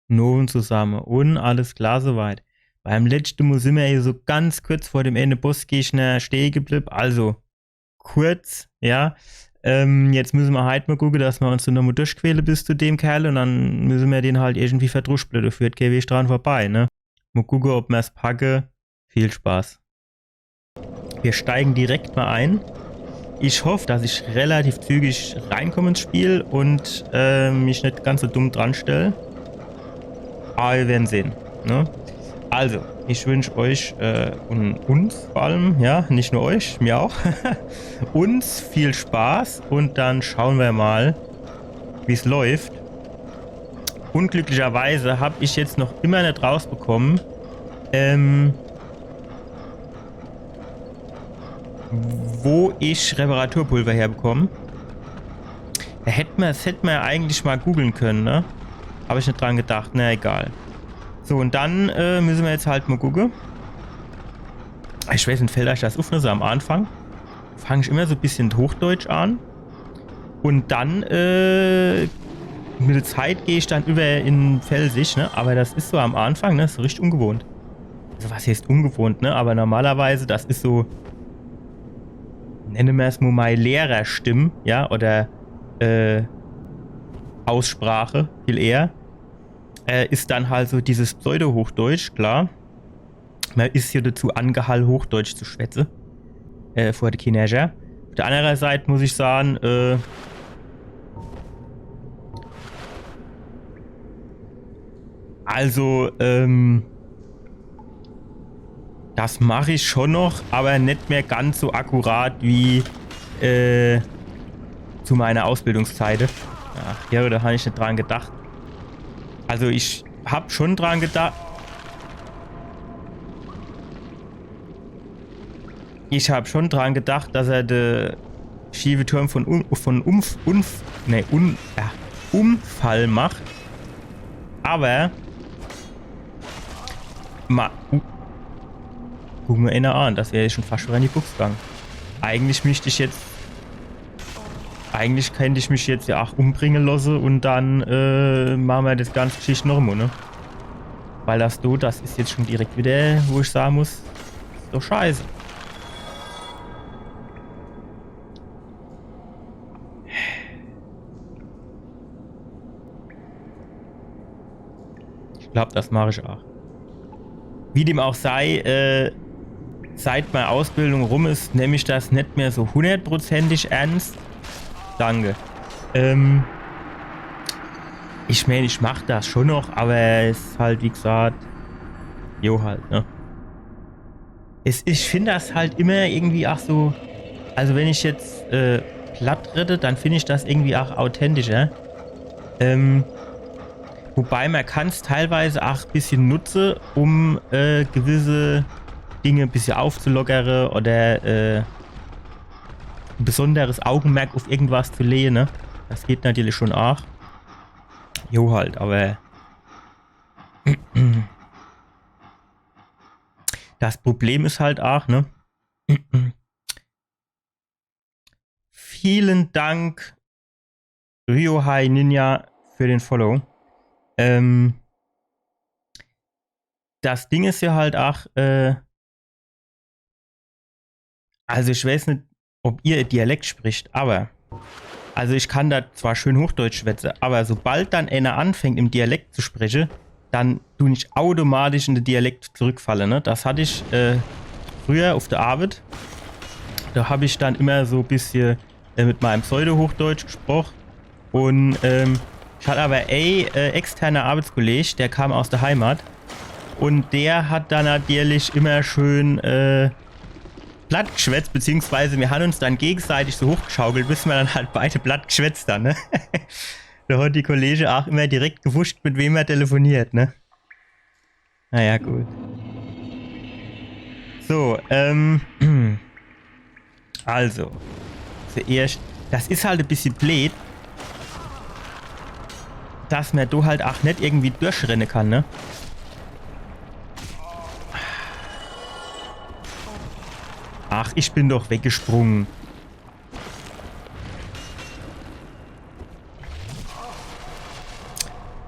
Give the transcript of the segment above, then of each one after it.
Noven zusammen. Und alles klar soweit. Beim letzten Mal sind wir hier so ganz kurz vor dem Ende Bossgegner stehen geblieben. Also kurz, ja. Jetzt müssen wir halt mal gucken, dass wir uns so nochmal durchquälen bis zu dem Kerl und dann müssen wir den halt irgendwie verdruspeln. Da führt kein Weg dran vorbei, ne? Mal gucken, ob wir es packen. Viel Spaß. Wir steigen direkt mal ein. Ich hoffe, dass ich relativ zügig reinkomme ins Spiel und mich nicht ganz so dumm dran stelle. Aber wir werden sehen, ne? Also, ich wünsche euch und uns vor allem, ja, nicht nur euch, mir auch, uns viel Spaß und dann schauen wir mal, wie es läuft. Unglücklicherweise habe ich jetzt noch immer nicht rausbekommen, wo ich Reparaturpulver herbekomme. Das hätte man ja eigentlich mal googeln können, ne? Habe ich nicht dran gedacht, na egal. So, und dann müssen wir jetzt halt mal gucken. Ich weiß nicht, fällt euch das auf, ne? So am Anfang fange ich immer so ein bisschen Hochdeutsch an. Und dann mit der Zeit gehe ich dann über in Pfälzisch, ne? Aber das ist so am Anfang, ne? So richtig ungewohnt. Also was heißt ungewohnt, ne? Aber normalerweise, das ist so, nennen wir es mal meine Lehrerstimme, ja? Oder Aussprache, viel eher. Ist dann halt so dieses Pseudo-Hochdeutsch, klar. Man ist hier dazu angehalten, Hochdeutsch zu schwätzen. Vor der Teenager. Auf der anderen Seite muss ich sagen, also, das mache ich schon noch, aber nicht mehr ganz so akkurat wie zu meiner Ausbildungszeit. Ach ja, da habe ich nicht dran gedacht. Also ich habe schon dran gedacht. Ich habe schon dran gedacht, dass er den schiefe Turm von Umfall macht. Aber guck mir einer an, das wäre schon fast wieder in die Buchs gegangen. Eigentlich könnte ich mich jetzt ja auch umbringen lassen und dann machen wir das ganze Geschichte noch mal, ne? Weil das ist jetzt schon direkt wieder, wo ich sagen muss, ist doch scheiße. Ich glaube, das mache ich auch. Wie dem auch sei, seit meine Ausbildung rum ist, nehme ich das nicht mehr so hundertprozentig ernst. Danke. Ich meine, ich mache das schon noch, aber es ist halt, wie gesagt, jo halt, ne? Ich finde das halt immer irgendwie auch so, also wenn ich jetzt platt rede, dann finde ich das irgendwie auch authentischer. Wobei man kann es teilweise auch ein bisschen nutzen, um gewisse Dinge ein bisschen aufzulockern oder ein besonderes Augenmerk auf irgendwas zu legen, ne? Das geht natürlich schon auch. Jo halt, aber das Problem ist halt auch, ne? Vielen Dank, Ryohai Ninja, für den Follow. Das Ding ist ja halt auch, also ich weiß nicht, ob ihr Dialekt spricht, aber also ich kann da zwar schön Hochdeutsch schwätzen, aber sobald dann einer anfängt im Dialekt zu sprechen, dann tu ich automatisch in den Dialekt zurückfallen, ne? Das hatte ich früher auf der Arbeit. Da habe ich dann immer so ein bisschen mit meinem Pseudo-Hochdeutsch gesprochen und ich hatte aber externer Arbeitskollege, der kam aus der Heimat und der hat dann natürlich immer schön platt geschwätzt, beziehungsweise wir haben uns dann gegenseitig so hochgeschaukelt, bis wir dann halt beide platt geschwätzt haben, ne? Da hat die Kollege auch immer direkt gewusst, mit wem er telefoniert, ne? Naja, gut. So, also, zuerst, das ist halt ein bisschen blöd, dass man da halt auch nicht irgendwie durchrennen kann, ne? Ach, ich bin doch weggesprungen.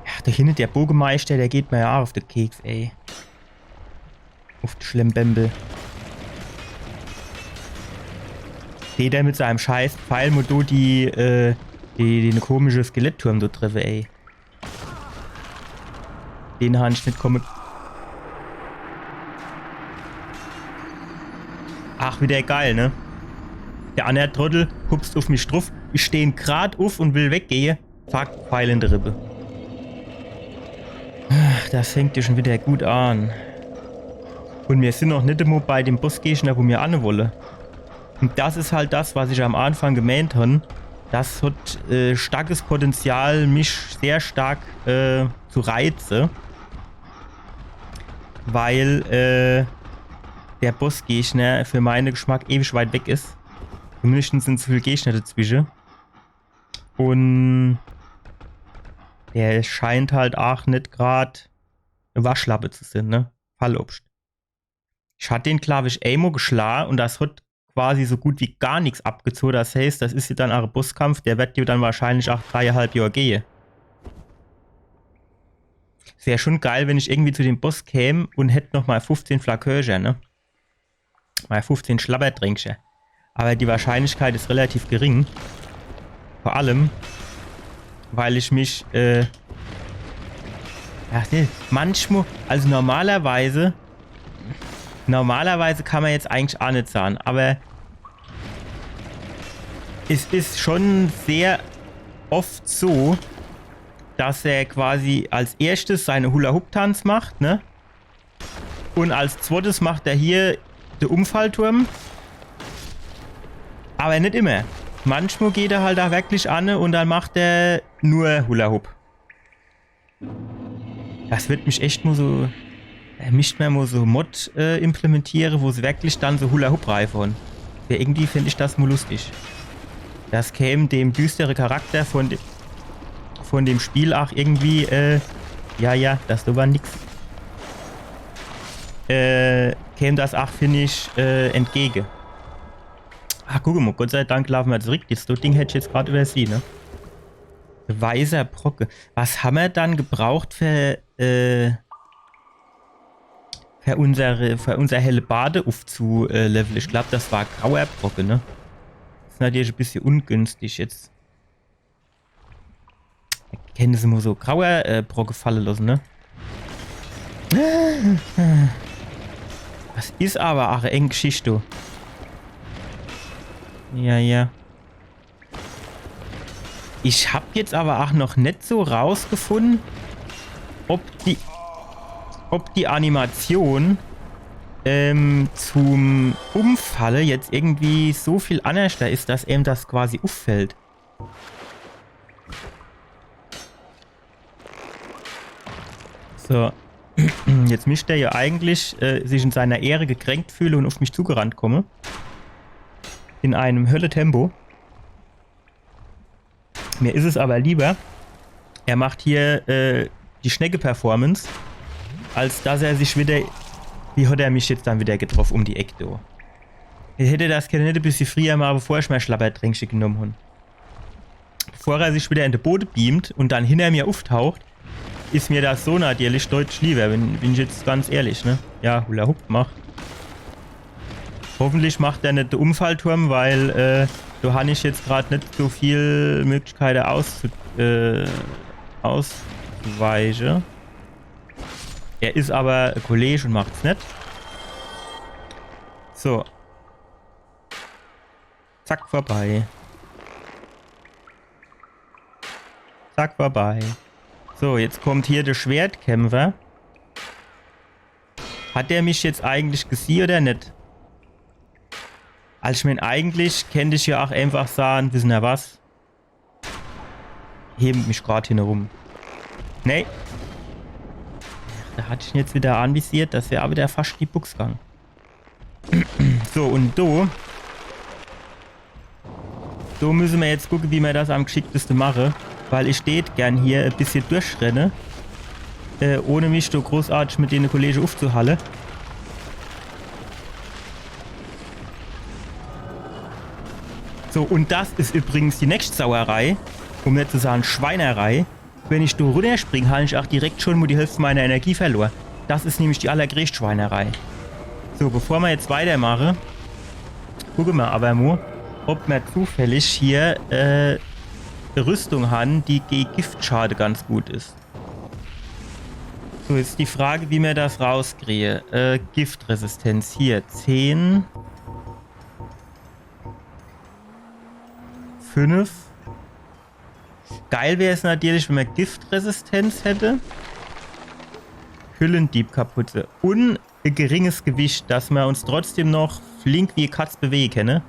Ja, Da hinten der Bogemeister, der geht mir ja auch auf den Keks, ey. Auf den Schlembembel. Der mit seinem scheiß Pfeilmotor den komischen Skelettturm da treffe, ey. Den habe ich nicht kommen. Ach, wieder geil, ne? Der andere Trottel hupst auf mich drauf. Ich stehe gerade auf und will weggehen. Zack, Pfeil in der Rippe. Das fängt ja schon wieder gut an. Und wir sind noch nicht immer bei dem Bossgegner, wo wir an wollen. Und das ist halt das, was ich am Anfang gemeint habe. Das hat starkes Potenzial, mich sehr stark zu reizen. Weil der Bossgegner für meinen Geschmack ewig weit weg ist. Zumindest sind zu viele Gegner dazwischen. Und der scheint halt auch nicht gerade eine Waschlappe zu sein, ne? Fallobst. Ich hatte den, glaube ich, einmal geschlagen und das hat quasi so gut wie gar nichts abgezogen. Das heißt, das ist ja dann auch ein Bosskampf, der wird ja dann wahrscheinlich auch 3,5 Jahre gehen. Es wäre schon geil, wenn ich irgendwie zu dem Boss käme und hätte noch mal 15 Flakörcher, ne? Mal 15 Schlabberdränkchen. Aber die Wahrscheinlichkeit ist relativ gering. Vor allem, weil ich mich, manchmal, also normalerweise kann man jetzt eigentlich auch nicht sagen, aber es ist schon sehr oft so, dass er quasi als erstes seine Hula-Hoop-Tanz macht, ne? Und als zweites macht er hier den Umfallturm. Aber nicht immer. Manchmal geht er halt da wirklich an und dann macht er nur Hula-Hoop. Das wird mich echt nur so... Nicht mehr mal so Mod implementiere, wo sie wirklich dann so Hula-Hoop-Reihe von. Irgendwie finde ich das mal lustig. Das käme dem düsteren Charakter von dem Spiel auch irgendwie, das war nix. Käme das auch, finde ich, entgegen. Ach, guck mal, Gott sei Dank laufen wir zurück. Das Ding hätte ich jetzt gerade übersehen, ne? Weißer Brocke. Was haben wir dann gebraucht für unser helle Bade aufzuleveln? Ich glaube, das war grauer Brocke, ne? Das ist natürlich ein bisschen ungünstig jetzt. Kennen Sie mal so grauer Brocke fallen lassen, ne? Das ist aber auch eine enge Geschichte. Ja. Ich habe jetzt aber auch noch nicht so rausgefunden, ob die Animation zum Umfalle jetzt irgendwie so viel anders da ist, dass ihm das quasi auffällt. So. Jetzt müsste er ja eigentlich sich in seiner Ehre gekränkt fühlen und auf mich zugerannt komme. In einem Hölle-Tempo. Mir ist es aber lieber, er macht hier die Schnecke-Performance, als dass er sich wieder... Wie hat er mich jetzt dann wieder getroffen um die Ecke da? Ich hätte das gerne nicht ein bisschen früher mal, bevor ich mein Schlapperdränkchen genommen habe. Bevor er sich wieder in den Boden beamt und dann hinter mir auftaucht, ist mir das so natürlich deutlich lieber, bin ich jetzt ganz ehrlich, ne? Ja, Hula Hoop macht. Hoffentlich macht er nicht den Umfallturm, weil da habe ich jetzt gerade nicht so viel Möglichkeiten auszuweichen. Er ist aber ein Kollege und macht's nicht. So. Zack, vorbei. Zack, vorbei. So, jetzt kommt hier der Schwertkämpfer. Hat der mich jetzt eigentlich gesehen oder nicht? Also ich meine, eigentlich könnte ich ja auch einfach sagen, wissen ihr was? Heben mich gerade hin herum. Nee. Da hatte ich ihn jetzt wieder anvisiert, das wäre auch wieder fast die Buchs gegangen. So, und so müssen wir jetzt gucken, wie wir das am geschicktesten machen. Weil ich steht gern hier ein bisschen durchrenne. Ohne mich so großartig mit den Kollegen aufzuhallen. So, und das ist übrigens die nächste Sauerei. Um nicht zu sagen Schweinerei. Wenn ich da runterspringe, habe ich auch direkt schon mal die Hälfte meiner Energie verloren. Das ist nämlich die allergrößte Schweinerei. So, bevor wir jetzt weitermachen, gucken wir aber mal, ob wir zufällig hier eine Rüstung haben, die gegen Giftschade ganz gut ist. So, jetzt die Frage, wie wir das rauskriege. Giftresistenz hier 10. 5. Geil wäre es natürlich, wenn man Giftresistenz hätte. Hüllendiebkapuze. Und ein geringes Gewicht, dass wir uns trotzdem noch flink wie Katz bewegen können.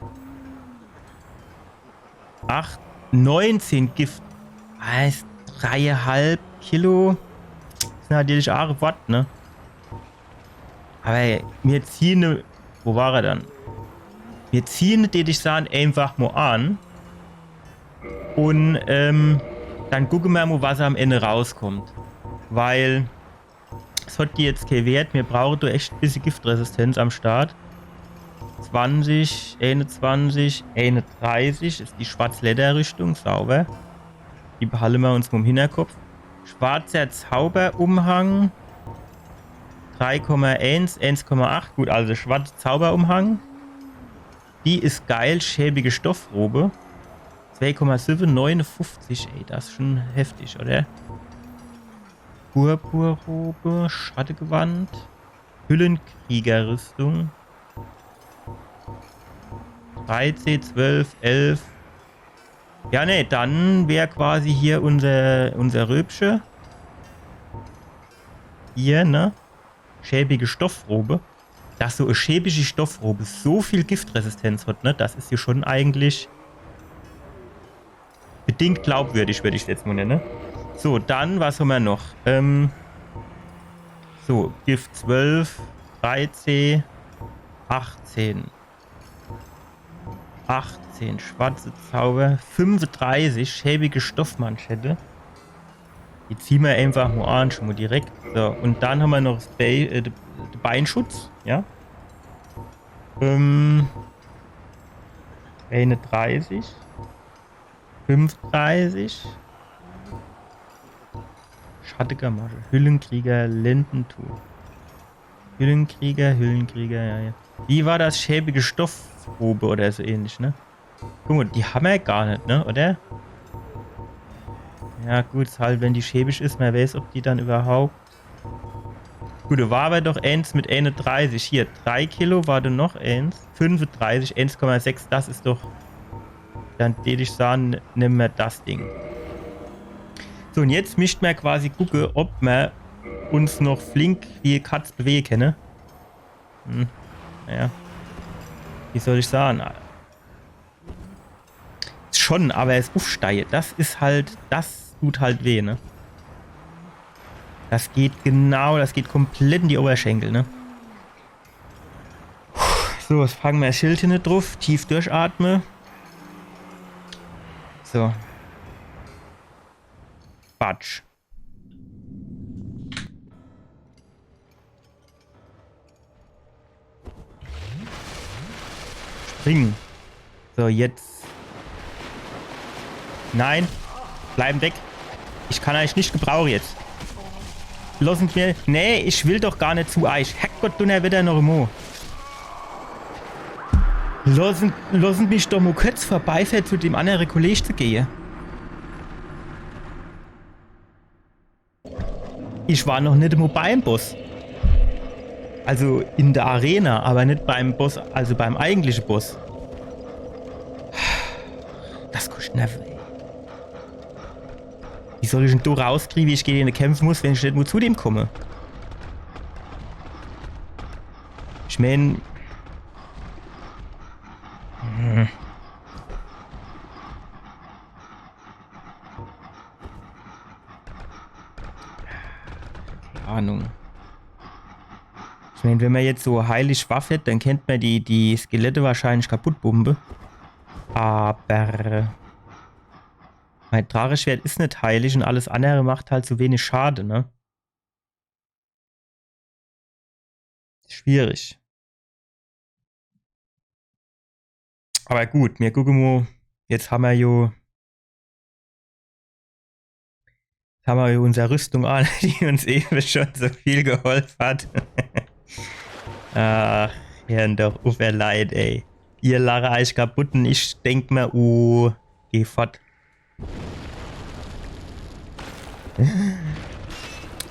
8, 19 Gift. Heißt 3,5 Kilo. Das ist natürlich auch ein Wort, ne? Aber wir ziehen ne. Wo war er dann? Wir ziehen, den ich sagen, einfach mal an. Und dann gucken wir mal, was am Ende rauskommt. Weil es hat die jetzt keinen Wert. Wir brauchen da echt ein bisschen Giftresistenz am Start. 20, 21, 31 ist die Schwarzlederrüstung, sauber. Die behalten wir uns vom Hinterkopf. Schwarzer Zauberumhang 3,1, 1,8. Gut, also schwarzer Zauberumhang. Die ist geil, schäbige Stoffrobe. 2,7, 59. Ey, das ist schon heftig, oder? Purpurrobe, Schattengewand, Hüllenkriegerrüstung. 13, 12, 11. Ja, ne, dann wäre quasi hier unser Röbsche. Hier, ne? Schäbige Stoffrobe. Dass so eine schäbige Stoffrobe so viel Giftresistenz hat, ne? Das ist hier schon eigentlich bedingt glaubwürdig, würde ich jetzt mal nennen. So, dann, was haben wir noch? So, Gift 12, 13, 18. 18, schwarze Zauber, 35, schäbige Stoffmanschette. Die ziehen wir einfach mal an, schon mal direkt. So, und dann haben wir noch den Beinschutz, ja. 31, 35. Schattiger Masche, Hüllenkrieger, Lendentuch. Hüllenkrieger, ja, ja. Wie war das schäbige Stoffrobe oder so ähnlich, ne? Guck mal, die haben wir gar nicht, ne, oder? Ja, gut, halt, wenn die schäbig ist, man weiß, ob die dann überhaupt. Gut, da war aber doch eins mit 31. Hier, 3 Kilo war da noch eins. 35, 1,6, das ist doch. Dann würde ich sagen, nehmen wir das Ding. So, und jetzt mischt man quasi gucken, ob wir uns noch flink wie Katz bewegen können. Naja. Wie soll ich sagen? Schon, aber es aufsteigt. Das ist halt, das tut halt weh, ne? Das geht genau, das geht komplett in die Oberschenkel, ne? So, jetzt fangen wir das Schild hinten drauf. Tief durchatmen. So. Batsch. Springen. So, jetzt. Nein. Bleiben weg. Ich kann eigentlich nicht gebrauchen jetzt. Lassen wir. Nee, ich will doch gar nicht zu Eich. Herrgott, dunner wieder noch immer. Lassen mich doch mal kurz vorbeifährt, zu dem anderen Kollegen zu gehen. Ich war noch nicht beim Boss. Also in der Arena, aber nicht beim Boss, also beim eigentlichen Boss. Das kostet Nerven, ey. Wie soll ich denn da rauskriegen, wie ich gegen den kämpfen muss, wenn ich nicht nur zu dem komme? Ich meine. Keine Ahnung. Ich meine, wenn man jetzt so heilig Waffe hat, dann kennt man die Skelette wahrscheinlich kaputtbombe. Aber mein Dracheschwert ist nicht heilig und alles andere macht halt so wenig Schade, ne? Schwierig. Aber gut, wir gucken mal. Jetzt haben Haben wir unsere Rüstung an, die uns eben schon so viel geholfen hat. Hören doch auf ihr Leid, ey. Ihr lache euch kaputt und ich denk mir, geh fort.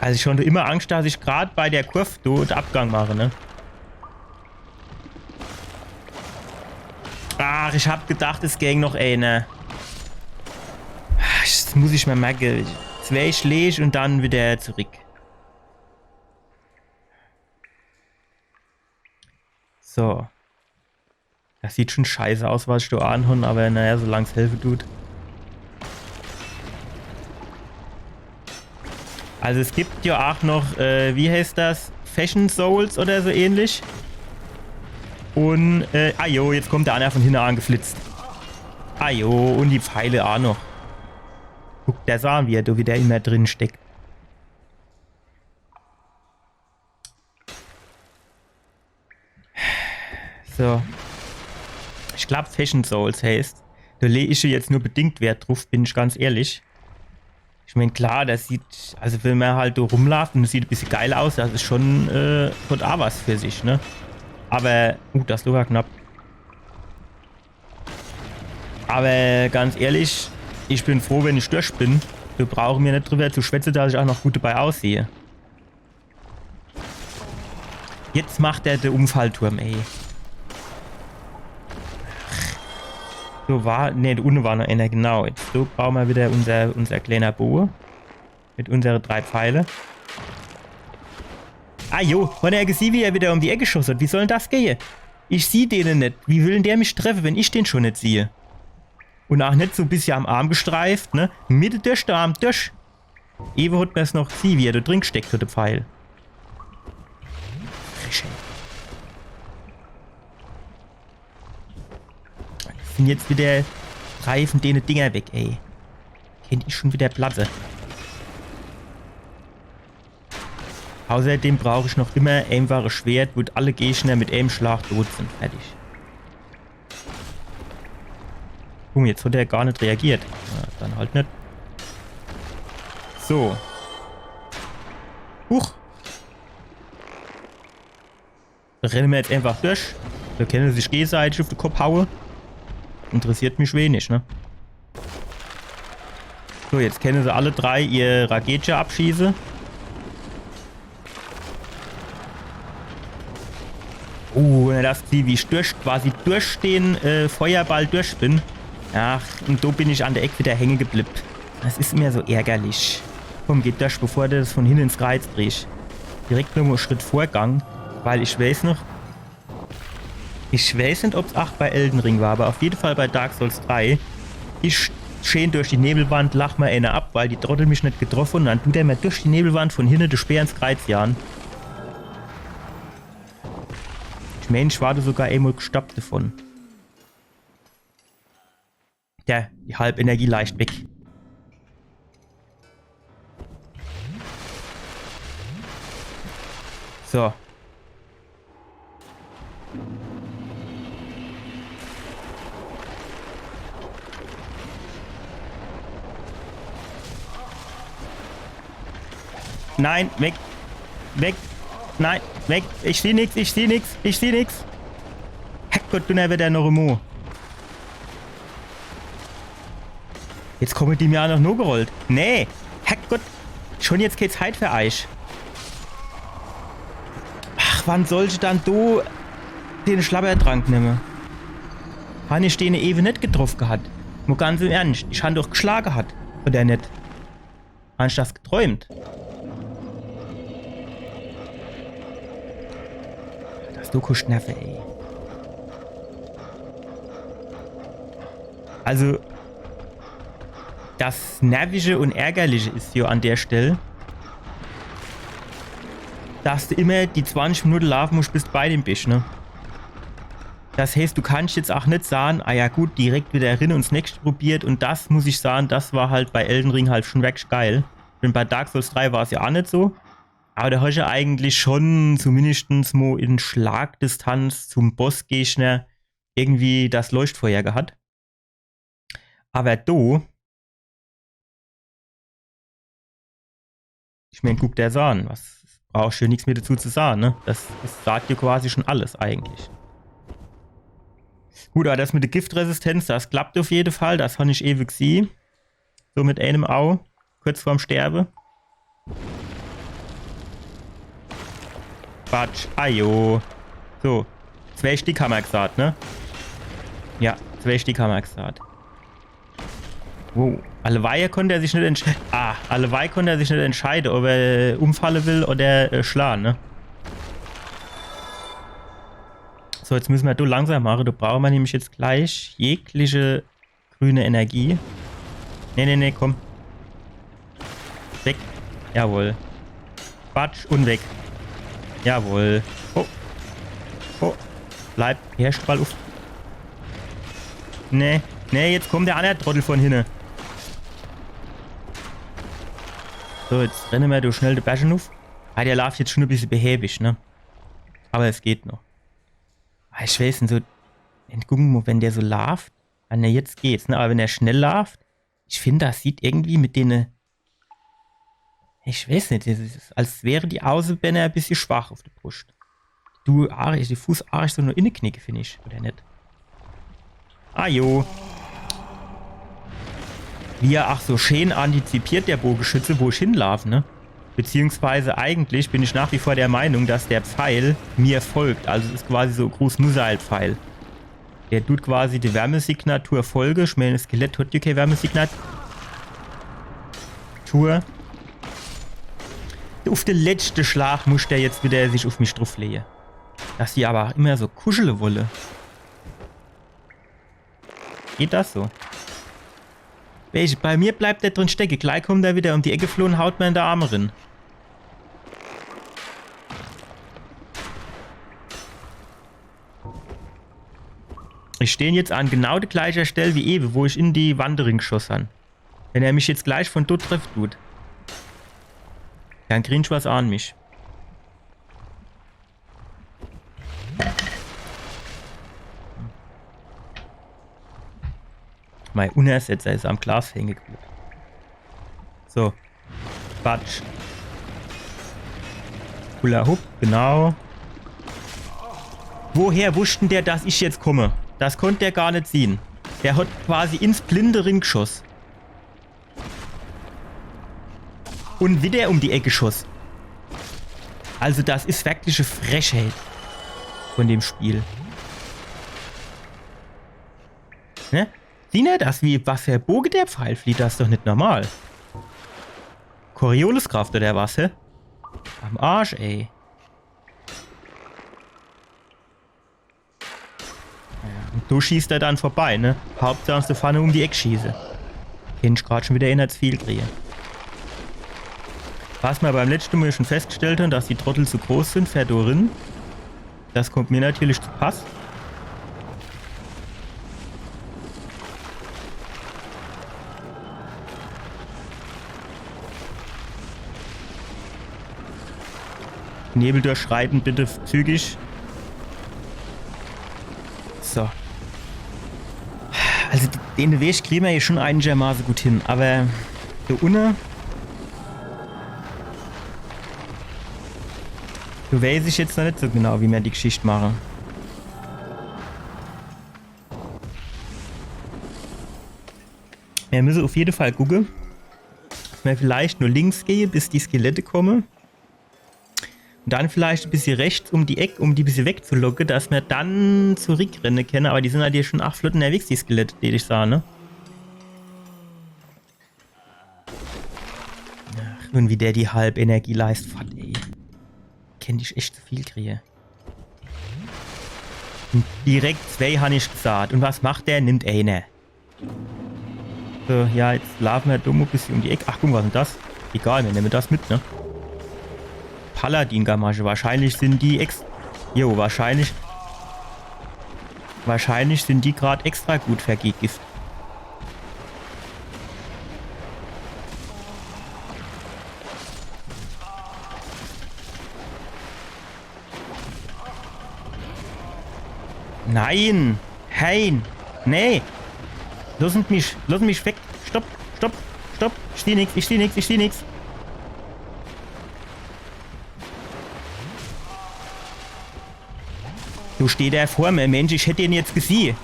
Also ich schon immer Angst, dass ich gerade bei der Kurve den Abgang mache, ne? Ach, ich hab gedacht, es ging noch eine. Das muss ich mir merken. Zwei Schläge und dann wieder zurück. So. Das sieht schon scheiße aus, was ich da anhören, aber naja, solange es helfen tut. Also es gibt ja auch noch, wie heißt das? Fashion Souls oder so ähnlich. Und, ajo, jetzt kommt der einer von hinten angeflitzt. Ajo, und die Pfeile auch noch. Guck, der sah, wie er da wieder immer drin steckt. So. Ich glaube, Fashion Souls heißt. Da lege ich jetzt nur bedingt Wert drauf, bin ich ganz ehrlich. Ich meine, klar, das sieht, also wenn man halt da rumläuft und das sieht ein bisschen geil aus, das ist schon, hat auch was für sich, ne? Aber, das war knapp. Aber ganz ehrlich, ich bin froh, wenn ich durch bin. Wir brauchen mir nicht drüber zu schwätzen, dass ich auch noch gut dabei aussehe. Jetzt macht er den Umfallturm, ey. So war, ne, da unten war noch einer, genau. Jetzt so bauen wir wieder unser kleiner Bogen. Mit unseren 3 Pfeile. Ah jo, hat er gesehen, wie er wieder um die Ecke geschossen hat. Wie soll denn das gehen? Ich sehe den nicht. Wie will denn der mich treffen, wenn ich den schon nicht sehe? Und auch nicht so ein bisschen am Arm gestreift, ne? Mitte durch, der Arm durch. Ewe hat mir es noch gesehen, wie er da drin steckt, der Pfeil. Frisch, ey. Sind jetzt wieder 3 von denen Dinger weg, ey. Kennt ich schon wieder Platte. Außerdem brauche ich noch immer einfaches Schwert, wo alle Gegner mit einem Schlag tot sind. Fertig. Guck, jetzt hat er gar nicht reagiert. Ja, dann halt nicht. So. Huch. Da rennen wir jetzt einfach durch. Da können sie sich gegenseitig auf den Kopf hauen. Interessiert mich wenig, ne? So, jetzt können sie alle 3 ihr Rakete abschießen. Das sieht, wie ich quasi durch den Feuerball durch bin. Ach, und da bin ich an der Ecke wieder hängen geblieben. Das ist mir so ärgerlich. Komm, geht durch, bevor du das von hinten ins Kreuz drehst. Direkt nur einen Schritt Vorgang, weil ich weiß noch. Ich weiß nicht, ob es 8 bei Elden Ring war, aber auf jeden Fall bei Dark Souls 3. Ich schön durch die Nebelwand, lach mal einer ab, weil die Trottel mich nicht getroffen und dann tut er mir durch die Nebelwand von hinten das Speer ins Kreuz jagen. Mensch, war da sogar einmal gestoppt davon. Ja, die Halbenergie leicht weg. So. Nein, weg. Weg. Nein, weg. Ich sehe nichts, ich sehe nichts, ich sehe nichts. Herrgott, du wieder noch im Jetzt kommen die mir auch noch nur gerollt. Nee, Herrgott. Schon jetzt geht's halt für euch. Ach, wann sollte dann du den Schlabbertrank nehmen? Habe ich den eben nicht getroffen gehabt? Nur ganz im Ernst. Ich habe doch geschlagen hat. Oder nicht? Habe ich das geträumt? Du Kuschneffe, ey. Also, das Nervige und Ärgerliche ist hier an der Stelle, dass du immer die 20 Minuten laufen musst, bis du bei dem bist, ne? Das heißt, du kannst jetzt auch nicht sagen, ah ja gut, direkt wieder rein und das nächste probiert und das muss ich sagen, das war halt bei Elden Ring halt schon wirklich geil. Denn bei Dark Souls 3 war es ja auch nicht so. Aber da hast du ja eigentlich schon zumindest mal in Schlagdistanz zum Bossgegner irgendwie das Leuchtfeuer gehabt. Aber Ich meine, guck der so an. Was brauchst du nichts mehr dazu zu sagen, ne? Das sagt dir quasi schon alles eigentlich. Gut, aber das mit der Giftresistenz, das klappt auf jeden Fall. Das habe ich ewig gesehen. So mit einem Au. Kurz vorm Sterben. Quatsch. Ajo. So. 2 Stück haben wir gesagt, ne? Ja, 2 Stück haben wir gesagt. Wow. Alleweil konnte er sich nicht entscheiden. Alleweil konnte er sich nicht entscheiden, ob er umfallen will oder schlagen, ne? So, jetzt müssen wir da langsam machen. Da brauchen wir nämlich jetzt gleich jegliche grüne Energie. Nee, komm. Weg. Jawohl. Quatsch und weg. Jawohl. Oh. Bleib. Herstrahl auf. Nee, jetzt kommt der andere Trottel von hinten. So, jetzt rennen wir durch schnell die Bärchen auf. Der läuft jetzt schon ein bisschen behäbig, ne? Aber es geht noch. Ich weiß nicht, so, gucken, wenn der so läuft, jetzt geht's, ne? Aber wenn er schnell läuft, ich finde, das sieht irgendwie mit denen, ich weiß nicht, das ist, als wäre die Außenbeine ein bisschen schwach auf der Brust. Die Fußarsch so nur Innenknicke, finde ich, oder nicht? Jo. Wie er auch so schön antizipiert, der Bogenschütze, wo ich hinlaufe, ne? Beziehungsweise eigentlich bin ich nach wie vor der Meinung, dass der Pfeil mir folgt. Also es ist quasi so ein Groß-Missile-Pfeil. Der tut quasi die Wärmesignatur folge. Ich meine, das Skelett hat ja keine Wärmesignatur. Auf den letzten Schlag muss der jetzt wieder sich auf mich drauflegen. Dass die aber immer so kuscheln wolle. Geht das so? Bei mir bleibt der drin stecken. Gleich kommt er wieder um die Ecke geflohen, haut mir in der Arme rein. Ich stehe jetzt an genau der gleichen Stelle wie eben, wo ich in die Wanderung geschossen habe. Wenn er mich jetzt gleich von dort trifft, tut, dann krieg ich was an mich. Mein Unersetzer ist am Glas hängen geblieben. So. Quatsch. Hula Hoop, genau. Woher wusste der, dass ich jetzt komme? Das konnte der gar nicht sehen. Der hat quasi ins blinde Ring geschossen. Und wieder um die Ecke geschossen. Also das ist wirkliche Frechheit von dem Spiel. Ne? Sieh nicht das, wie was für Bogen der Pfeil fliegt, das ist doch nicht normal. Corioliskraft oder was, hä? Am Arsch, ey. Und du schießt er dann vorbei, ne? Hauptsache du Pfanne um die Ecke schieße. Kenn ich gerade schon wieder in viel kriege. Was wir beim letzten Mal schon festgestellt haben, dass die Trottel zu groß sind, fährt drin. Das kommt mir natürlich zu Pass. Nebel durchschreiten, bitte zügig. So. Also den Weg kriegen wir hier schon einigermaßen gut hin, aber der Unne, du weiß ich jetzt noch nicht so genau, wie wir die Geschichte machen. Wir müssen auf jeden Fall gucken, dass wir vielleicht nur links gehen, bis die Skelette kommen. Und dann vielleicht ein bisschen rechts um die Ecke, um die ein bisschen wegzulocken, dass wir dann zurückrennen können. Aber die sind halt hier schon 8 Flotten unterwegs, die Skelette, die ich sah, ne? Ach, und wie der die Halbenergie leistet, ey. Kennt ich echt zu viel kriege. Und direkt 2 habe ich gesagt. Und was macht der? Nimmt eine. So, ja, jetzt laufen wir dumm ein bisschen um die Ecke. Ach, guck mal, was ist denn das? Egal, wir nehmen das mit, ne? Paladin-Gamasche. Wahrscheinlich sind die wahrscheinlich sind die gerade extra gut für Gift. Nein! Hein! Nee! Lassen mich weg! Stopp! Ich steh nix! Du steht er vor mir. Mensch, ich hätte ihn jetzt gesehen.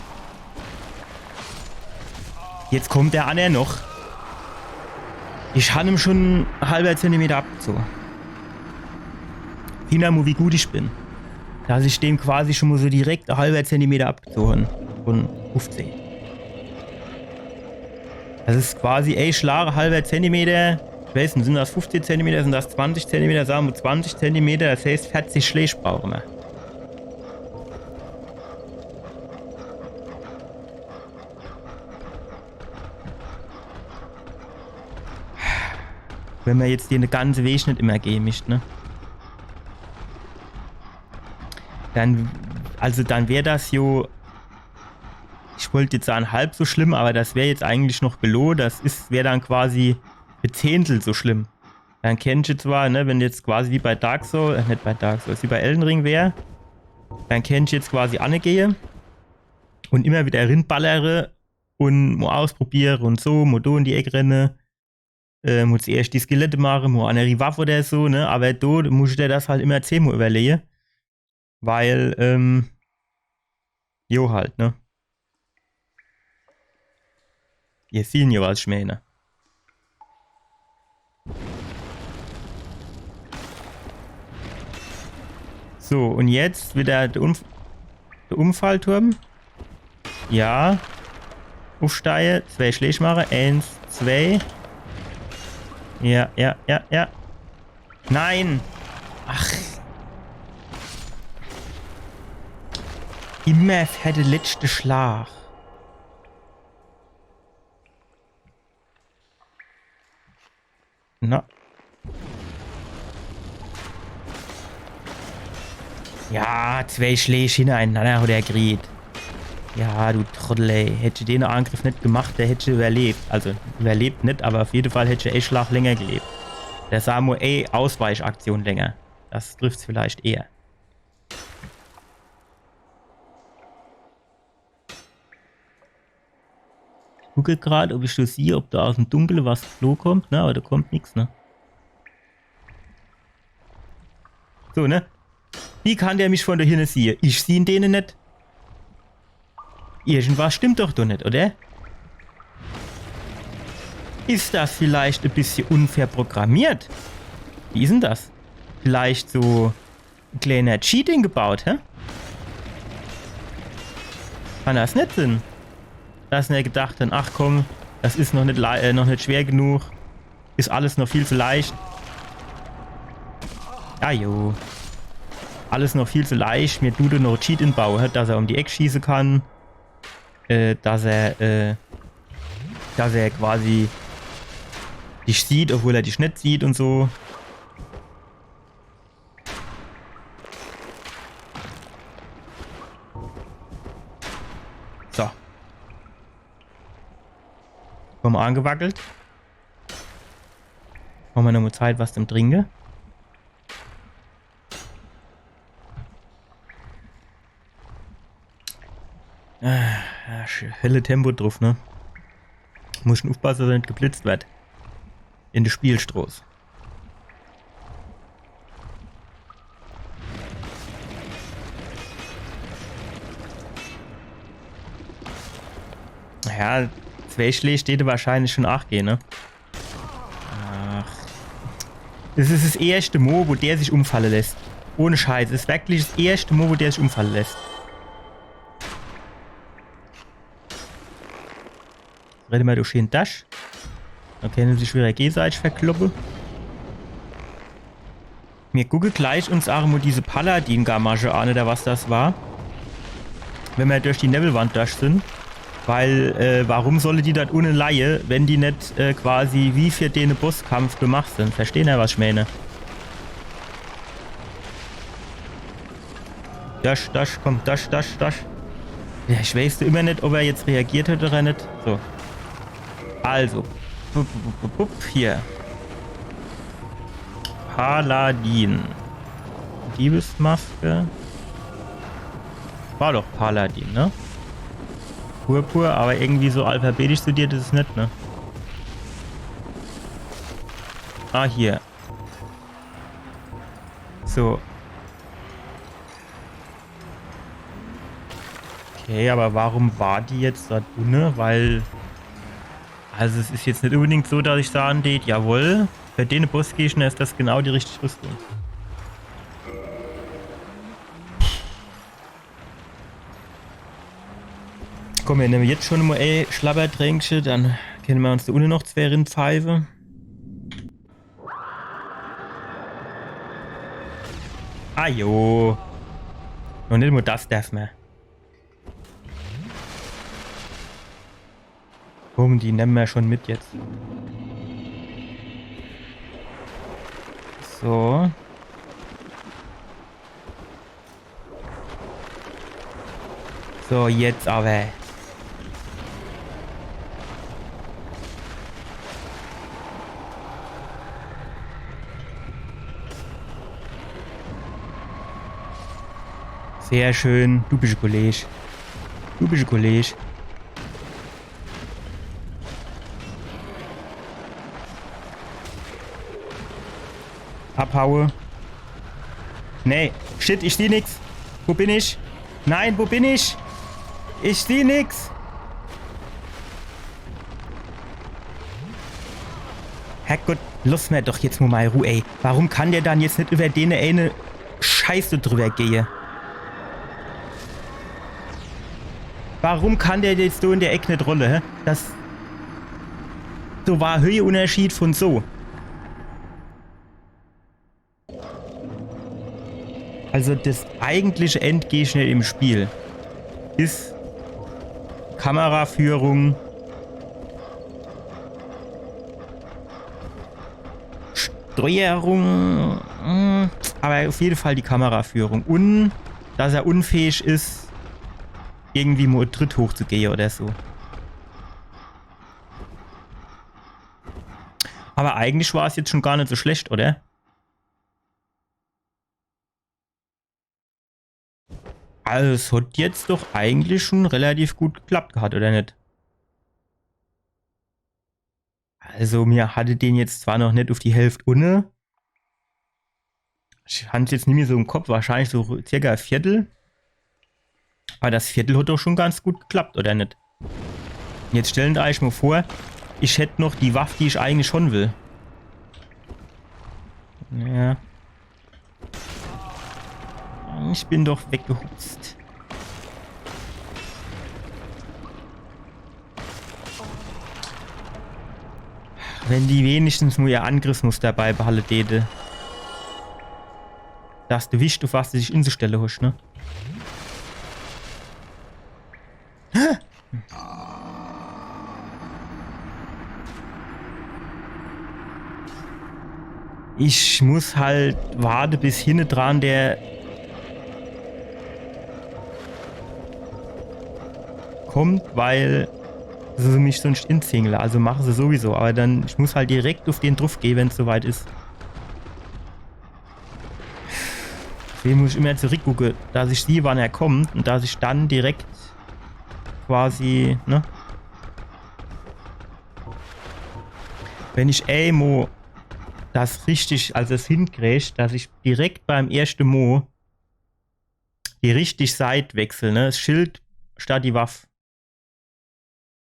Jetzt kommt der Anne noch. Ich habe ihm schon einen halben Zentimeter abgezogen. Sieh mal, wie gut ich bin. Dass ich dem quasi schon mal so direkt einen halben Zentimeter abgezogen von 15. Das ist quasi, ey, Schlag, halber Zentimeter. Ich weiß nicht, sind das 15 Zentimeter, sind das 20 Zentimeter, sagen wir 20 Zentimeter, das heißt 40 Schläge brauchen wir. Wenn man jetzt hier eine ganze Weg nicht immer gehen möchte, ne? Dann wäre das jo. Ich wollte jetzt sagen, halb so schlimm, aber das wäre jetzt eigentlich noch below. Wäre dann quasi ein Zehntel so schlimm. Dann kennst du zwar, ne, wenn jetzt quasi wie bei Dark Souls, nicht bei Dark Souls, wie bei Elden Ring wäre, dann kennst du jetzt quasi angehe und immer wieder rinballere und mal ausprobiere und so, mal da in die Ecke renne. Muss erst die Skelette machen, mal eine Waffe oder so, ne? Aber da muss ich dir das halt immer 10-mal überlegen. Weil, jo halt, ne? Ihr seht ja, was ich meine. So, und jetzt wieder der Umfallturm. Ja. Aufsteigen, 2 Schläge machen. 1, 2. Ja. Nein! Ach. Immer für den letzten Schlag. Na. Ja, 2 Schläge hintereinander hat er gekriegt. Ja, du Trottel, ey. Hätte ich den Angriff nicht gemacht, der hätte überlebt. Also, überlebt nicht, aber auf jeden Fall hätte ich Schlag länger gelebt. Der Samu, ey, Ausweichaktion länger. Das trifft es vielleicht eher. Ich gucke gerade, ob ich so sehe, ob da aus dem Dunkeln was Klo kommt, ne? Aber da kommt nichts, ne? So, ne? Wie kann der mich von da hinten sehen? Ich sehe ihn denen nicht. Irgendwas stimmt doch nicht, oder? Ist das vielleicht ein bisschen unfair programmiert? Wie ist denn das? Vielleicht so ein kleiner Cheating gebaut, hä? Kann das nicht sein? Dass er gedacht hat, ach komm, das ist noch nicht schwer genug. Ist alles noch viel zu leicht. Ah jo. Alles noch viel zu leicht. Mir tut er noch Cheating bauen, dass er um die Ecke schießen kann. Dass er quasi dich sieht, obwohl er dich nicht sieht und so. So. Kommen wir angewackelt. Haben wir noch mal Zeit, was zum Trinken. Helle Tempo drauf, ne? Muss schon aufpassen, dass er nicht geblitzt wird. In den Spielstroß. Ja, 2 Schläge steht wahrscheinlich schon 8 gehen, ne? Ach. Das ist das erste Mal, wo der sich umfallen lässt. Ohne Scheiß. Das ist wirklich das erste Mal, wo der sich umfallen lässt. Rede mal durch den Dash. Dann können sich wieder gegenseitig verkloppen. Wir gucken gleich uns auch mal diese Paladin-Gamage an, oder was das war. Wenn wir durch die Nebelwand durch sind. Weil, warum solle die dort ohne Laie, wenn die nicht quasi wie für den Bosskampf gemacht sind? Verstehen ja, was ich meine? Dash, komm, Dash. Ja, ich weiß immer nicht, ob er jetzt reagiert hat oder nicht. So. Also. Hier. Paladin. Diebesmaske. War doch Paladin, ne? Purpur, aber irgendwie so alphabetisch studiert ist es nicht, ne? Ah, hier. So. Okay, aber warum war die jetzt dort unten? Weil, also es ist jetzt nicht unbedingt so, dass ich sagen würde, jawohl, für den Bossgegner ist das genau die richtige Rüstung. Komm, wir nehmen jetzt schon mal Schlabbertränkchen, dann können wir uns da unten noch zwei Rind pfeifen. Ah jo. Noch nicht mal das darf man. Komm, die nehmen wir schon mit jetzt. So. So, jetzt aber. Sehr schön. Du bist ein Kollege. Du bist ein Kollege. Abhaue. Nee. Shit, ich sehe nix. Wo bin ich? Nein, wo bin ich? Ich sehe nix. Herrgott, lass mir doch jetzt mal Ruhe, ey. Warum kann der dann jetzt nicht über den eine Scheiße drüber gehen? Warum kann der jetzt so in der Ecke nicht rollen, hä? Das so war Höheunterschied von so. Also das eigentliche Endgegner im Spiel ist Kameraführung, Steuerung, aber auf jeden Fall die Kameraführung. Und dass er unfähig ist, irgendwie mal Tritt hochzugehen oder so. Aber eigentlich war es jetzt schon gar nicht so schlecht, oder? Also es hat jetzt doch eigentlich schon relativ gut geklappt gehabt, oder nicht? Also mir hatte den jetzt zwar noch nicht auf die Hälfte unten. Ich hatte es jetzt nicht mehr so im Kopf, wahrscheinlich so circa ein Viertel. Aber das Viertel hat doch schon ganz gut geklappt, oder nicht? Jetzt stellen euch mal vor, ich hätte noch die Waffe, die ich eigentlich schon will. Ja. Ich bin doch weggehupst. Wenn die wenigstens nur ihr Angriffsmuster beibehalten täte. Dass du wisst, auf was du dich inzustellen hast, ne? Ich muss halt warten, bis hinten dran der kommt, weil sie mich sonst inzingeln. Also machen sie sowieso. Aber dann, ich muss halt direkt auf den drauf gehen, wenn es soweit ist. Deswegen muss ich immer zurückgucken, dass ich sehe, wann er kommt und dass ich dann direkt quasi, ne? Wenn ich Mo das richtig, also es hinkriege, dass ich direkt beim ersten Mo die richtig Seite wechsle, ne? Das Schild statt die Waffe.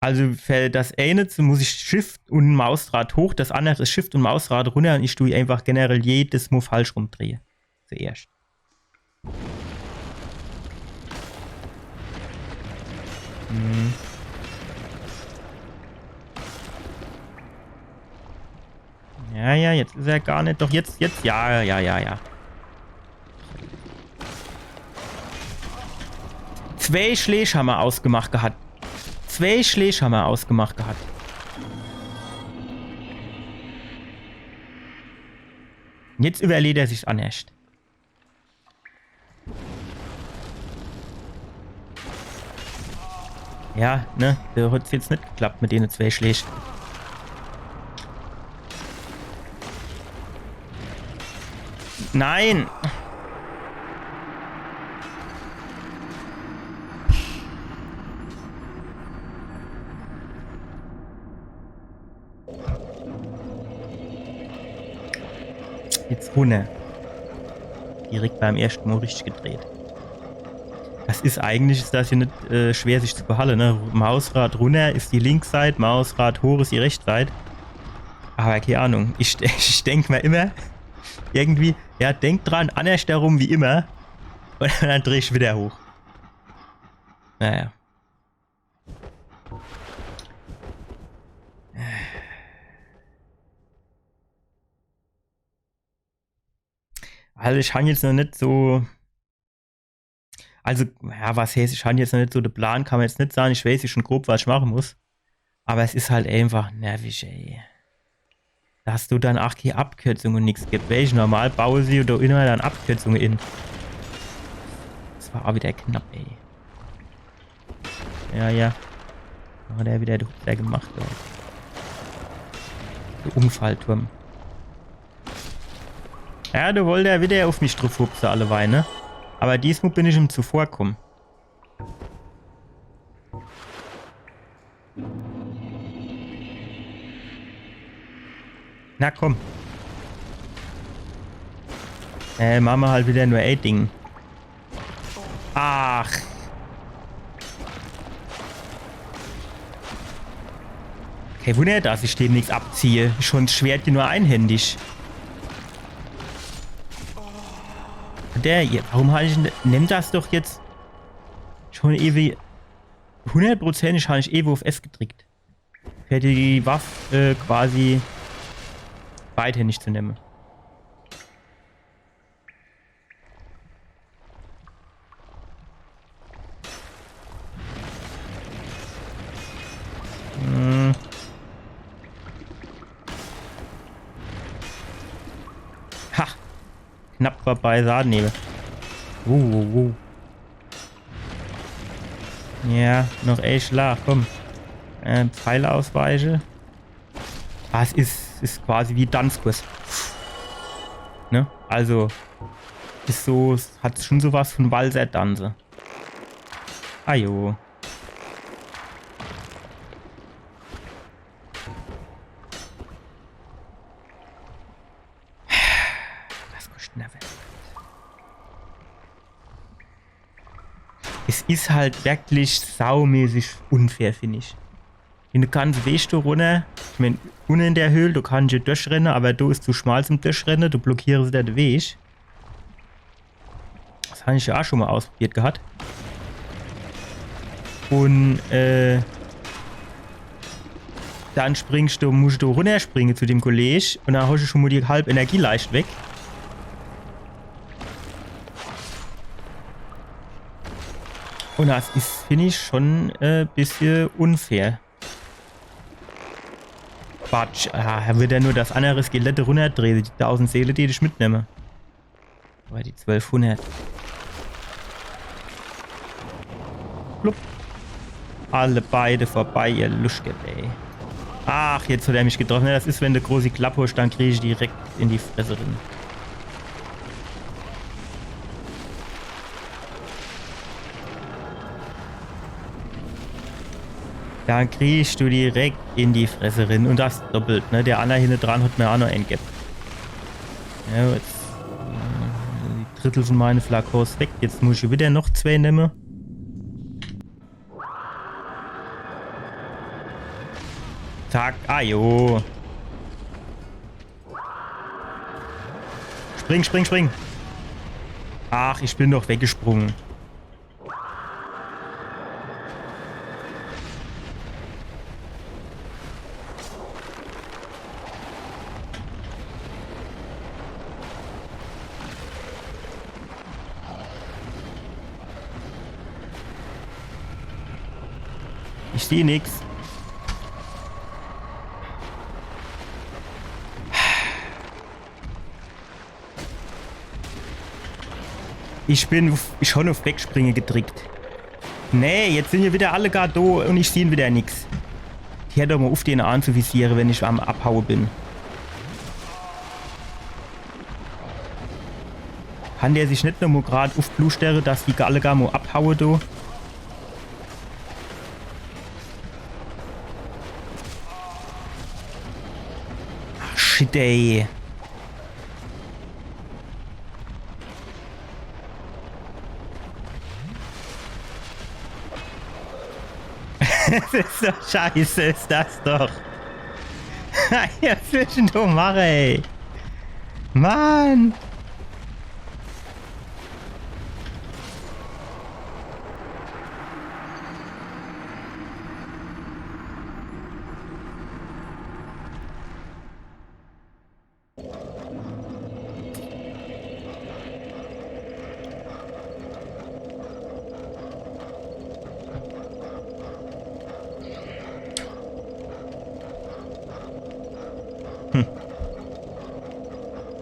Also für das eine muss ich Shift und Mausrad hoch, das andere ist Shift und Mausrad runter und ich tue einfach generell jedes Mo falsch rumdrehe. Zuerst. Ja, ja, jetzt ist er gar nicht. Doch jetzt, ja. Zwei Schläge haben wir ausgemacht gehabt. Jetzt überlegt er sich anerst. Ja, ne, der hat es jetzt nicht geklappt mit denen zwei Schlägen. Nein! Jetzt runter. Direkt beim ersten Mal richtig gedreht. Das ist eigentlich ist das hier nicht schwer sich zu behalten, ne? Mausrad runter ist die Linksseite, Mausrad hoch ist die Rechtsseite. Aber keine Ahnung, ich denke mir immer, irgendwie, ja, denk dran, anders darum wie immer. Und dann drehe ich wieder hoch. Naja. Also ich habe jetzt noch nicht so... Also, ja, was heißt, ich habe jetzt noch nicht so den Plan, kann man jetzt nicht sagen, ich weiß schon grob, was ich machen muss. Aber es ist halt einfach nervig, ey. Dass du dann auch keine Abkürzungen und nichts gibt. Welche normal baue sie oder immer dann Abkürzungen in. Das war auch wieder knapp, ey. Ja, ja. Hat er wieder gemacht, ey. Der Unfallturm. Ja, du wolltest ja wieder auf mich drauf hupsen, alle Weine. Aber diesmal bin ich ihm zuvorkommen. Na komm. Machen wir halt wieder nur ein Ding. Ach. Okay, Wunder, dass ich dem nichts abziehe. Schon schwert nur einhändig. Der hier, warum habe ich... Nimm das doch jetzt... Schon ewig... 100%ig habe ich ewig auf F gedrückt. Ich hätte die Waffe quasi... beidhändig zu nehmen. Ha! Knapp vorbei, Sadennebel. Ja, noch echt schlag, komm. Pfeile ausweiche. Ah, es ist quasi wie Tanzkurs. Ne? Also, ist so, hat schon sowas von Walzer-Tanze. Ajo. Das kostet nervig. Es ist halt wirklich saumäßig unfair, finde ich. In der ganzen Weg da runter, ich meine, unten in der Höhle, du kannst ja durchrennen, aber du ist zu schmal zum Durchrennen, du blockierst den Weg. Das habe ich ja auch schon mal ausprobiert gehabt. Und, dann musst du runterspringen zu dem Kollege und dann hast du schon mal die halbe Energie leicht weg. Und das ist, finde ich, schon ein bisschen unfair. Quatsch. Wird ja nur das andere Skelett runterdrehen, die 1000 Seele, die ich mitnehme. Aber die 1200. Plupp. Alle beide vorbei, ihr Luschke, ey. Ach, jetzt hat er mich getroffen. Das ist, wenn der große Klappe hast, dann kriege ich direkt in die Fresse drin. Dann kriegst du direkt in die Fresse rein. Und das doppelt, ne? Der andere hinten dran hat mir auch noch entgebt. Ja, jetzt die Drittel von meinen Flakos weg. Jetzt muss ich wieder noch 2 nehmen. Zack, ajo. Spring, spring, spring. Ach, ich bin doch weggesprungen. Ich sehe nichts. Ich bin schon auf Wegspringen gedrückt. Nee, jetzt sind hier wieder alle gar da und ich sehe wieder nichts. Ich hätte doch mal auf den anzuvisieren, wenn ich am Abhauen bin. Kann der sich nicht noch mal gerade aufblustern, dass die alle gar mal abhauen da? Ach, shit, ey. Das ist doch scheiße, ist das doch. Ja, was willst du machen, ey? Mann!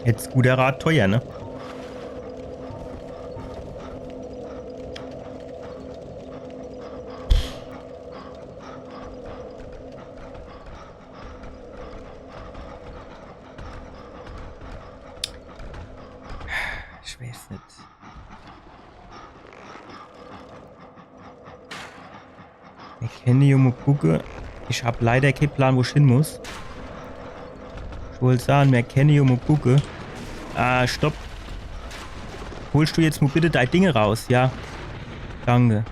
Jetzt guter Rat teuer, ne? Ich weiß nicht. Ich kenne die mal gucken. Ich hab leider keinen Plan, wo ich hin muss. Ich wollte sagen, wir kennen die mal gucken. Ah, stopp. Holst du jetzt mal bitte deine Dinge raus, ja? Danke.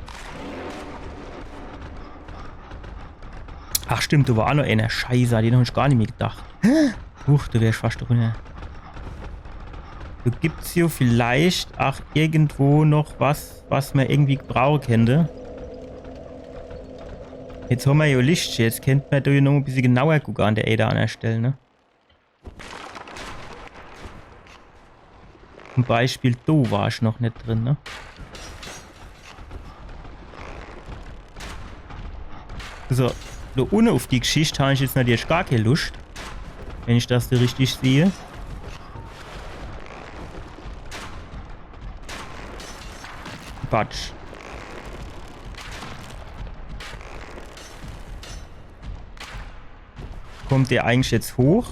Ach stimmt, da war auch noch einer. Scheiße, an den hab ich gar nicht mehr gedacht. Huch, da wär ich fast drunter. Da gibt's hier vielleicht auch irgendwo noch was, was man irgendwie brauchen könnte. Jetzt haben wir ja Licht. Jetzt könnte man da noch ein bisschen genauer gucken an der Ada an der Stelle, ne? Zum Beispiel, da war ich noch nicht drin, ne? So, da unten auf die Geschichte habe ich jetzt natürlich gar keine Lust. Wenn ich das so richtig sehe. Quatsch. Kommt der eigentlich jetzt hoch?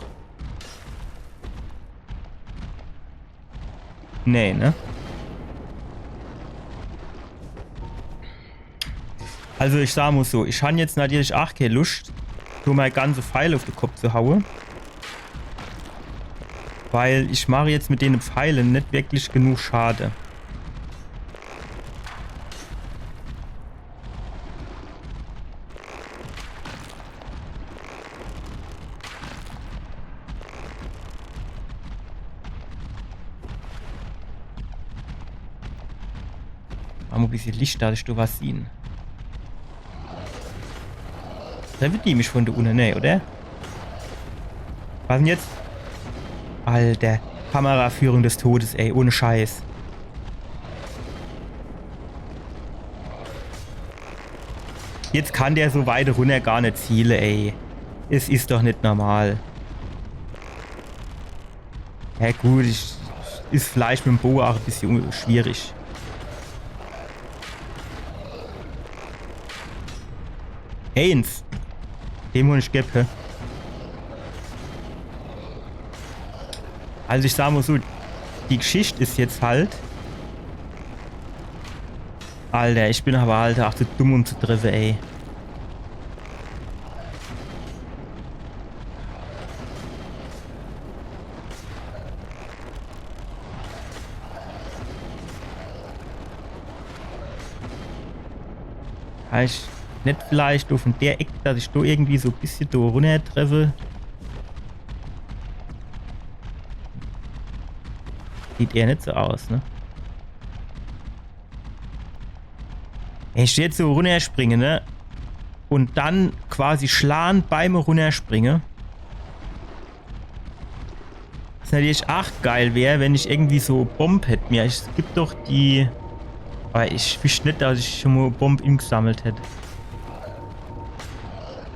Nee, ne? Also ich sag mal so, ich habe jetzt natürlich auch keine Lust, so meine ganze Pfeile auf den Kopf zu hauen. Weil ich mache jetzt mit den Pfeilen nicht wirklich genug Schade. Mach mal ein bisschen Licht, dass ich da was sehen. Da wird die mich von der unten, ne, oder? Was denn jetzt? Alter, Kameraführung des Todes, ey, ohne Scheiß. Jetzt kann der so weit runter gar nicht zielen, ey. Es ist doch nicht normal. Ja gut, ist vielleicht mit dem Bogen auch ein bisschen schwierig. Eins. Dem muss ich geben. Also ich sag mal so, die Geschichte ist jetzt halt... Alter, ich bin aber halt auch zu dumm, um zu treffen, ey. Kann ich nicht vielleicht auf der Ecke, dass ich da irgendwie so ein bisschen da runter treffe? Sieht eher nicht so aus, ne? Wenn ich jetzt so runterspringe, ne? Und dann quasi schlagen beim Runterspringen. Was natürlich auch geil wäre, wenn ich irgendwie so Bomb hätte. Ja, es gibt doch die... Aber ich wüsste nicht, dass ich schon mal Bomb gesammelt hätte.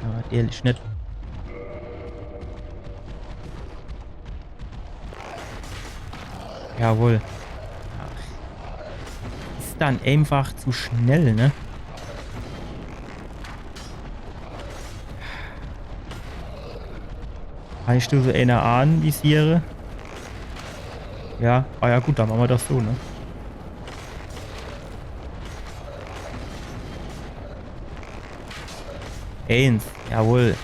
Ja, ehrlich nicht. Jawohl. Ist dann einfach zu schnell, ne? Kann ich da so eine anvisiere? Ja, ah ja gut, dann machen wir das so, ne? Eins, jawohl.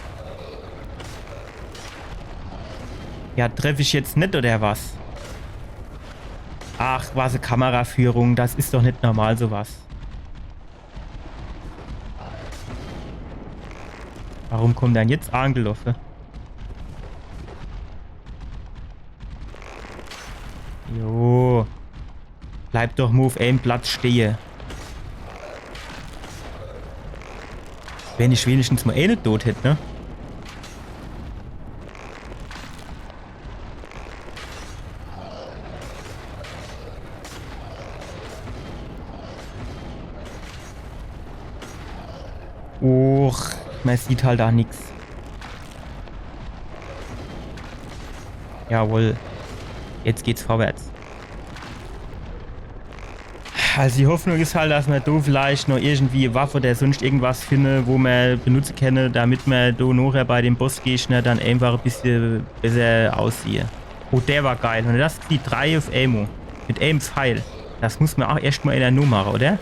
Ja, treffe ich jetzt nicht oder was? Ach, was eine Kameraführung, das ist doch nicht normal sowas. Warum kommt der denn jetzt angelaufen? Jo. Bleib doch mal auf einem Platz stehen. Wenn ich wenigstens mal nicht tot hätte, ne? Och, man sieht halt auch nichts. Jawohl. Jetzt geht's vorwärts. Also die Hoffnung ist halt, dass man da vielleicht noch irgendwie eine Waffe oder sonst irgendwas findet, wo man benutzen kann, damit man da nachher bei dem Bossgegner dann einfach ein bisschen besser aussieht. Oh, der war geil. Und das ist die 3 auf Ammo. Mit einem Pfeil. Das muss man auch erstmal in der Nummer machen, oder?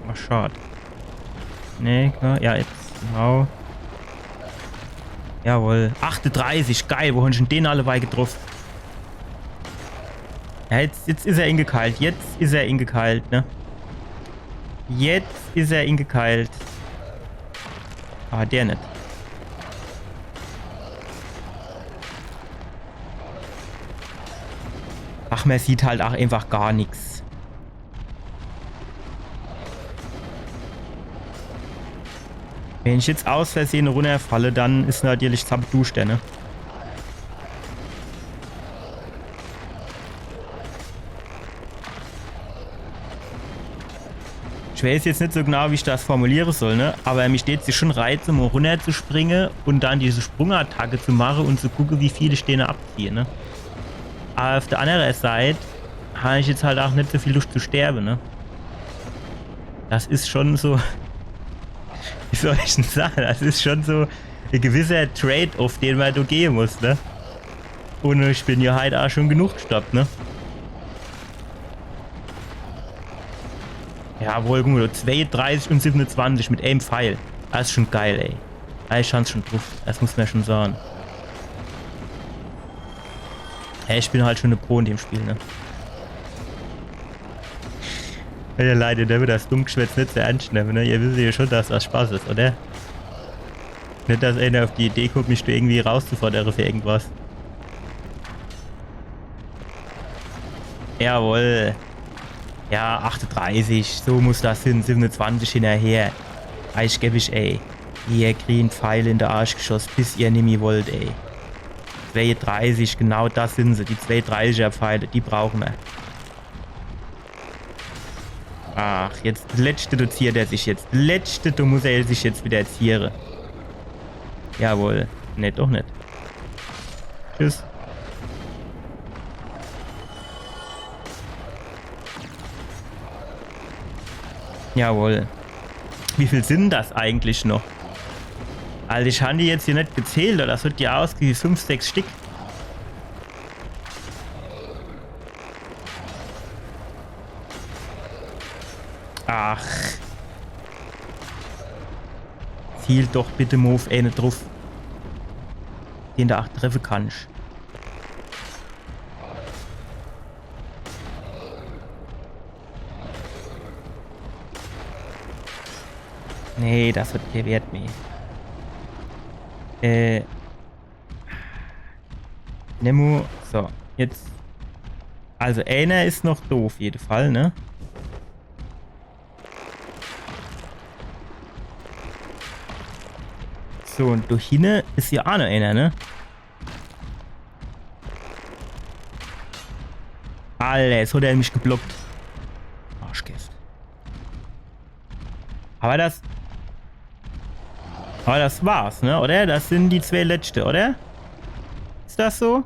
Oh, schade. Nee, klar. Ja, jetzt. Genau. Jawohl. 38, geil. Wo haben schon den alle bei getroffen? Ja, jetzt ist er ingekeilt. Jetzt ist er ingekeilt, ne? Jetzt ist er ingekeilt. Ah, der nicht. Ach, man sieht halt auch einfach gar nichts. Wenn ich jetzt aus Versehen runterfalle, dann ist natürlich Zappendusch, ne? Ich weiß jetzt nicht so genau, wie ich das formulieren soll, ne? Aber mich steht sich schon reizen, um runter zu springen und dann diese Sprungattacke zu machen und zu gucken, wie viele Steine abziehen, ne? Aber auf der anderen Seite habe ich jetzt halt auch nicht so viel Lust zu sterben, ne? Das ist schon so. Wie soll ich denn sagen? Das ist schon so ein gewisser Trade-off, den man da gehen muss, ne? Und ich bin ja halt auch schon genug gestoppt, ne? Jawohl, guck mal, 32 und 27 mit einem Pfeil. Das ist schon geil, ey. Da ist Chance schon drauf. Das muss man schon sagen. Ja, ich bin halt schon eine Pro in dem Spiel, ne? Ja, Leute, der wird das Dummgeschwätz nicht so ernst nehmen, ne? Ihr wisst ja schon, dass das Spaß ist, oder? Nicht, dass einer auf die Idee kommt, mich da irgendwie rauszufordern für irgendwas. Jawohl. Ja, 38, so muss das hin, 27 hinterher. Eichgebisch, ey. Ihr kriegt einen Pfeil in der Arsch geschossen, bis ihr nicht mehr wollt, ey. 32, genau das sind sie, die 230er Pfeile, die brauchen wir. Ach, jetzt letzte doziert er sich jetzt. Letzte, da muss er sich jetzt wieder zieren. Jawohl. Ne, doch nicht. Tschüss. Jawohl. Wie viel sind das eigentlich noch? Also ich habe die jetzt hier nicht gezählt, oder das wird ja ausgegeben 5, 6 Stück. Ach. Ziel doch bitte mal auf einen drauf. Den du auch treffen kannst. Nee, das wird der Wert mehr. Nemo. So, jetzt. Also einer ist noch doof, auf jeden Fall, ne? So, und durch hinten ist ja auch noch einer, ne? Alter, jetzt hat er mich geblockt. Arschgift. Aber das war's, ne? Oder? Das sind die 2 letzte, oder? Ist das so?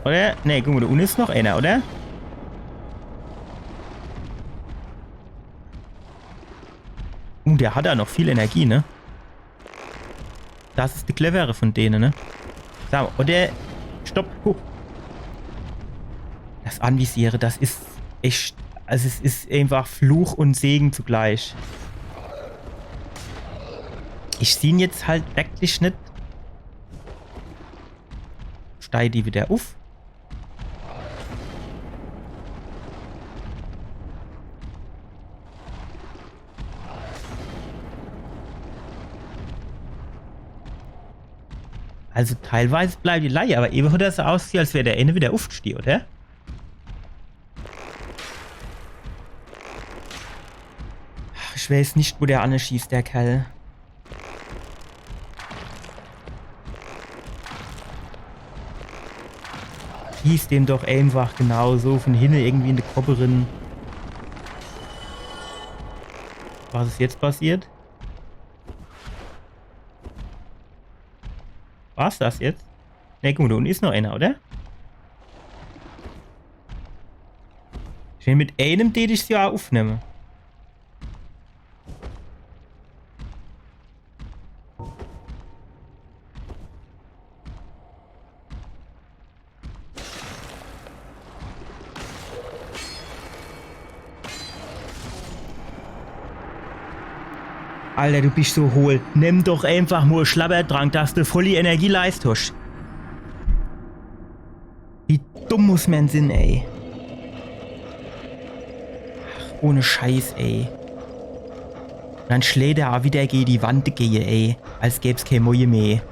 Oder? Ne, guck mal, da unten ist noch einer, oder? Der hat ja noch viel Energie, ne? Das ist die clevere von denen, ne? Sag mal, oder... Stopp! Das Anvisieren, das ist echt... Also es ist einfach Fluch und Segen zugleich. Ich sehe ihn jetzt halt wirklich nicht. Steige die wieder auf. Also teilweise bleibt die Leiche, aber eben hat das so aussieht, als wäre der eine wieder aufgestiegen, oder? Ich weiß nicht, wo der anschießt, der Kerl. Schießt dem doch einfach genau so von hinten irgendwie in die Koppe rein. Was ist jetzt passiert? War's das jetzt? Ne, guck mal, da unten ist noch einer, oder? Ich will mit einem, den ich ja aufnehme. Alter, du bist so hohl. Nimm doch einfach nur Schlabbertrank, dass du voll die Energie leistest. Wie dumm muss man sein, ey. Ach, ohne Scheiß, ey. Dann schlägt er auch wieder gegen die Wand gehen, ey. Als gäb's keine Moje mehr.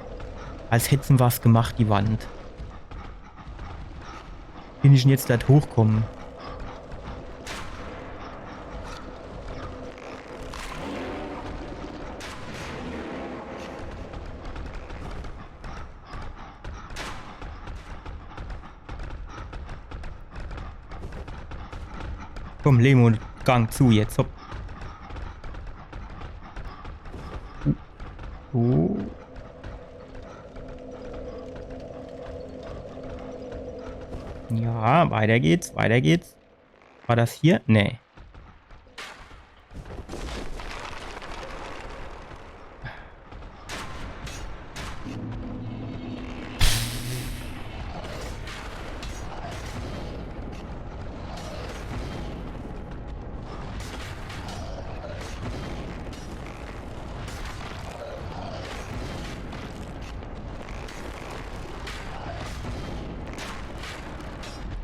Als hätten was gemacht, die Wand. Bin ich denn jetzt da hochkommen? Komm, Lemon, Gang zu jetzt. Hopp. Oh. Ja, weiter geht's, weiter geht's. War das hier? Nee.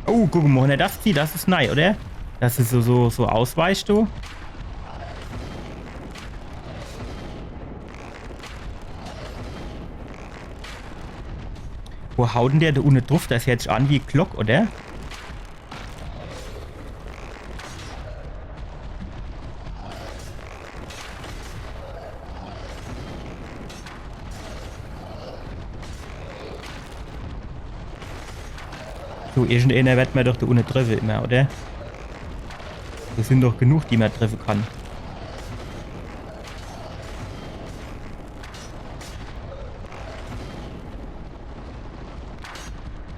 Oh, guck mal, ne, das ist nein, oder? Das ist so ausweicht, du. Wo haut denn der da unten drauf? Das hört sich an wie Glock, oder? So, irgendeiner wird man doch da unten treffen immer, oder? Das sind doch genug, die man treffen kann.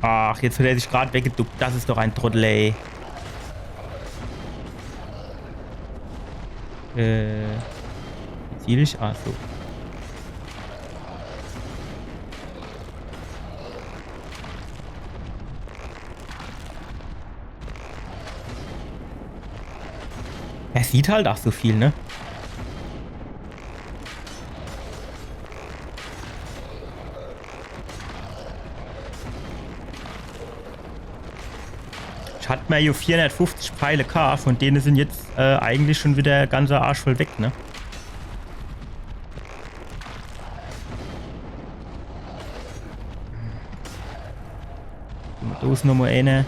Ach, jetzt hat er sich gerade weggeduckt. Das ist doch ein Trottel, ey. Ziel ich? Ah, so. Er sieht halt auch so viel, ne? Ich hatte mir hier 450 Pfeile K, von denen sind jetzt eigentlich schon wieder ganzer Arsch voll weg, ne? Da ist nochmal eine.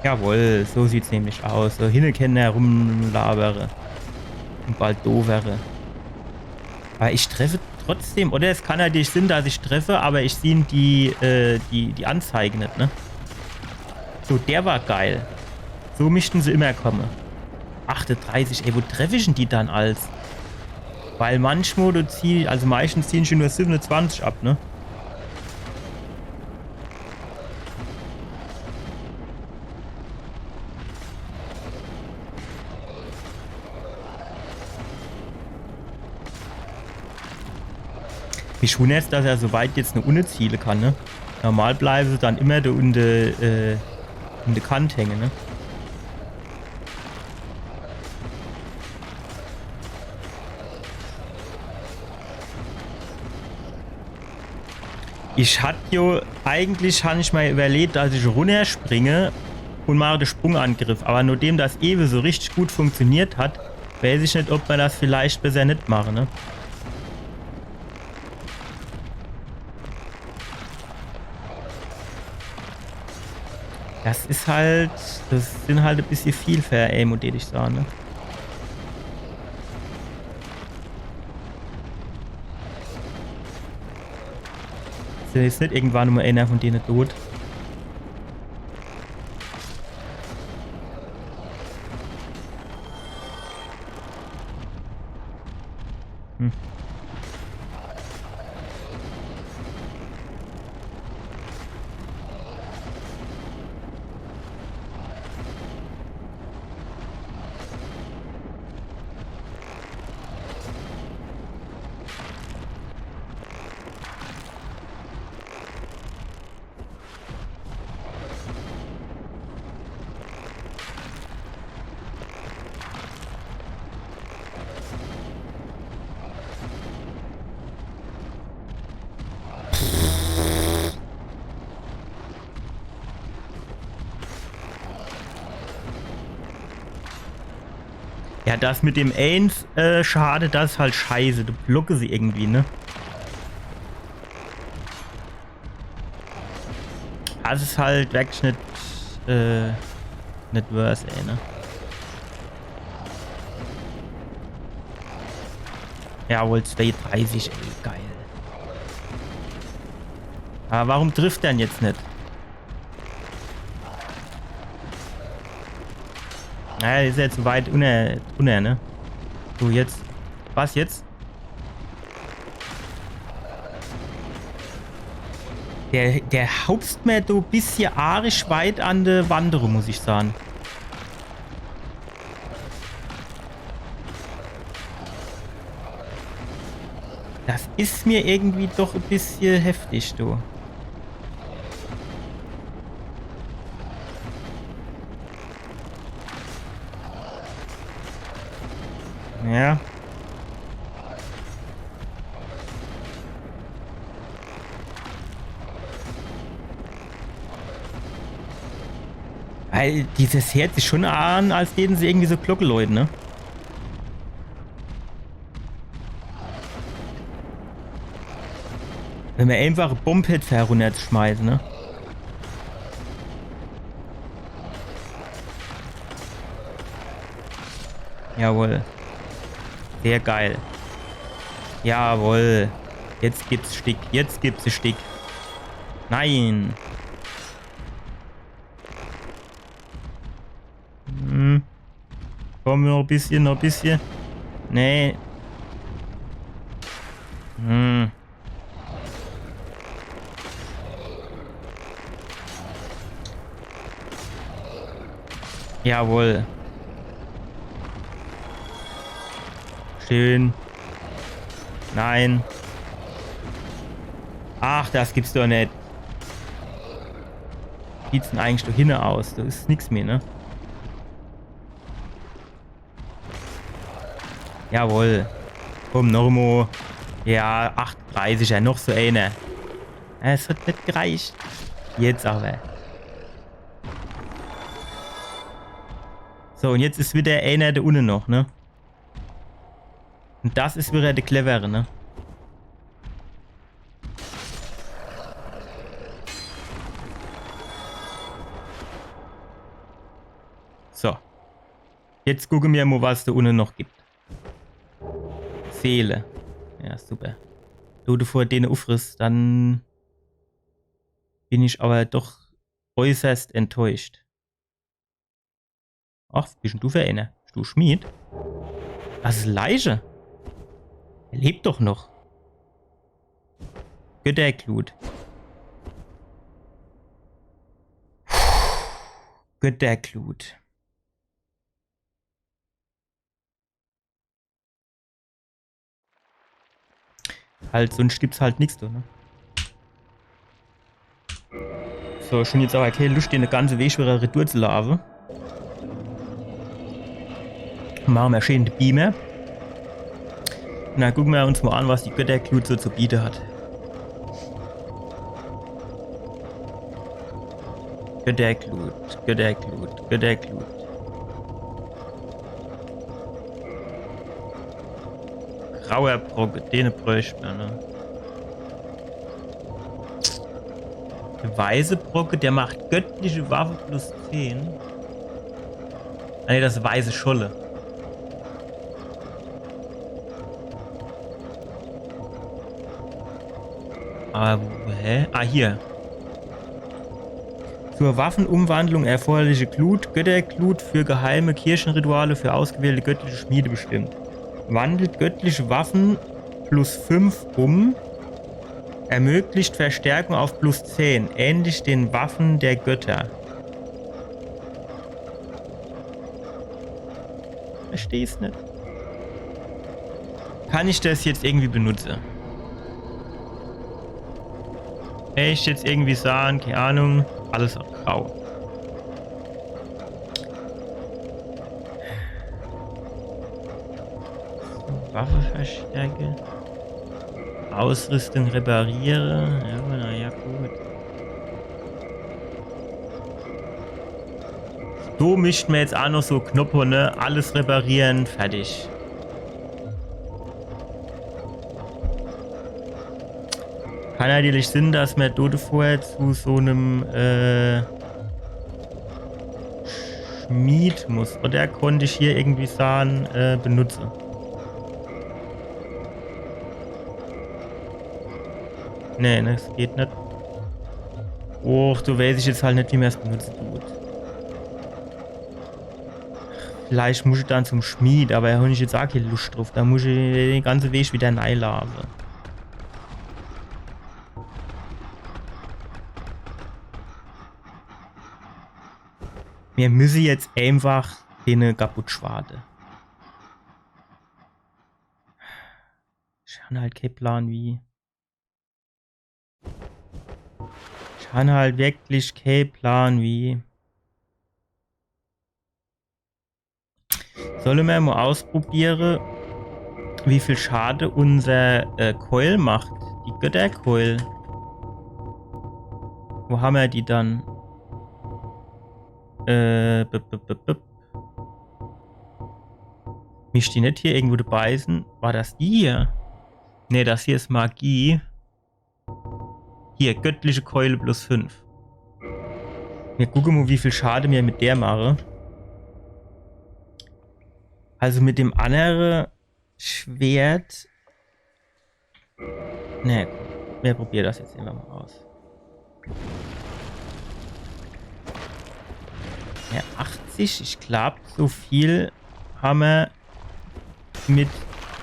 Jawohl, so sieht's nämlich aus. So hinkennen herumlabere. Und bald doofere. Aber ich treffe trotzdem, oder es kann natürlich Sinn, dass ich treffe, aber ich sehe die Anzeige nicht, ne? So, der war geil. So möchten sie immer kommen. 38, ey, wo treffe ich denn die dann als? Weil manchmal du ziehst, also meistens ziehen schon nur 27 ab, ne? Mich wundert es, dass er so weit jetzt eine Unne zielen kann, ne? Normal bleiben sie dann immer da in der Kante hängen, ne? Ich hatte ja, eigentlich habe ich mal überlegt, dass ich runterspringe und mache den Sprungangriff. Aber nur dem das Ewe so richtig gut funktioniert hat, weiß ich nicht, ob man das vielleicht besser nicht machen, ne? Das ist halt, das sind halt ein bisschen viel für Aim, und ich sagen, ne? Ist jetzt nicht irgendwann mal einer von denen tot. Hm. Ja, das mit dem Ains, schade, das ist halt scheiße. Du blocke sie irgendwie, ne? Das ist halt wirklich nicht worse, ey, ne? Jawohl, 2,30, ey, geil. Aber warum trifft er denn jetzt nicht? Naja, ist ja zu weit drunter, ne? So, jetzt. Was jetzt? Der haupst mir so ein bisschen arisch weit an der Wanderung, muss ich sagen. Das ist mir irgendwie doch ein bisschen heftig, du. Ja. Weil dieses Herz ist schon an, als hätten sie irgendwie so Glockenleute, ne? Wenn wir einfach Bombhits herunterschmeißen, ne? Jawohl. Sehr geil. Jawohl. Jetzt gibt's Stick. Jetzt gibt's einen Stick. Nein. Hm. Komm, noch ein bisschen, noch ein bisschen. Nee. Hm. Jawohl. Schön. Nein. Ach, das gibt's doch nicht. Sieht's denn eigentlich doch hinten aus? Das ist nichts mehr, ne? Jawohl. Komm, Normo. Ja, 38, ja, noch so eine. Es hat nicht gereicht. Jetzt aber. So, und jetzt ist wieder einer da unten noch, ne? Und das ist wieder der Clevere, ne? So. Jetzt gucken wir mal, was da unten noch gibt. Seele. Ja, super. Du vor denen aufriss, dann bin ich aber doch äußerst enttäuscht. Ach, bist denn du für einer? Bist du Schmied? Das ist Leiche. Er lebt doch noch. Götterglut. Götterglut. Halt, sonst gibt's halt nichts, ne? So, schon jetzt aber keine Lust, eine ganze Weg wieder retour zu laufen. Machen wir schön den Beamer. Und dann gucken wir uns mal an, was die Götterglut so zu bieten hat. Götterglut, Götterglut, Götterglut. Grauer Brock, den bräuchte man, ne? Der weiße Brocke, der macht göttliche Waffe plus 10. Ne, das ist weiße Scholle. Aber, hä? Ah, hier. Zur Waffenumwandlung erforderliche Glut, Götterglut für geheime Kirchenrituale für ausgewählte göttliche Schmiede bestimmt. Wandelt göttliche Waffen plus 5 um. Ermöglicht Verstärkung auf plus 10, ähnlich den Waffen der Götter. Versteh's nicht. Kann ich das jetzt irgendwie benutzen? Echt jetzt irgendwie sagen, keine Ahnung, alles auf grau. Waffe verstärke. Ausrüstung repariere. Ja, naja, gut. So mischt mir jetzt auch noch so Knopper, ne? Alles reparieren, fertig. Kann natürlich Sinn, dass man dort vorher zu so einem Schmied muss. Oder konnte ich hier irgendwie sagen, benutzen. Nee, das geht nicht. Och, du weiß ich jetzt halt nicht, wie man es benutzen tut. Vielleicht muss ich dann zum Schmied, aber da habe ich jetzt auch keine Lust drauf. Da muss ich den ganzen Weg wieder reinlaufen. Wir müssen jetzt einfach den kaputt schwaden. Ich habe halt keinen Plan wie. Ich habe halt wirklich keinen Plan wie. Sollen wir mal ausprobieren, wie viel Schaden unser Keul macht? Die Götterkeul. Wo haben wir die dann? Mischt die nicht hier irgendwo dabei sind? War das die hier? Ne, das hier ist Magie. Hier, göttliche Keule plus 5. Wir gucken mal, wie viel Schaden wir mit der mache. Also mit dem anderen Schwert. Ne, wir probieren das jetzt einfach mal aus. Ja, 80, ich glaube, so viel haben wir mit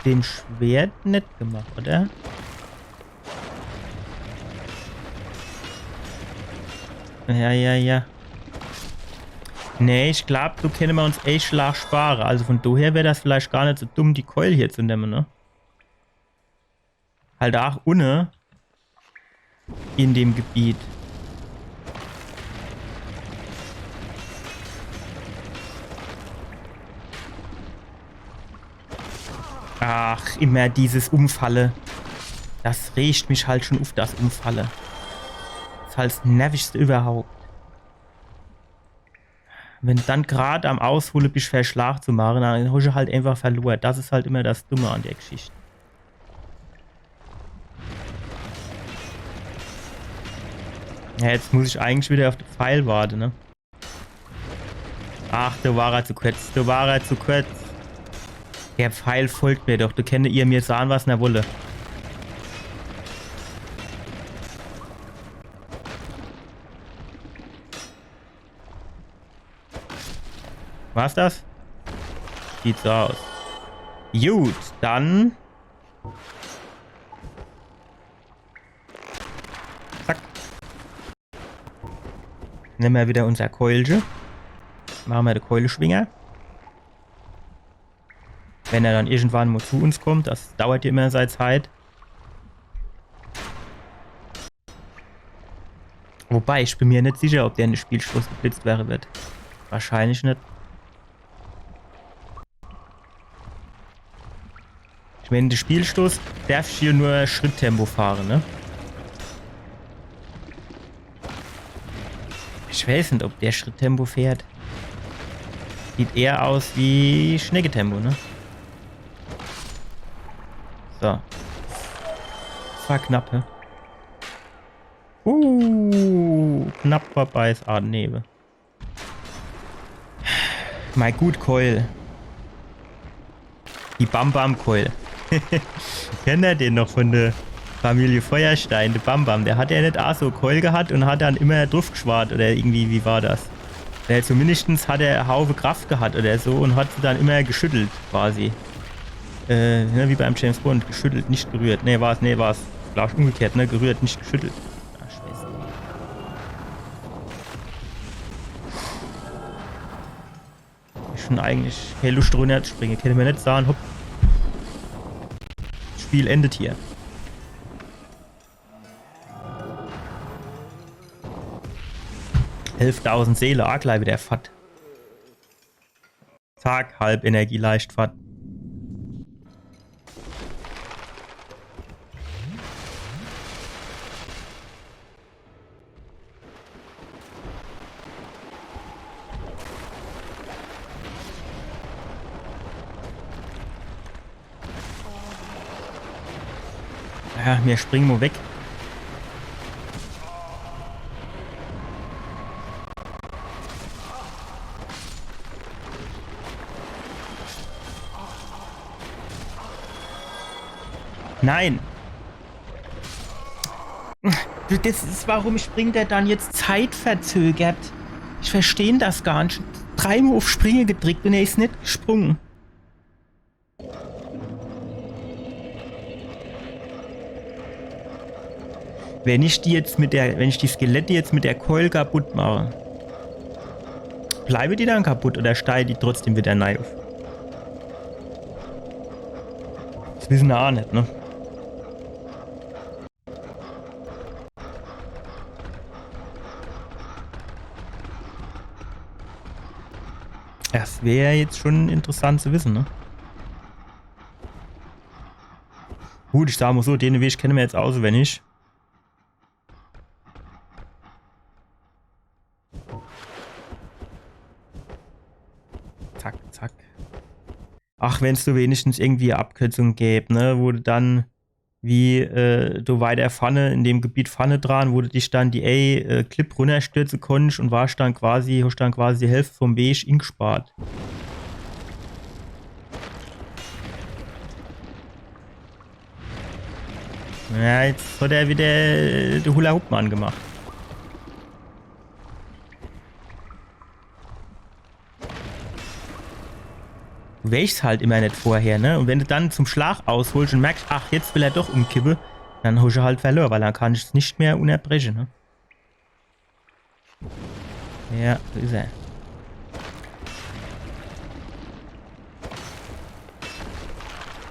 dem Schwert nicht gemacht, oder? Ja. Nee, ich glaube, so können wir uns echt Schlag sparen. Also von daher wäre das vielleicht gar nicht so dumm, die Keule hier zu nehmen, ne? Halt auch ohne in dem Gebiet. Ach, immer dieses Umfalle. Das regt mich halt schon auf, das Umfalle. Das ist halt das Nervigste überhaupt. Wenn dann gerade am Ausholen bist, Verschlag zu machen, dann hast du halt einfach verloren. Das ist halt immer das Dumme an der Geschichte. Ja, jetzt muss ich eigentlich wieder auf den Pfeil warten, ne? Ach, da war er zu kurz. Da war er zu kurz. Der Pfeil folgt mir doch. Du könnt ihr mir sagen, was er wolle. Was das? Sieht so aus. Gut, dann. Zack. Nehmen wir wieder unser Keulchen. Machen wir den Keuleschwinger. Wenn er dann irgendwann mal zu uns kommt, das dauert ja immer seine Zeit. Wobei, ich bin mir nicht sicher, ob der in den Spielstoß geblitzt wäre wird. Wahrscheinlich nicht. Ich meine, der Spielstoß darf ich hier nur Schritttempo fahren, ne? Ich weiß nicht, ob der Schritttempo fährt. Sieht eher aus wie Schnecketempo, ne? So. Das war knapp, ne? Knapp vorbei ist Adenhebe. Mein gut Keul. Die Bam Bam Keul. Kennt ihr den noch von der Familie Feuerstein? Der Bam Bam, der hat ja nicht auch so Keul gehabt und hat dann immer drauf geschwart oder irgendwie, wie war das? Der zumindest hat er einen Haufen Kraft gehabt oder so und hat sie dann immer geschüttelt quasi. Ne, wie beim James Bond, geschüttelt, nicht gerührt. Ne, war es, glaube ich, umgekehrt, ne, gerührt, nicht geschüttelt. Ach, Scheiße. Ich schon eigentlich keine Lust runter zu springen. Kann ich mir nicht sagen, hopp. Das Spiel endet hier. $11.000 Seele, auch gleich wieder Fahrt. Tag, halb Energie, leicht Fahrt. Ja, wir springen mal weg. Nein. Das ist, warum springt er dann jetzt zeitverzögert? Ich verstehe das gar nicht. Dreimal auf Springen gedrückt und er ist nicht gesprungen. Wenn ich die Skelette jetzt mit der Keule kaputt mache, bleibe die dann kaputt oder steige die trotzdem wieder neu auf? Das wissen wir auch nicht, ne? Das wäre jetzt schon interessant zu wissen, ne? Gut, ich sage mal so, den Weg kennen wir jetzt auswendig. Zack, zack. Ach, wenn es so wenigstens irgendwie eine Abkürzung gäbe, ne? Wo du dann wie du weiter Pfanne, in dem Gebiet Pfanne dran, wo du dich dann die Clip runterstürzen konntest und hast dann quasi die Hälfte vom Weg ingespart. Ja, jetzt hat er wieder den Hula-Hoop-Mann gemacht. Du wächst halt immer nicht vorher, ne? Und wenn du dann zum Schlag ausholst und merkst, ach, jetzt will er doch umkippen, dann hast du halt verloren, weil dann kann ich es nicht mehr unterbrechen, ne? Ja, so ist er.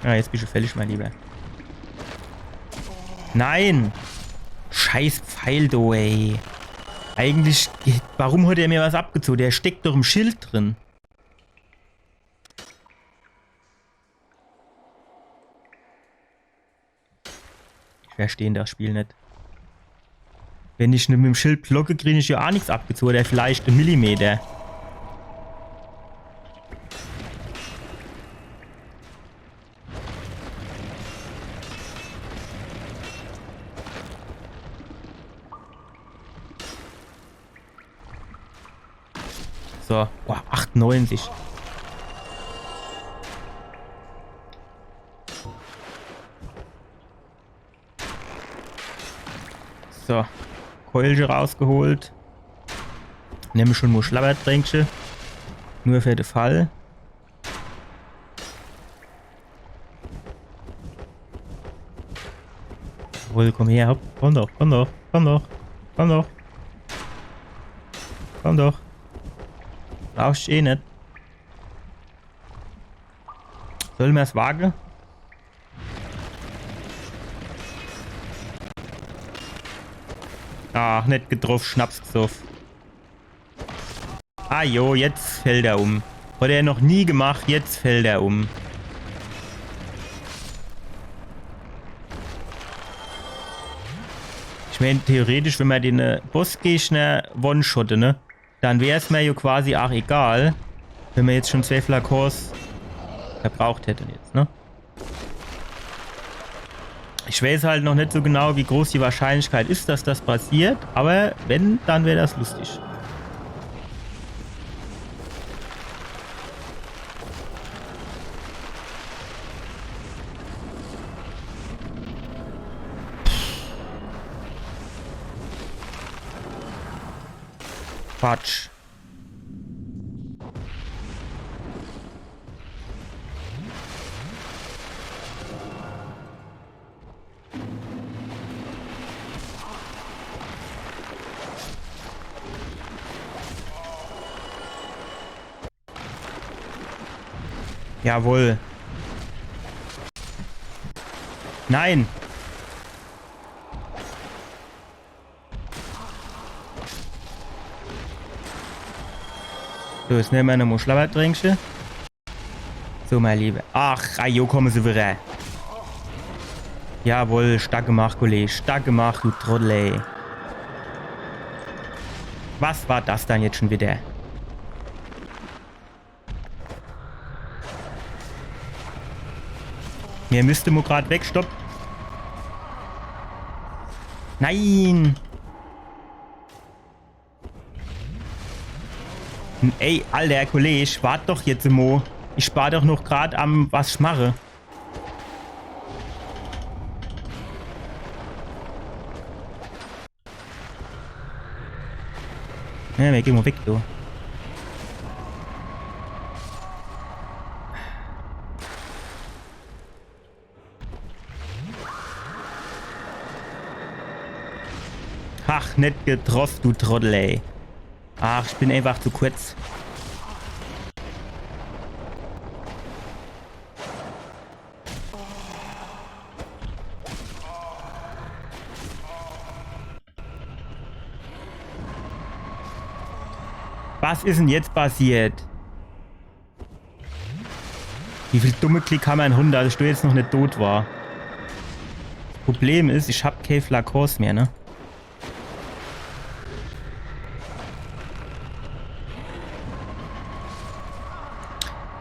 Ja, jetzt bist du fällig, mein Lieber. Nein! Scheiß Pfeil, du, ey. Eigentlich, warum hat er mir was abgezogen? Der steckt doch im Schild drin. Ich verstehe das Spiel nicht. Wenn ich mit dem Schild blocke, kriege ich ja auch nichts abgezogen. Oder vielleicht einen Millimeter. So, boah, 98. So, Keulchen rausgeholt. Nehme schon mal Schlabbertränkchen. Nur für den Fall. Jawohl, komm her, hopp. Komm doch, komm doch, komm doch, komm doch. Komm doch. Brauchst du eh nicht. Sollen wir es wagen? Ach, nicht getroffen, Schnaps gesoffen. Ah jo, jetzt fällt er um. Hat er noch nie gemacht, jetzt fällt er um. Ich meine, theoretisch, wenn man den Bossgegner one-shotte, ne? Dann wäre es mir ja quasi auch egal, wenn man jetzt schon 2 Flakons verbraucht hätte jetzt, ne? Ich weiß halt noch nicht so genau, wie groß die Wahrscheinlichkeit ist, dass das passiert, aber wenn, dann wäre das lustig. Quatsch. Jawohl. Nein. So, jetzt nehmen wir eine Muschelaberdrängsche. So, mein Lieber. Ach, ajo, komm souverän. Jawohl, stark gemacht, Kollege. Stark gemacht, du Trottel, ey. Was war das dann jetzt schon wieder? Mir müsste mal gerade wegstoppen. Nein! Ey, alter Kollege, wart doch jetzt mo. Ich spar doch noch gerade am was schmarre. Ja, wir gehen mal weg, du. Ach, nicht getroffen, du Trottel, ey. Ach, ich bin einfach zu kurz. Was ist denn jetzt passiert? Wie viel dumme Klick haben wir in 100, dass du jetzt noch nicht tot war? Das Problem ist, ich hab keine Flakons mehr, ne?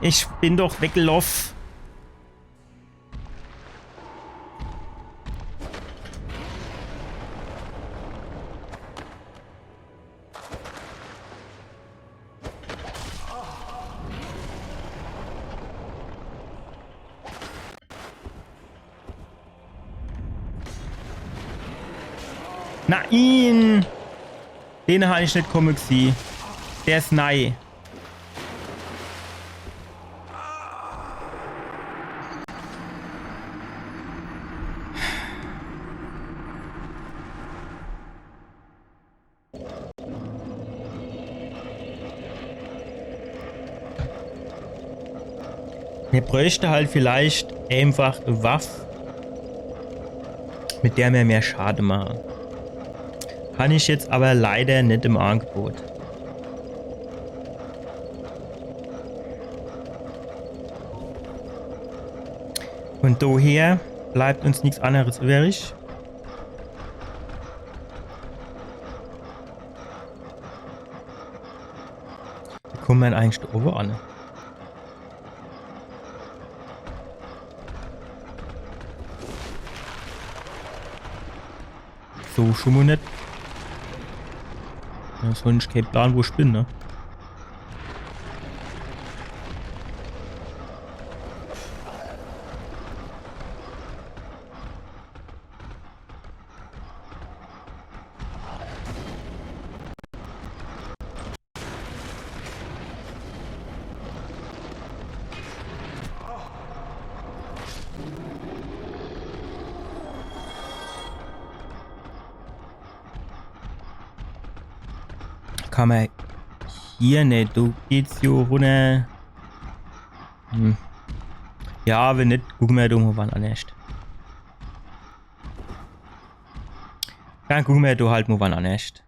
Ich bin doch weggelaufen. Nein! Den habe ich nicht kommen gesehen. Der ist nein. Wir bräuchte halt vielleicht einfach eine Waffe, mit der wir mehr Schaden machen. Kann ich jetzt aber leider nicht im Angebot. Und daher bleibt uns nichts anderes übrig. Wie kommen wir denn eigentlich da oben an? So, schon mal nicht. Ja, so ich keinen Plan, wo ich bin, ne? Kann man hier nicht. Du geht's hier runter. Ja, wenn nicht, gucken wir da mal wann anders. Dann gucken wir da halt mal wann nicht.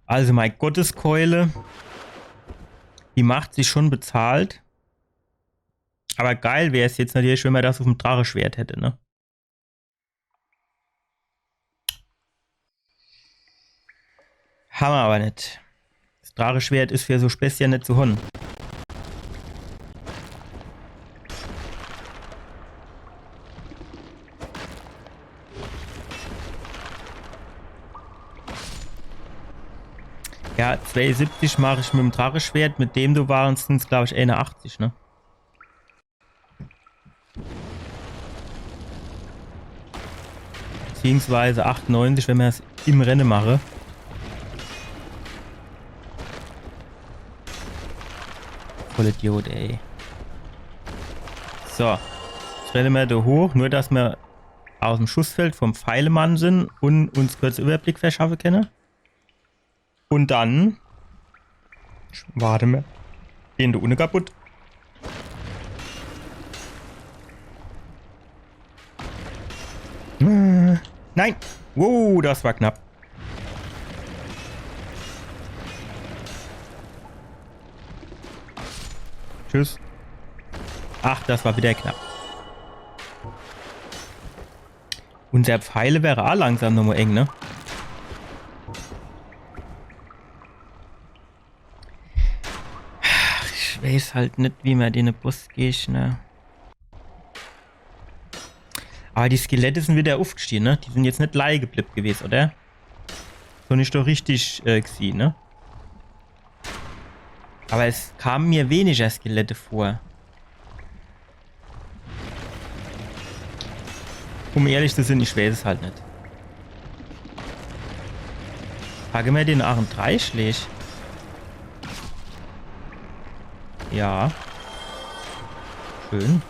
Also meine Gotteskeule, die macht sich schon bezahlt. Aber geil wäre es jetzt natürlich, wenn man das auf dem Dracheschwert hätte, ne? Haben wir aber nicht. Das Dracheschwert ist für so Späßchen nicht zu holen. Ja, 72 mache ich mit dem Dracheschwert, mit dem du waren es, glaube ich, 81, ne? Beziehungsweise 98, wenn man es im Rennen mache. Voll Idiot, ey. So. Jetzt rennen wir da hoch, nur dass wir aus dem Schussfeld vom Pfeilemann sind und uns kurz Überblick verschaffen können. Und dann... Warte mal. Den da ohne kaputt. Nein! Wow, das war knapp. Tschüss. Ach, das war wieder knapp. Unser Pfeile wäre auch langsam nochmal eng, ne? Ich weiß halt nicht, wie man den Bus geht, ne? Aber die Skelette sind wieder aufgestiegen, ne? Die sind jetzt nicht leih geblieben gewesen, oder? So nicht doch richtig gesehen, ne? Aber es kamen mir weniger Skelette vor. Um ehrlich zu sein, ich weiß es halt nicht. Frage mir den Aachen 3 schlägt. Ja. Schön.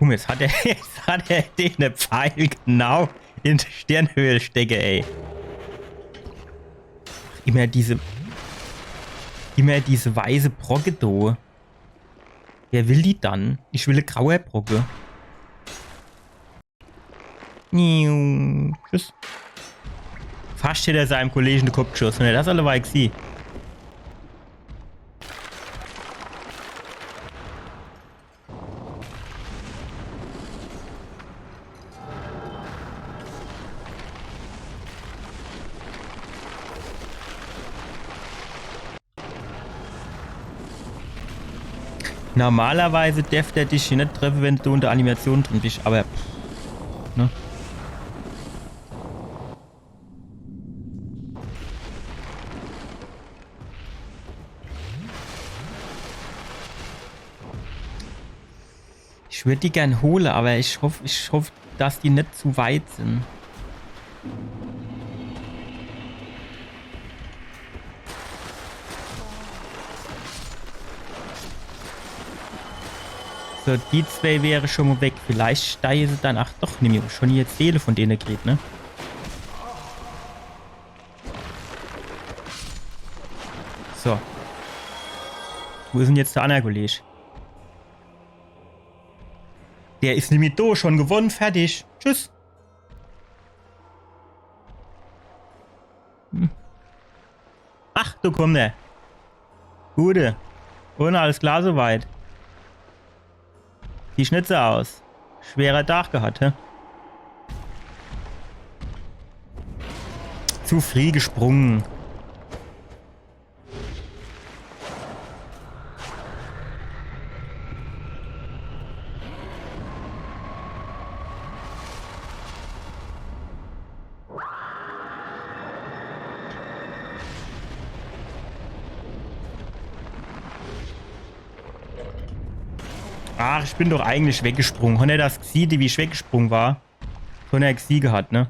Jetzt hat er den Pfeil genau in die Sternhöhe stecke, ey. Immer diese weiße Brocke da. Wer will die dann? Ich will eine graue Brocke. Tschüss. Fast hätte er seinem Kollegen den Kopf geschossen. Das alle war ich sie. Normalerweise darf der dich hier nicht treffen, wenn du unter Animation drin bist, aber... Ne? Ich würde die gern holen, aber ich hoffe, dass die nicht zu weit sind. So, die zwei wäre schon mal weg. Vielleicht steigen sie dann... Ach doch, nehme ich schon die Seele von denen geht, ne? So. Wo ist denn jetzt der andere Kollege? Der ist nämlich da, schon gewonnen, fertig. Tschüss. Ach, du komm der. Gute. Und alles klar soweit. Die Schnitze aus. Schwerer Tag gehabt, hä? Zu früh gesprungen. Ach, ich bin doch eigentlich weggesprungen. Hat er das gesehen, wie ich weggesprungen war? Hat er gesehen gehabt, ne?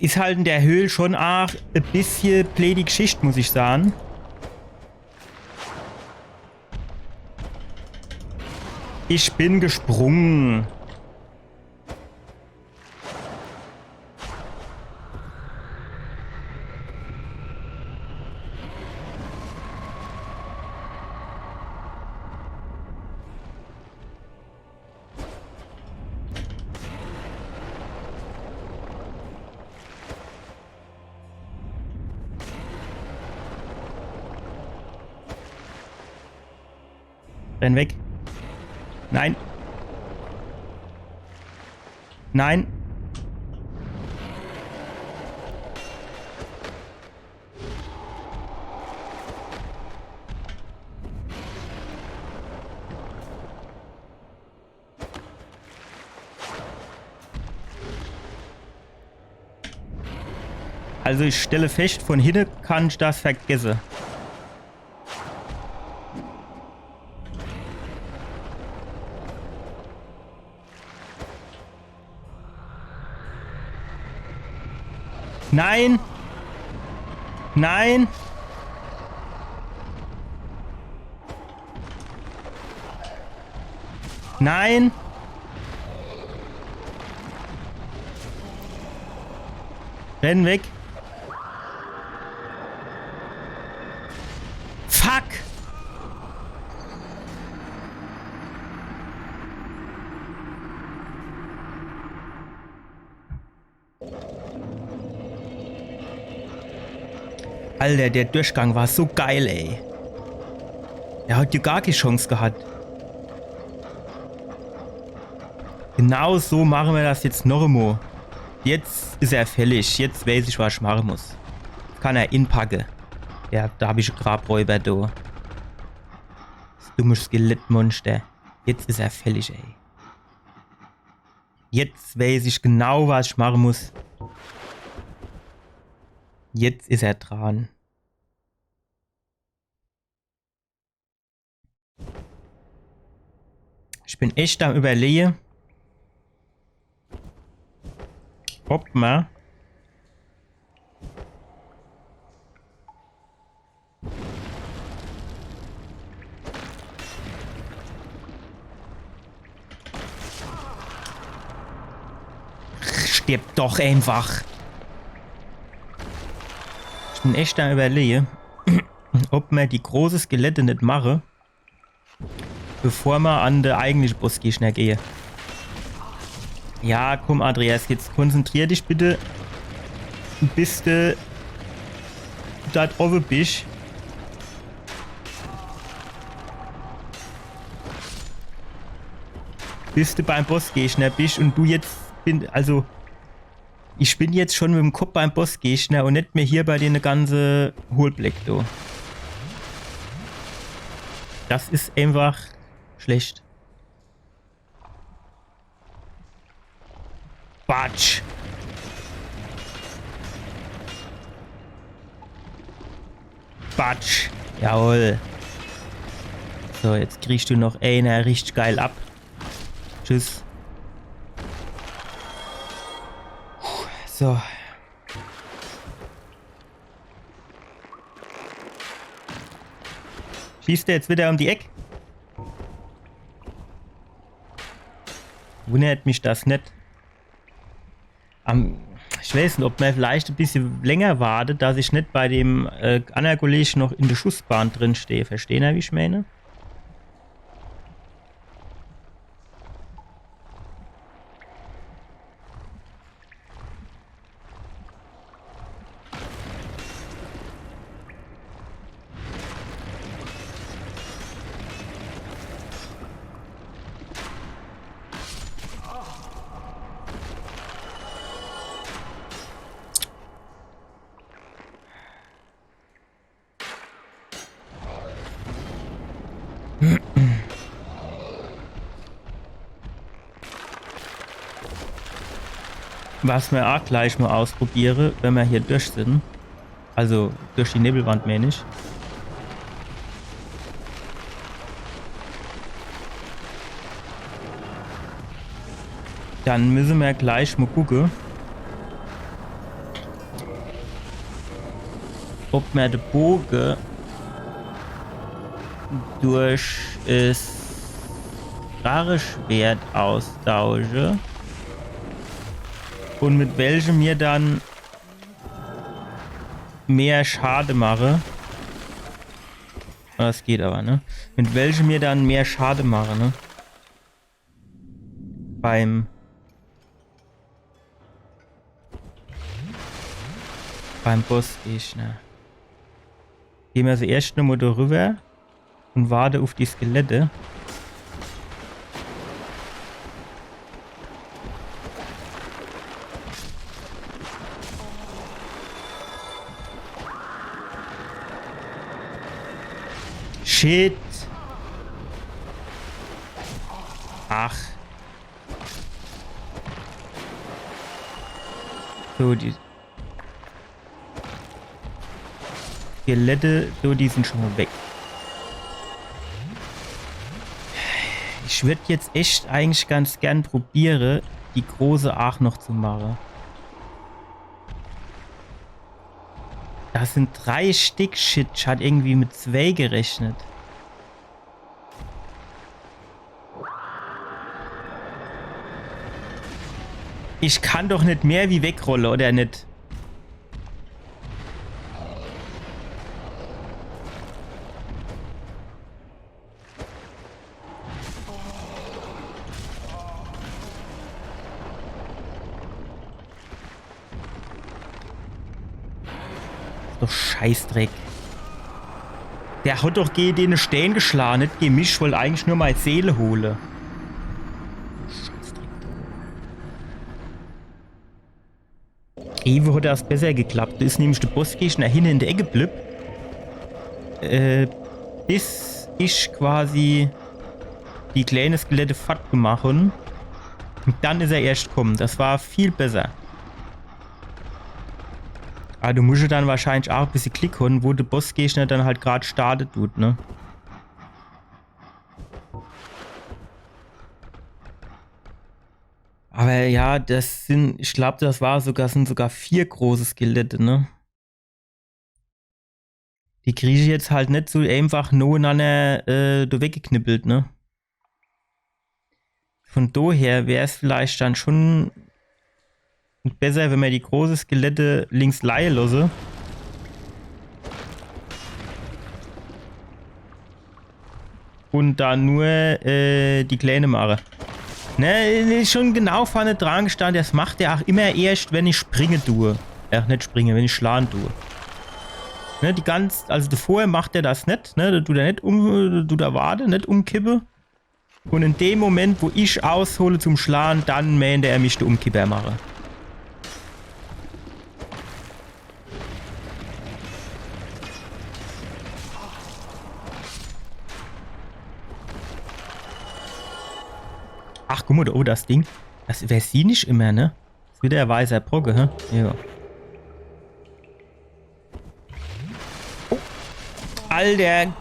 ist halt in der Höhle schon auch ein bisschen blöde Geschichte, muss ich sagen. Ich bin gesprungen. Renn weg. Nein. Nein. Also ich stelle fest, von hinten kann ich das vergessen. Nein! Nein! Nein! Renn weg! Fuck! Alter, der Durchgang war so geil, ey. Er hat ja gar keine Chance gehabt. Genau so machen wir das jetzt noch einmal. Jetzt ist er fällig. Jetzt weiß ich, was ich machen muss. Kann er inpacken. Ja, da habe ich einen Grabräuber da. Das dumme Skelettmonster. Jetzt ist er fällig, ey. Jetzt weiß ich genau, was ich machen muss. Jetzt ist er dran. Ich bin echt am Überlegen, ob man stirbt doch einfach. Ich bin echt am Überlegen, ob man die große Skelette nicht mache, bevor man an der eigentliche Bossgegner gehe. Ja, komm Andreas, jetzt konzentrier dich bitte, bis du da oben bist. Bis du beim Bossgegner bist und du jetzt also ich bin jetzt schon mit dem Kopf beim Bossgegner und nicht mehr hier bei den ganzen Hohlblick da. Das ist einfach schlecht. Batsch. Batsch. Jawohl. So, jetzt kriegst du noch einer richtig geil ab. Tschüss. So. Schießt der jetzt wieder um die Ecke? Wundert mich das nicht. Ich weiß nicht, ob man vielleicht ein bisschen länger wartet, dass ich nicht bei dem anderen Kollegen noch in der Schussbahn drin stehe. Verstehen Sie, wie ich meine? Was wir auch gleich mal ausprobieren, wenn wir hier durch sind. Also durch die Nebelwand meine ich. Dann müssen wir gleich mal gucken, ob man den Bogen durch das Rache-Schwert austausche und mit welchem mir dann mehr Schade mache. Das geht aber, ne? Mit welchem mir dann mehr Schade mache, ne? Beim Bossgegner. Gehen wir also erst nochmal da rüber und warte auf die Skelette. Shit. Ach. So, die Skelette, so, die sind schon mal weg. Ich würde jetzt echt eigentlich ganz gern probieren, die große Aach noch zu machen. Das sind 3 Stück. Shit, ich hatte irgendwie mit 2 gerechnet. Ich kann doch nicht mehr wie wegrollen, oder nicht? Doch Scheißdreck. Der hat doch gegen den Stein geschlagen, nicht gegen mich. Ich wollte eigentlich nur meine Seele holen. Scheißdreck. Ewe hat das besser geklappt. Da ist nämlich der Bossgegner hinten in der Ecke geblieben. Bis ich quasi die kleine Skelette fett gemacht habe. Und dann ist er erst gekommen. Das war viel besser. Aber du musst ja dann wahrscheinlich auch ein bisschen klicken, wo der Bossgegner dann halt gerade startet tut, ne? Aber ja, das sind, ich glaube, sind sogar 4 große Skelette, ne? Die kriege ich jetzt halt nicht so einfach nur ineinander weggeknippelt, ne? Von daher wäre es vielleicht dann schon besser, wenn man die große Skelette links leihen lasse. Und dann nur die kleine mache. Ne, schon genau vorne dran gestanden. Das macht er auch immer erst, wenn ich springen tue. Nicht springen, wenn ich schlagen tue. Ne, also davor macht er das nicht. Ne, da tut er nicht nicht umkippen. Und in dem Moment, wo ich aushole zum Schlagen, dann meint er mich der Umkipper mache. Ach, guck mal, oh, das Ding. Das wäre sie nicht immer, ne? Das ist wieder der weißer Brocke, hä? Ja. Oh. Alter.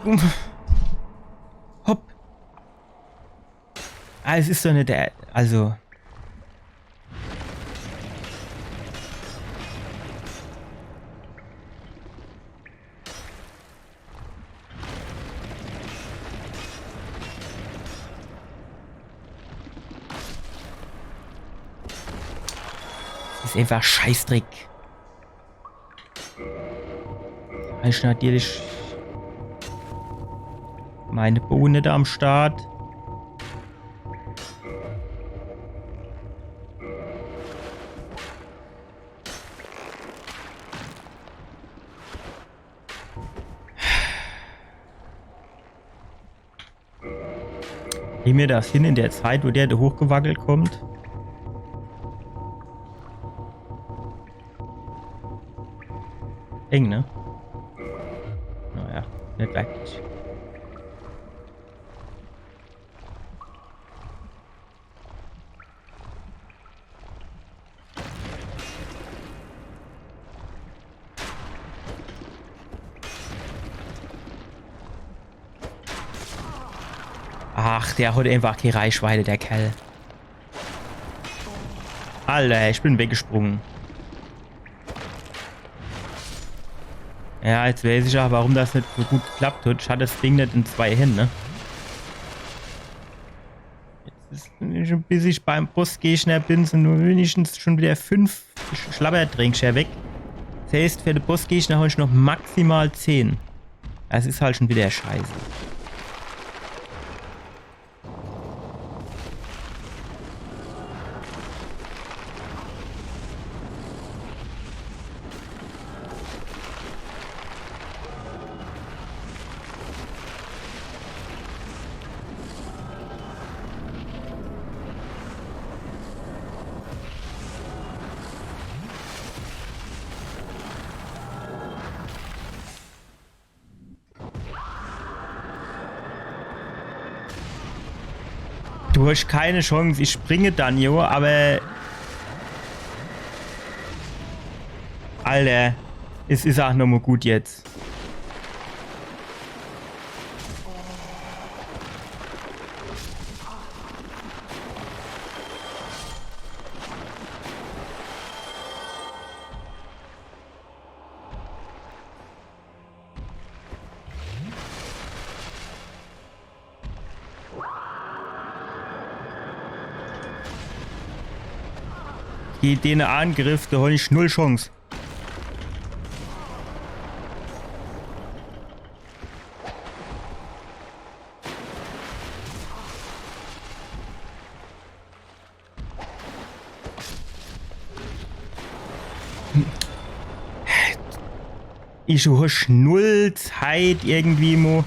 Hopp. Ah, es ist doch nicht der. Also. Ist einfach Scheißdreck. Ich natürlich meine Bohne da am Start. Kriegen wir das hin in der Zeit, wo der da hochgewackelt kommt? Eng, ne? Naja, nicht wirklich. Ach, der hat einfach keine Reichweite, der Kerl. Alter, ich bin weggesprungen. Ja, jetzt weiß ich auch, warum das nicht so gut geklappt hat. Ich hatte das Ding nicht in 2 Händen, ne? Jetzt ist schon, bis ich beim Bossgegner bin, sind nur wenigstens schon wieder 5 Schlabbertränkchen weg. Das heißt, für den Bossgegner habe ich noch maximal 10. Das ist halt schon wieder scheiße. Du hast keine Chance, ich springe dann, jo, aber... Alter, es ist auch nochmal gut jetzt. Geht den Angriff, da habe ich null Chance. Ich habe null Zeit irgendwie mo.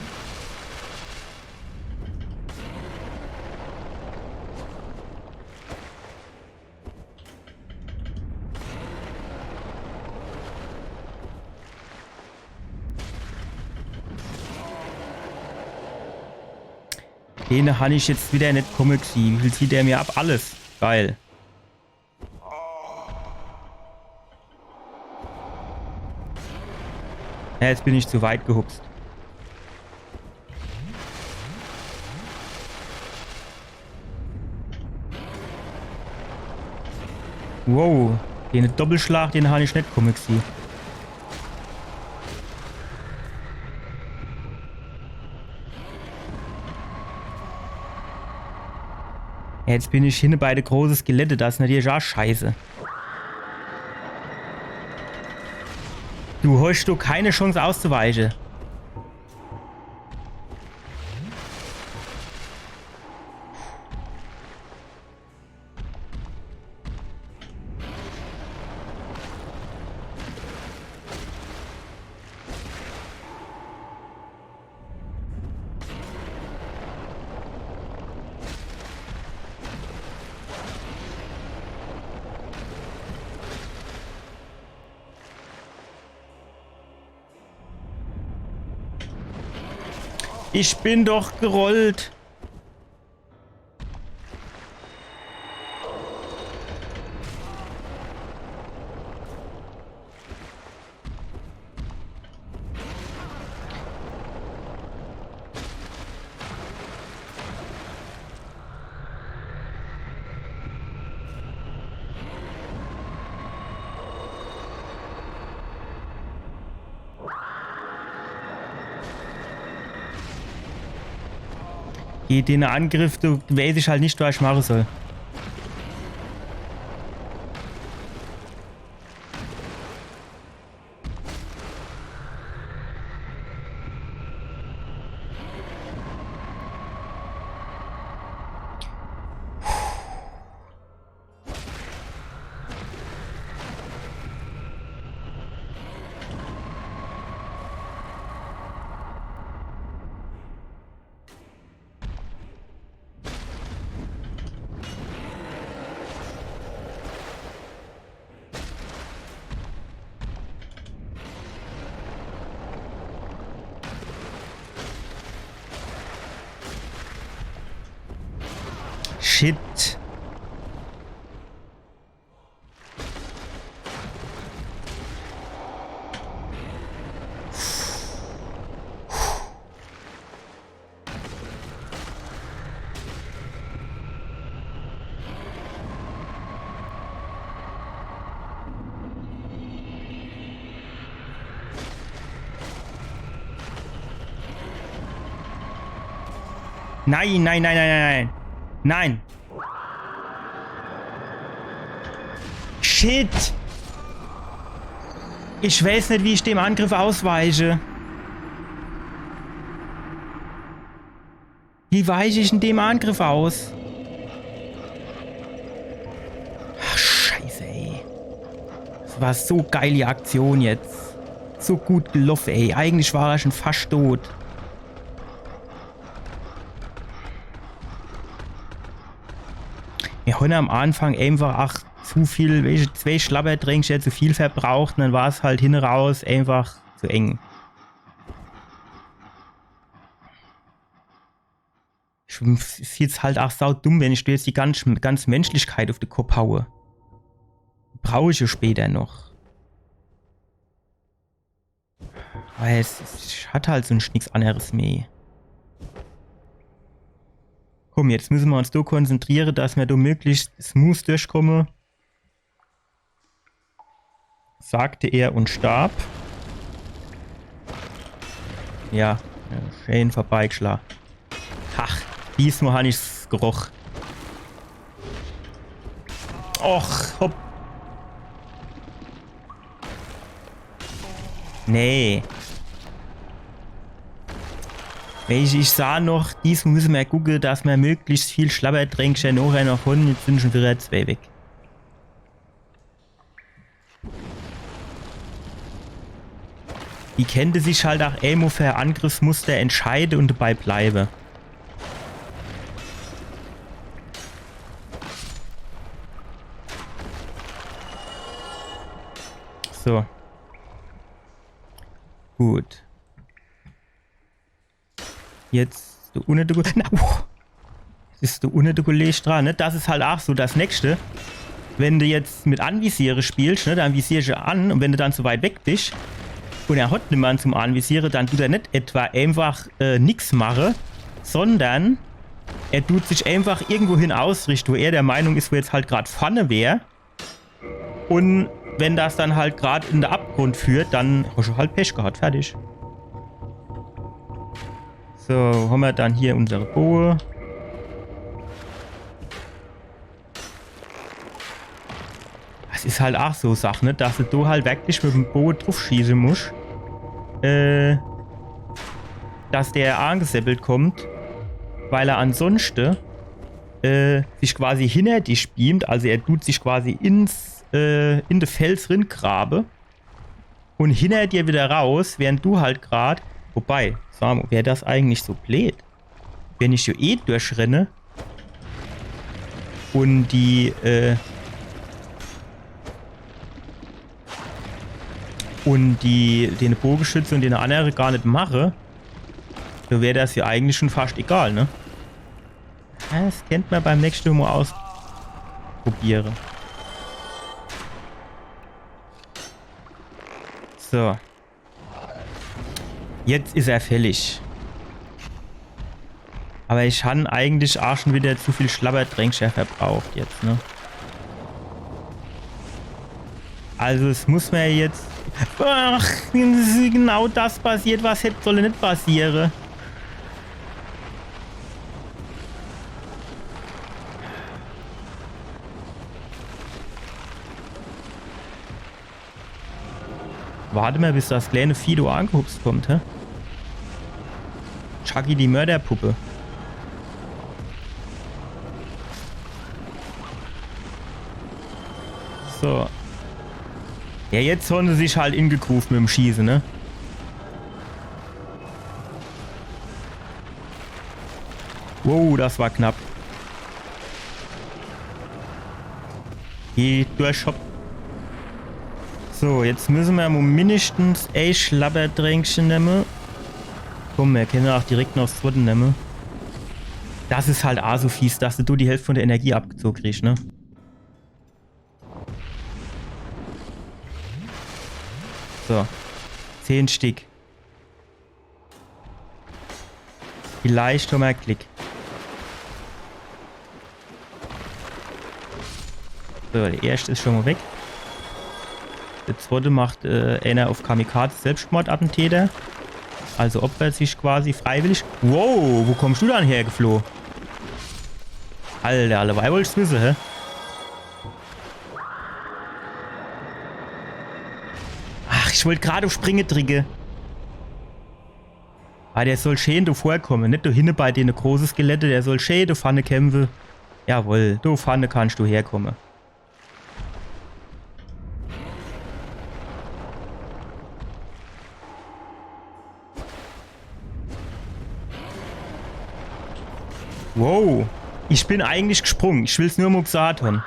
Den habe ich jetzt wieder nicht kommen gesehen. Wie viel zieht der mir ab? Alles. Geil. Ja, jetzt bin ich zu weit gehupst. Wow. Den Doppelschlag, den habe ich nicht kommen gesehen. Jetzt bin ich hinten bei den großen Skelette, das ist natürlich auch scheiße. Du hast doch keine Chance auszuweichen. Ich bin doch gerollt. Geht den Angriff, du weiß ich halt nicht, was ich machen soll. Shit. Nein, nein, nein, nein, nein. Nein. Shit. Ich weiß nicht, wie ich dem Angriff ausweiche. Wie weiche ich in dem Angriff aus? Ach, scheiße, ey. Das war so geil, die Aktion jetzt. So gut gelaufen, ey. Eigentlich war er schon fast tot. Wir haben am Anfang einfach zu viel, welche 2 Schlabbertränke zu viel verbraucht und dann war es halt hin raus einfach zu eng. Ich finde es halt auch saudumm, wenn ich dir jetzt die ganze Menschlichkeit auf den Kopf haue. Brauche ich ja später noch. Weil es hat halt sonst nichts anderes mehr. Komm, jetzt müssen wir uns da konzentrieren, dass wir da möglichst smooth durchkommen. Sagte er und starb. Ja, schön vorbeigeschlagen. Ach, diesmal habe ich es gerochen. Och, hopp. Nee. Ich sah noch, diesmal müssen wir gucken, dass wir möglichst viel Schlabbertränke nachher noch haben. Jetzt sind schon wieder 2 weg. Die könnte sich halt auch immer für Angriffsmuster entscheiden und dabei bleiben. So. Gut. Jetzt der unnötige... ist der unnötige dran, ne? Das ist halt auch so das Nächste. Wenn du jetzt mit Anvisiere spielst, ne, dann visierst du an und wenn du dann zu weit weg bist und er hat niemanden zum Anvisieren, dann tut er nicht etwa einfach nichts machen, sondern er tut sich einfach irgendwo hin ausrichten, wo er der Meinung ist, wo jetzt halt gerade vorne wäre. Und wenn das dann halt gerade in den Abgrund führt, dann hast du halt Pech gehabt. Fertig. So, haben wir dann hier unsere Boje. Das ist halt auch so Sache, ne? Dass du halt wirklich mit dem Boje drauf schießen musst. Dass der angesäppelt kommt, weil er ansonsten sich quasi hinter dich beamt. Also er tut sich quasi in den Fels ringrabe und hinter dir wieder raus, während du halt gerade... Wobei, Samu, wäre das eigentlich so blöd? Wenn ich hier eh durchrenne und die den Bogenschütze und den andere gar nicht mache, dann wäre das ja eigentlich schon fast egal, ne? Das kennt man beim nächsten Mal ausprobieren. So. Jetzt ist er fällig. Aber ich habe eigentlich auch schon wieder zu viel Schlabbertränke verbraucht jetzt, ne? Also es muss mir jetzt... Ach, genau das passiert, was hätte soll nicht passieren. Warte mal, bis das kleine Fido angehupst kommt, hä? Chucky die Mörderpuppe. So. Ja, jetzt haben sie sich halt ingegruft mit dem Schießen, ne? Wow, das war knapp. Geh durch, hopp. So, jetzt müssen wir mindestens ein Schlabberdränkchen nehmen. Komm, wir können auch direkt noch das zweite nehmen. Das ist halt auch so fies, dass du die Hälfte von der Energie abgezogen kriegst, ne? So. 10 Stück. Vielleicht schon mal Klick. So, der erste ist schon mal weg. Der zweite macht einer auf Kamikaze Selbstmordattentäter. Also opfert sich quasi freiwillig. Wow, wo kommst du dann hergeflohen? Alter, alle wolltest wissen, hä? Ach, ich wollte gerade auf Springe drücken. Ah, der soll schön da vorkommen, nicht da hinten bei den großen Skelette, der soll schön da vorne kämpfen. Jawohl, da vorne kannst du herkommen. Wow, ich bin eigentlich gesprungen, ich will es nur mal gesagt haben.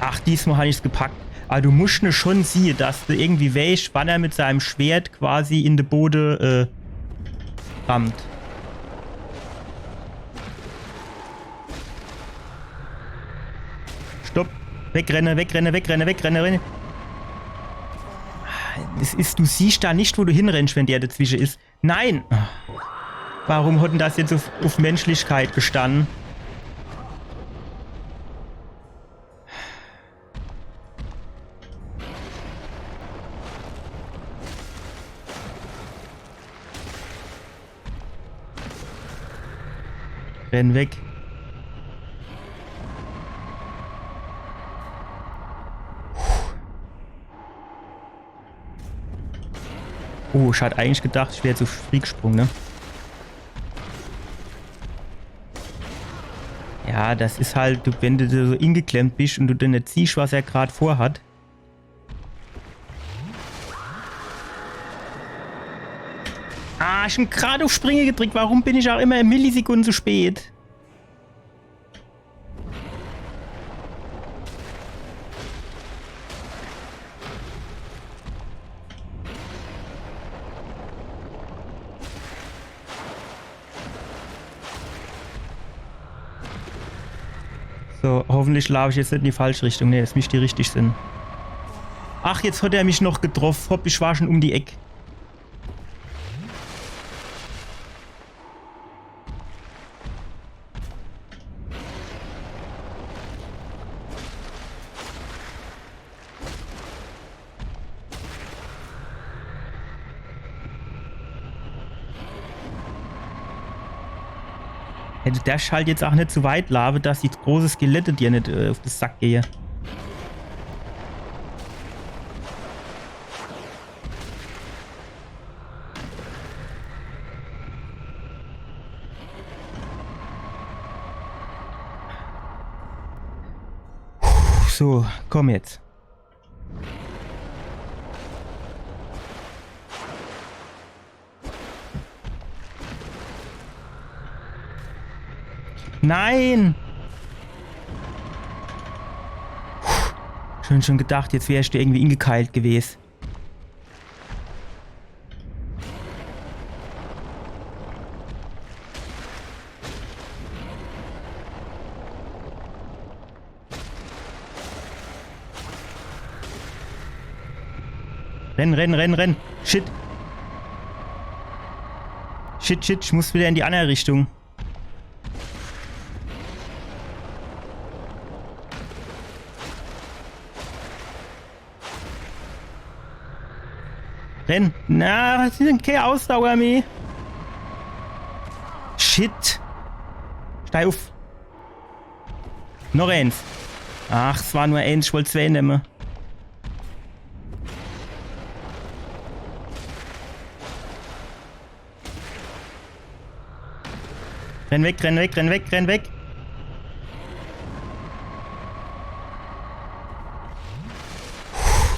Ach, diesmal habe ich es gepackt. Aber du musst nur schon sehen, dass du irgendwie weißt, wann er mit seinem Schwert quasi in den Boden rammt. Stopp. Wegrennen, wegrennen, wegrennen, wegrennen, rennen. Du siehst da nicht, wo du hinrennst, wenn der dazwischen ist. Nein! Warum hat denn das jetzt auf Menschlichkeit gestanden? Renn weg. Oh, ich hatte eigentlich gedacht, ich wäre zu früh gesprungen, ne? Ja, das ist halt, wenn du so ingeklemmt bist und du dann nicht siehst, was er gerade vorhat. Ah, ich bin gerade auf Springe gedrückt. Warum bin ich auch immer in Millisekunden zu spät? So, hoffentlich laufe ich jetzt nicht in die falsche Richtung. Ne, das müsste die richtig sind. Ach, jetzt hat er mich noch getroffen. Hopp, ich war schon um die Ecke. Du darfst halt jetzt auch nicht zu weit laufen, dass die große Skelette dir nicht auf den Sack gehen. So, komm jetzt. Nein! Schon gedacht, jetzt wärst du irgendwie ingekeilt gewesen. Renn, renn, renn, renn. Shit. Shit, shit, ich muss wieder in die andere Richtung. Renn. Na, was ist denn keine Ausdauer mehr? Shit. Steig auf. Noch eins. Ach, es war nur eins, ich wollte zwei nehmen. Renn weg, renn weg, renn weg, renn weg.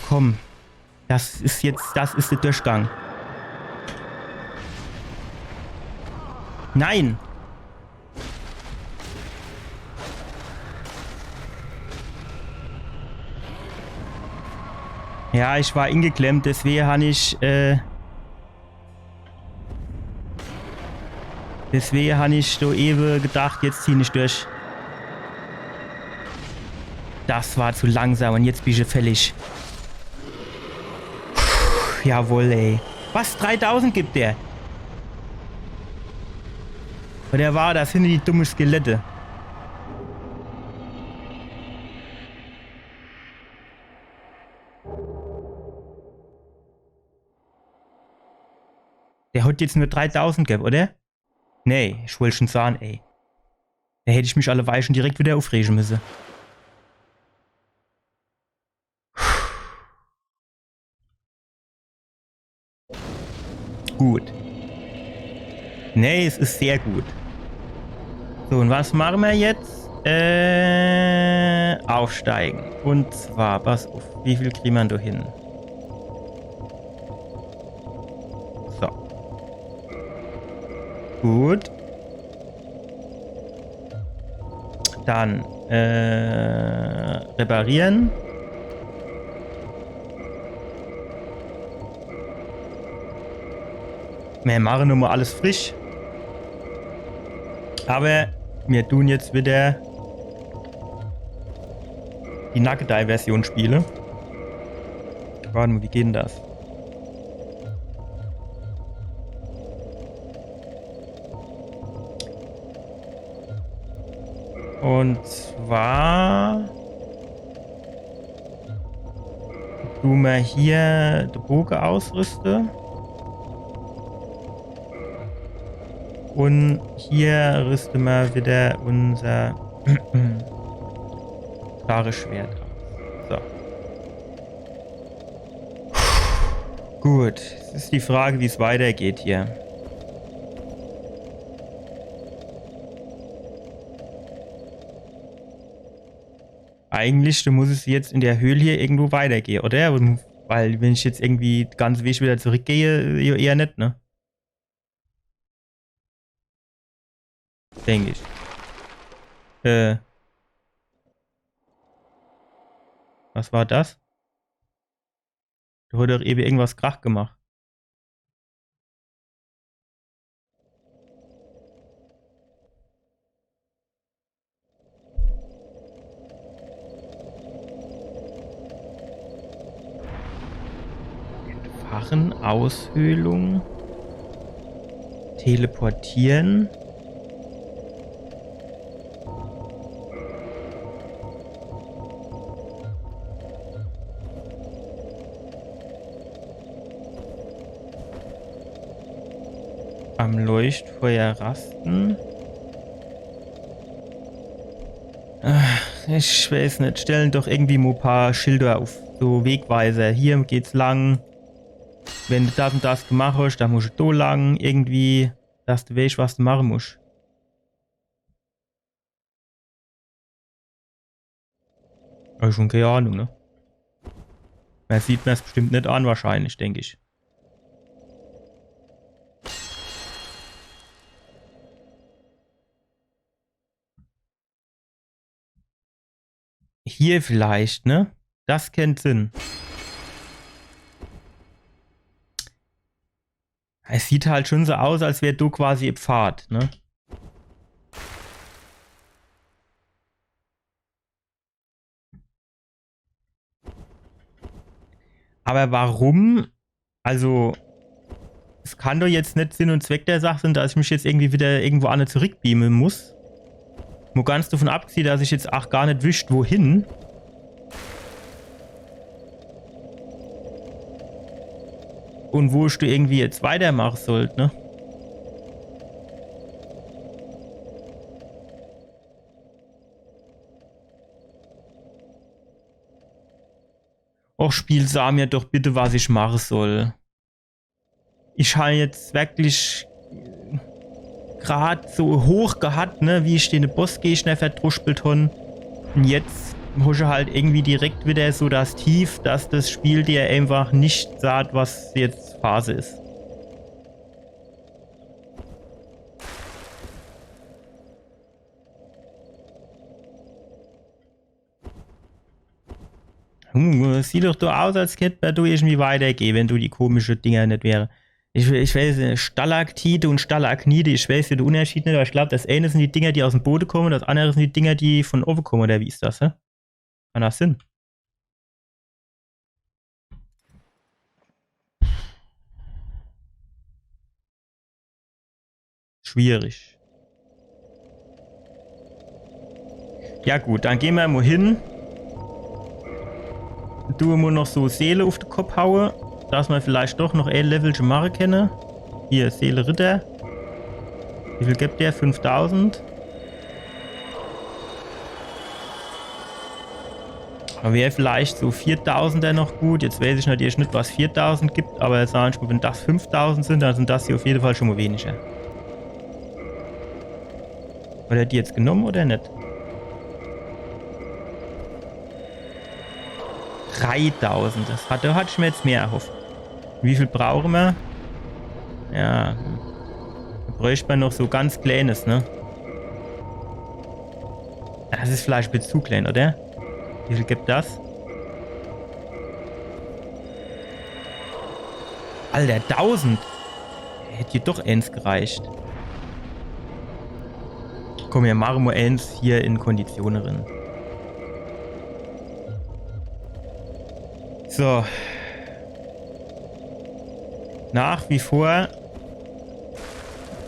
Komm. Das ist der Durchgang. Nein! Ja, ich war ingeklemmt, deswegen habe ich, da eben gedacht, jetzt zieh ich durch. Das war zu langsam und jetzt bin ich fällig. Jawohl, ey. Was? 3000 gibt der? Oder war das hinter die dummen Skelette? Der hat jetzt nur 3000 gegeben, oder? Nee, ich wollte schon sagen, ey. Da hätte ich mich alle Weichen direkt wieder aufregen müssen. Gut. Nee, es ist sehr gut. So, und was machen wir jetzt? Aufsteigen. Und zwar, pass auf, wie viel kriegen wir da hin? So. Gut. Dann, reparieren. Wir machen nun mal alles frisch. Aber wir tun jetzt wieder die Nackedei-Version spielen. Warte mal, wie geht denn das? Und zwar tun wir hier den Bogen ausrüsten. Und hier rüsten wir wieder unser klare Schwert aus. So. Gut, es ist die Frage, wie es weitergeht hier. Eigentlich muss es jetzt in der Höhle hier irgendwo weitergehen, oder? Weil wenn ich jetzt irgendwie den ganzen Weg wieder zurückgehe, eher nicht, ne? Denke ich. Was war das? Du hast doch eben irgendwas Krach gemacht. Entfachen, Aushöhlung, teleportieren. Am Leuchtfeuer rasten. Ich weiß nicht. Stellen doch irgendwie mal ein paar Schilder auf. So Wegweiser. Hier geht's lang. Wenn du das und das gemacht hast, dann musst du da lang. Irgendwie, dass du weißt, was du machen musst. Aber schon keine Ahnung, ne? Man sieht mir es bestimmt nicht an, wahrscheinlich, denke ich. Hier vielleicht, ne? Das kennt Sinn. Es sieht halt schon so aus, als wäre du quasi im Pfad, ne? Aber warum? Also, es kann doch jetzt nicht Sinn und Zweck der Sache sein, dass ich mich jetzt irgendwie wieder irgendwo an zurückbeamen muss. Nur ganz davon abgesehen, dass ich jetzt auch gar nicht wüsste, wohin. Und wo ich du irgendwie jetzt weitermachen sollte, ne? Och, Spiel, sag mir doch bitte, was ich machen soll. Ich habe jetzt wirklich gerade so hoch gehabt, ne, wie ich den Bossgegner verdruspelt habe. Und jetzt muss ich halt irgendwie direkt wieder so das Tief, dass das Spiel dir einfach nicht sagt, was jetzt Phase ist. Sieht doch so aus, als hätte du irgendwie weitergehen, wenn du die komischen Dinger nicht wäre. Ich weiß nicht, Stalaktite und Stalagmite, ich weiß den Unterschied nicht, aber ich glaube, das eine sind die Dinger, die aus dem Boden kommen, das andere sind die Dinger, die von oben kommen, oder wie ist das, hä? Kann das Sinn? Schwierig. Ja gut, dann gehen wir mal hin. Du musst noch so Seele auf den Kopf hauen, dass man vielleicht doch noch ein Level machen können. Hier, Seele Ritter. Wie viel gibt der? 5000. Aber wäre vielleicht so 4000er noch gut. Jetzt weiß ich natürlich nicht, was 4000 gibt, aber sagen wir, wenn das 5000 sind, dann sind das hier auf jeden Fall schon mal weniger. Hat er die jetzt genommen oder nicht? 3000, da hatte ich mir jetzt mehr erhofft. Wie viel brauchen wir? Ja, da bräuchte man noch so ganz kleines, ne? Das ist vielleicht ein bisschen zu klein, oder? Wie viel gibt das? Alter, 1000! Hätte hier doch eins gereicht. Komm, wir machen wir eins hier in Konditionen drin. So. Nach wie vor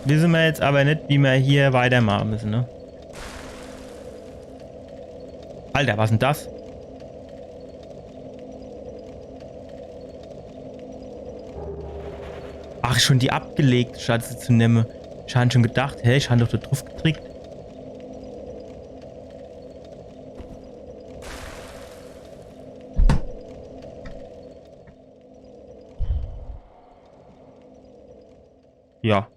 wissen wir jetzt aber nicht, wie wir hier weitermachen müssen, ne? Alter, was ist denn das? Ach, schon die abgelegt, statt sie zu nehmen. Ich habe schon gedacht, hey, ich habe doch da drauf getrickt. Ja.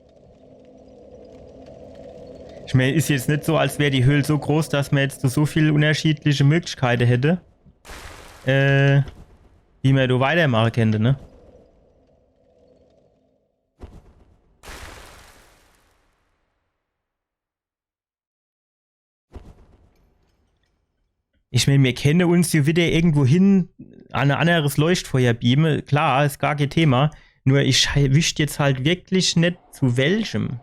Ich meine, ist jetzt nicht so, als wäre die Höhle so groß, dass man jetzt so viele unterschiedliche Möglichkeiten hätte. Wie man da weitermachen könnte, ne? Ich meine, wir kennen uns hier wieder irgendwo hin an ein anderes Leuchtfeuer beamen. Klar, ist gar kein Thema. Nur ich wüsste jetzt halt wirklich nicht zu welchem.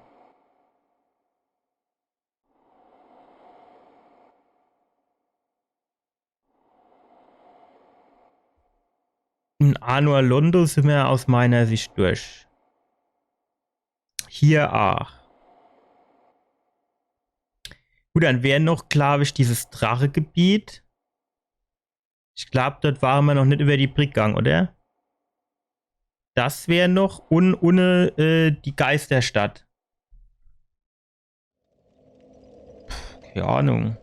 In Anor Londo sind wir aus meiner Sicht durch. Hier auch. Gut, dann wäre noch, glaube ich, dieses Drachegebiet. Ich glaube, dort waren wir noch nicht über die Brücke gegangen, oder? Das wäre noch ohne die Geisterstadt. Keine Ahnung.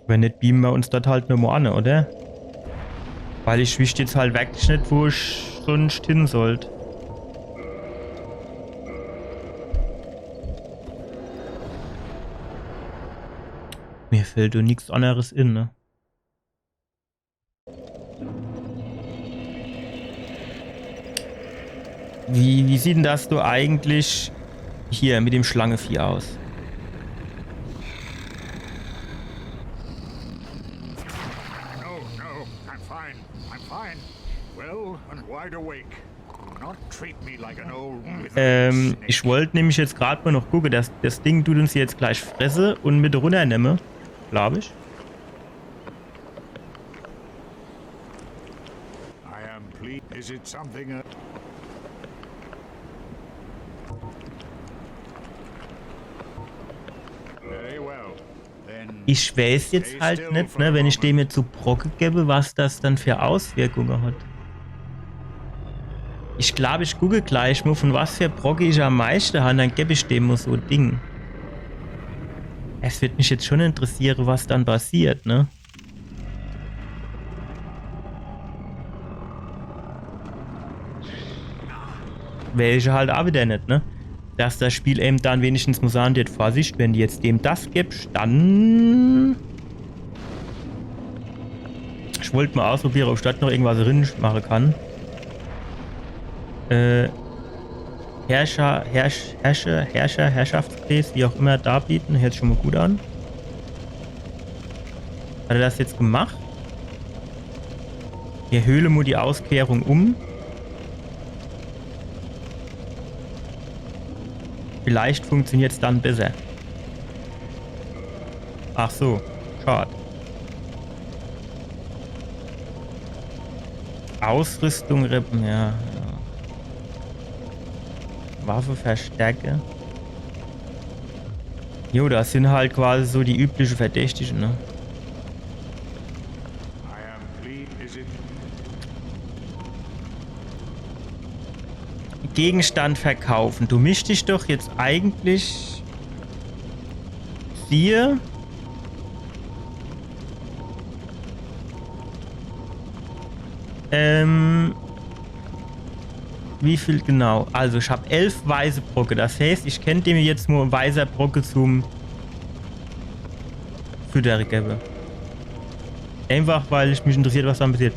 Wenn nicht, beamen wir uns dort halt nochmal an, oder? Weil ich wüsste jetzt halt wirklich nicht, wo ich sonst hin sollte. Mir fällt doch nichts anderes in, ne? Wie sieht denn das du eigentlich hier mit dem Schlangenvieh aus? Ich wollte nämlich jetzt gerade mal noch gucken, dass das Ding tut uns jetzt gleich fresse und mit runternehme, glaube ich. Ich weiß jetzt halt nicht, ne, wenn ich dem jetzt so Brocke gebe, was das dann für Auswirkungen hat. Ich glaube, ich gucke gleich mal, von was für Brocke ich am meisten habe, dann gebe ich dem mal so ein Ding. Es wird mich jetzt schon interessieren, was dann passiert, ne? Welche halt auch wieder nicht, ne? Dass das Spiel eben dann wenigstens muss sagen, die Vorsicht, wenn du jetzt dem das gibst, dann... Ich wollte mal ausprobieren, ob ich dort noch irgendwas drin machen kann. Herrschaftspreis, wie auch immer, darbieten, hört sich schon mal gut an. Hat er das jetzt gemacht? Hier Höhle muss die Auskehrung um. Vielleicht funktioniert es dann besser. Ach so, schade. Ausrüstung rippen, ja. Waffe verstärke. Jo, das sind halt quasi so die üblichen Verdächtigen, ne? Gegenstand verkaufen. Du mischst dich doch jetzt eigentlich hier. Wie viel genau? Also ich habe 11 weiße Brocke. Das heißt, ich könnte mir jetzt nur weißer Brocke zum Fütter geben. Einfach, weil ich mich interessiert, was dann passiert.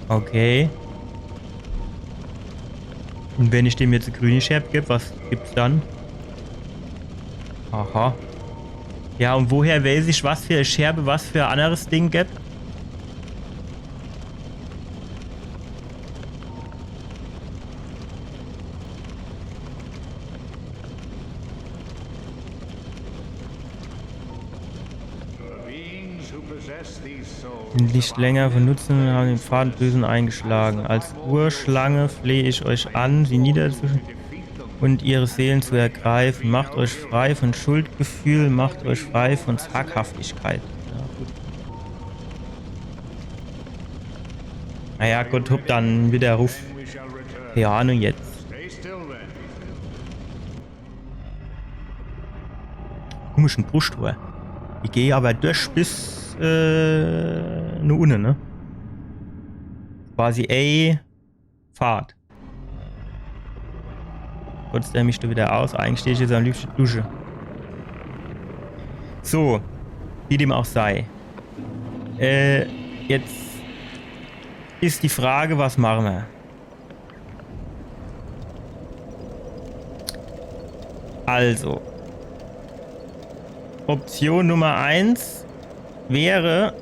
Okay. Und wenn ich dem jetzt eine grüne Scherbe gebe, was gibt's dann? Aha. Ja, und woher weiß ich, was für eine Scherbe, was für ein anderes Ding gibt? Nicht länger benutzen, haben den Pfad Bösen eingeschlagen. Als Urschlange flehe ich euch an, sie niederzuschlagen und ihre Seelen zu ergreifen. Macht euch frei von Schuldgefühl, macht euch frei von Zaghaftigkeit. Ja, gut. Naja, Gott, hopp, dann wieder Ruf. Keine Ahnung jetzt. Komischen Brusttor. Ich gehe aber durch bis nur unten, ne? Quasi Fahrt. Kurz der mich da wieder aus. Eigentlich stehe ich jetzt am liebsten Dusche. So. Wie dem auch sei. Jetzt ist die Frage, was machen wir? Also. Option Nummer 1 wäre,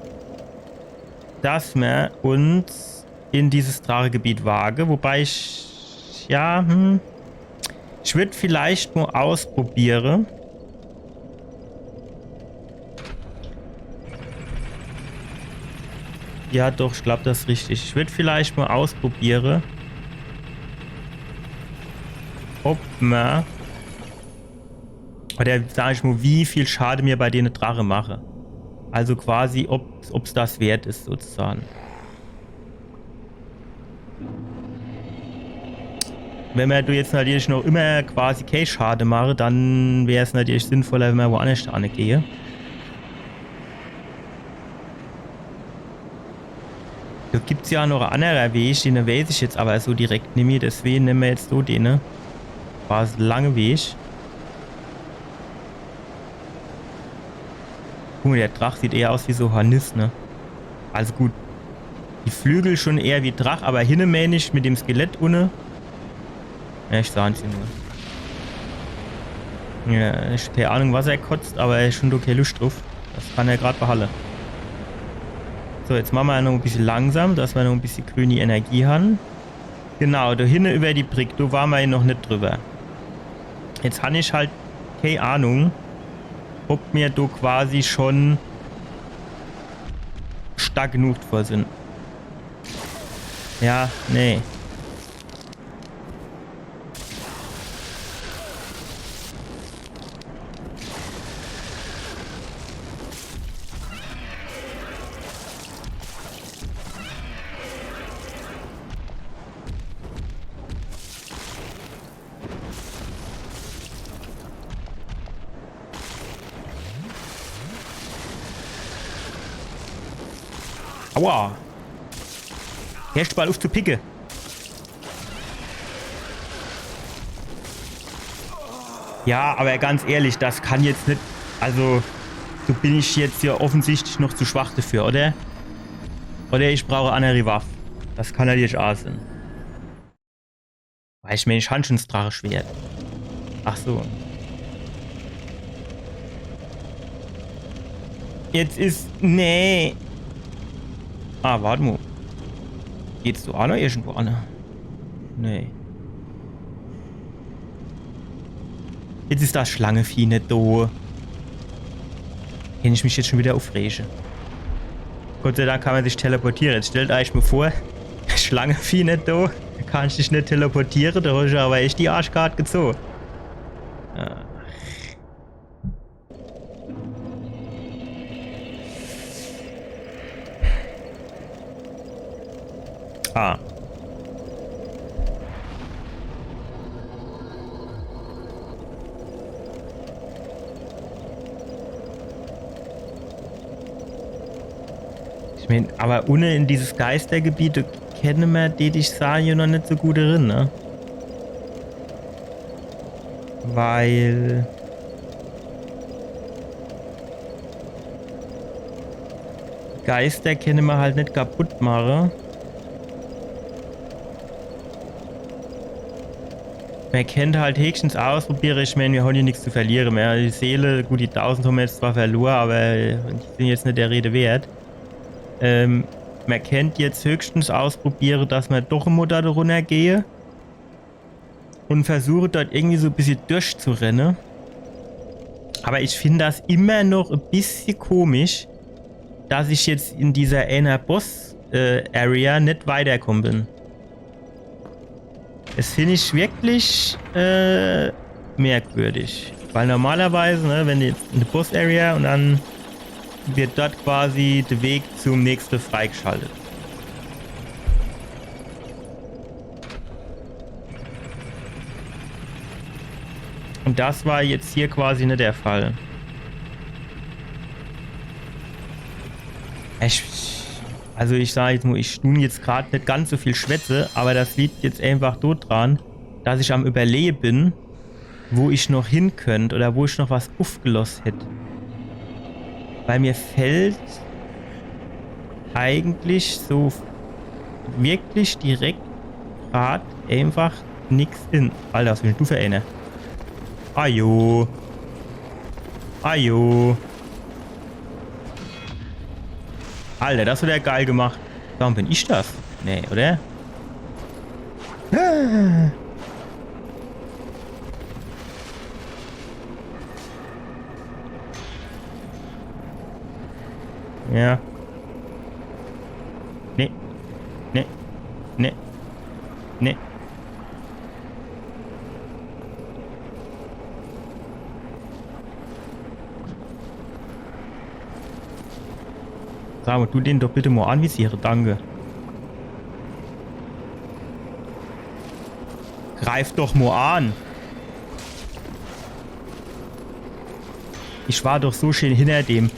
dass wir uns in dieses Drachegebiet wagen. Wobei ich, ja, ich würde vielleicht nur ausprobieren. Ja, doch, ich glaube, das ist richtig. Ich würde vielleicht mal ausprobieren, ob man, oder sage ich mal, wie viel Schaden mir bei denen Drache mache. Also quasi, ob es das wert ist, sozusagen. Wenn man jetzt natürlich noch immer quasi Case-Schade mache, dann wäre es natürlich sinnvoller, wenn man woanders angehe. Da gibt es ja noch einen anderen Weg, den weiß ich jetzt aber so direkt nicht mehr. Deswegen nehmen wir jetzt so den. War es ein langer Weg. Guck mal, der Drach sieht eher aus wie so Harniss, ne? Also gut. Die Flügel schon eher wie Drach, aber hinnemäßig mit dem Skelett ohne. Ja, ich sah es nur. Ja, ich keine Ahnung, was er kotzt, aber er ist schon okay Lust drauf. Das kann er gerade behalten. So, jetzt machen wir noch ein bisschen langsam, dass wir noch ein bisschen grüne Energie haben. Genau, da hinten über die Brick, da waren wir noch nicht drüber. Jetzt habe ich halt keine Ahnung, ob mir da quasi schon stark genug vor sind. Ja, nee. Aua. Erst mal auf zu picken. Ja, aber ganz ehrlich, das kann jetzt nicht... Also, so bin ich jetzt ja offensichtlich noch zu schwach dafür, oder? Oder ich brauche andere Waffen. Das kann natürlich auch sein. Weil ich meine, ich habe schon das Dracheschwert. Ach so. Jetzt ist... Nee. Ah, warte mal. Geht's du auch noch irgendwo an? Nee. Jetzt ist das Schlangenvieh nicht da. Kann ich mich jetzt schon wieder aufregen. Gott sei Dank kann man sich teleportieren. Jetzt stellt euch mal vor, Schlangenvieh nicht da. Da kann ich dich nicht teleportieren. Da hast du aber echt die Arschkarte gezogen. Ah. Ich meine, aber ohne in dieses Geistergebiet kennen wir die ich sah ja noch nicht so gut drin, ne? Weil Geister können wir halt nicht kaputt machen. Man kennt halt höchstens ausprobieren. Ich meine, wir haben hier nichts zu verlieren mehr. Die Seele, gut, die 1000 haben wir jetzt zwar verloren, aber die sind jetzt nicht der Rede wert. Man kennt jetzt höchstens ausprobieren, dass man doch immer da runtergehe und versuche dort irgendwie so ein bisschen durchzurennen. Aber ich finde das immer noch ein bisschen komisch, dass ich jetzt in dieser einer Boss-Area nicht weitergekommen bin. Das finde ich wirklich merkwürdig. Weil normalerweise, ne, wenn jetzt eine Boss-Area und dann wird dort quasi der Weg zum nächsten freigeschaltet. Und das war jetzt hier quasi nicht der Fall. Also ich sage jetzt nur, ich tue jetzt gerade nicht ganz so viel Schwätze, aber das liegt jetzt einfach dort dran, dass ich am Überleben bin, wo ich noch hin könnte oder wo ich noch was aufgelost hätte. Weil mir fällt eigentlich so wirklich direkt gerade einfach nichts in. Alter, was will du verändern? Ajo. Ajo. Alter, das wird ja geil gemacht. Warum bin ich das? Nee, oder? Ja. Nee. Nee. Nee. Nee. Sag mal, tu den doch bitte mal anvisiere, danke. Greif doch mal an. Ich war doch so schön hinter dem.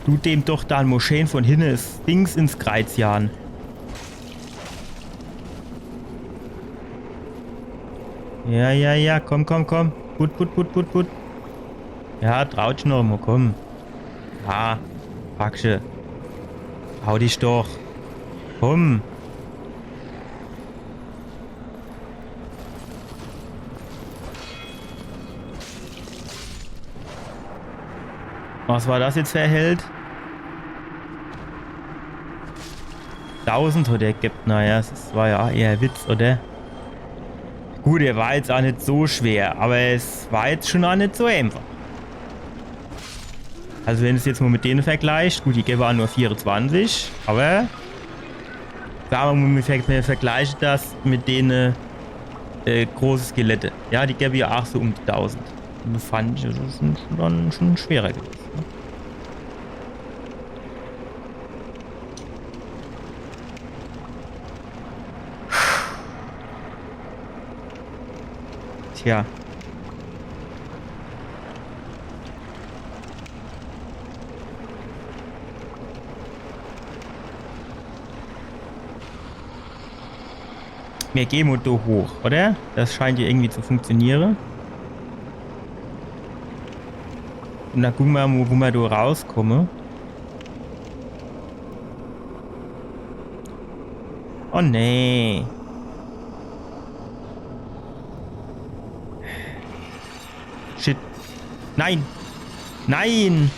Du dem doch da ein Moscheen von hinten ist Dings ins Kreuz jagen. Ja, ja, ja, komm, komm, komm. Put, put, put, put, put. Ja, traut noch mal, komm. Ah, Packsche. Hau dich doch. Komm. Was war das jetzt für ein Held? 1000 hat er gibt. Naja, das war ja eher ein Witz, oder? Gut, er war jetzt auch nicht so schwer, aber es war jetzt schon auch nicht so einfach. Also wenn es jetzt mal mit denen vergleicht, gut, die waren nur 24, aber sagen wir mal, wir vergleichen das mit denen große Skelette. Ja, die gäbe ja auch so um die 1000. Und fand ich, das ist schon schwerer gewesen. Ne? Tja. Wir gehen da hoch, oder? Das scheint ja irgendwie zu funktionieren. Und dann gucken wir mal, wo wir da rauskommen. Oh nee. Shit. Nein. Nein.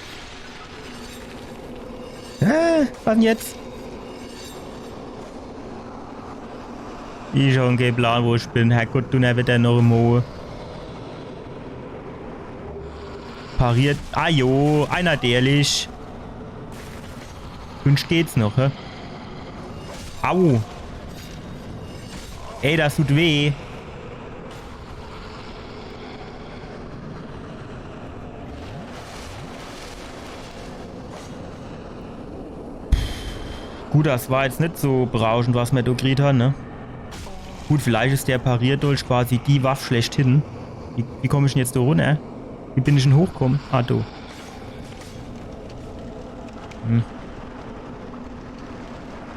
Was denn jetzt? Ich habe keinen Plan, wo ich bin. Herrgott, du wieder noch mal. Pariert. Ah jo, einer derlich. Wünsch geht's noch, hä? Au. Ey, das tut weh. Gut, das war jetzt nicht so berauschend, was wir da gekriegt haben, ne? Gut, vielleicht ist der Parierdolch quasi die Waffe schlechthin. Wie komme ich denn jetzt da runter? Wie bin ich denn hochgekommen? Ah, da.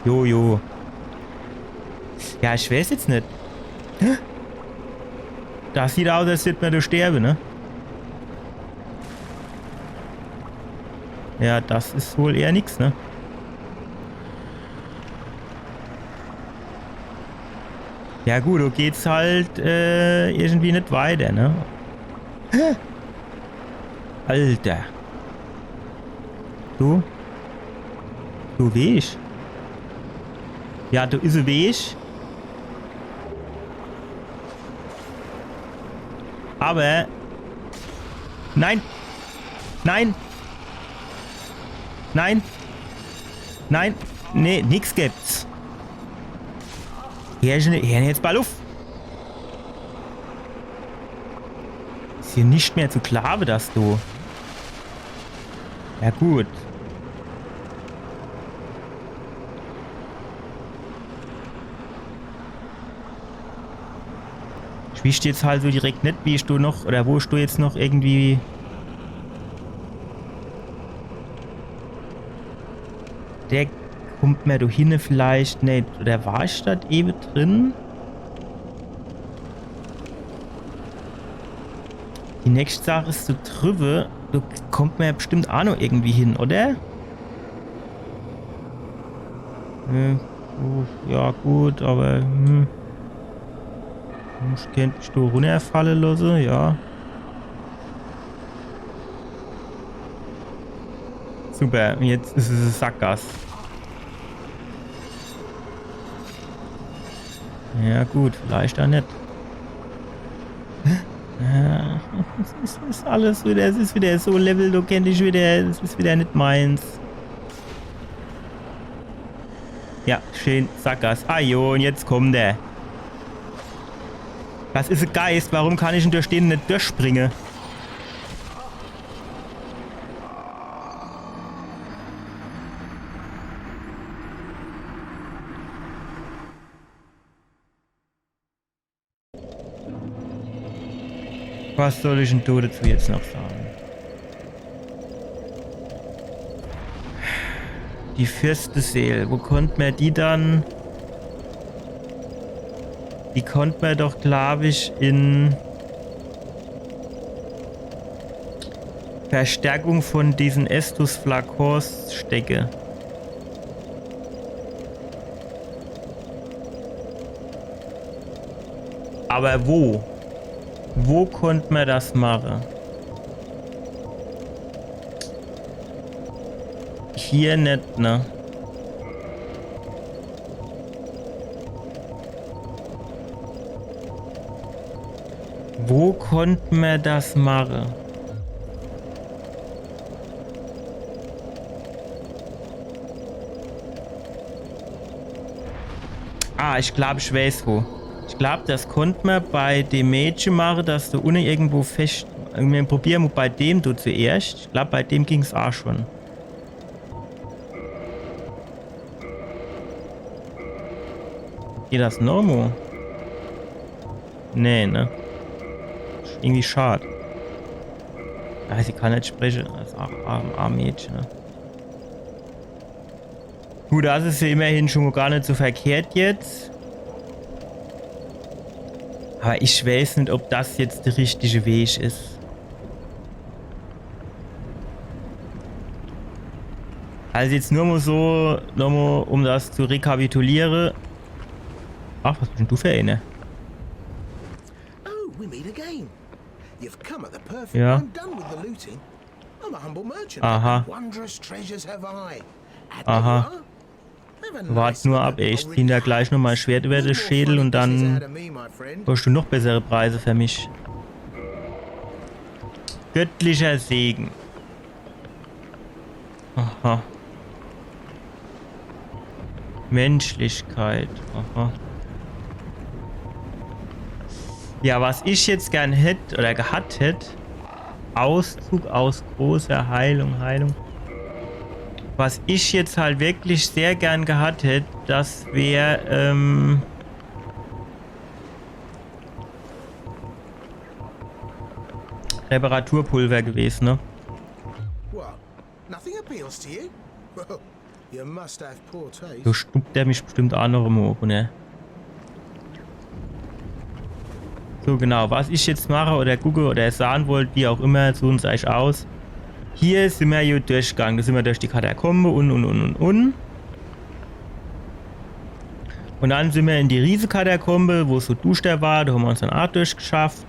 Jo. Ja, ich weiß jetzt nicht. Das sieht aus, als würde man da sterben, ne? Ja, das ist wohl eher nix, ne? Ja gut, so geht's halt irgendwie nicht weiter, ne? Alter. Du? Du weißt? Ja, du ist ein Weg. Aber... Nein! Nein! Nein! Nein! Nee, nix gibt's. Hier jetzt mal Luft. Ist hier nicht mehr zu klar, das du. Ja gut. Ich wüsste jetzt halt so direkt nicht, wie ich du noch, oder wo ich du jetzt noch irgendwie... Der kommt mir da hinten vielleicht nicht. Oder war ich da eben drin? Die nächste Sache ist so drüber. Da kommt mir ja bestimmt auch noch irgendwie hin, oder? Ja gut, aber... Ich könnte mich da runterfallen lassen, ja. Super, jetzt ist es ein Sackgass. Ja gut, vielleicht auch nicht. Ja, es ist alles wieder, es ist wieder so Level, du kennst dich wieder, es ist wieder nicht meins. Ja, schön, Sackgass. Ah jo, und jetzt kommt der. Das ist ein Geist, warum kann ich denn durch den nicht durchspringen? Was soll ich denn dazu jetzt noch sagen? Die Fürsteseel, wo konnte man die dann... Die konnte man doch, glaube ich, in Verstärkung von diesen Estus Flakors stecken. Aber wo? Wo konnte man das machen? Hier nicht, ne? Wo konnte man das machen? Ah, ich glaube, ich weiß wo. Ich glaube, das konnte man bei dem Mädchen machen, dass du unten irgendwo fest... Wir probieren bei dem du zuerst. Ich glaube, bei dem ging es auch schon. Geht das normal? Nee, ne? Irgendwie schade. Ja, sie kann nicht sprechen. Das arme Mädchen. Ne? Gut, das ist ja immerhin schon gar nicht so verkehrt jetzt. Aber ich weiß nicht, ob das jetzt der richtige Weg ist. Also jetzt nur mal so, nochmal um das zu rekapitulieren. Ach, was bist denn du für eine? Ja. Aha. Aha. Wart nur ab, ey. Ich zieh da gleich noch mal ein Schwert über den Schädel und dann brauchst du noch bessere Preise für mich. Göttlicher Segen. Aha. Menschlichkeit. Aha. Ja, was ich jetzt gern hätte oder gehabt hätte, Auszug aus großer Heilung. Was ich jetzt halt wirklich sehr gern gehabt hätte, das wäre, Reparaturpulver gewesen, ne? What? Nothing appeals to you? Well, you must have poor taste. So stuckt der mich bestimmt auch noch im Ohr, ne? So genau, was ich jetzt mache oder gucke oder sagen wollte, wie auch immer, so sah ich aus. Hier sind wir hier durchgegangen, da sind wir durch die Katakombe und. Und dann sind wir in die Riesenkatakombe, wo so Duster war, da haben wir uns dann auch durchgeschafft.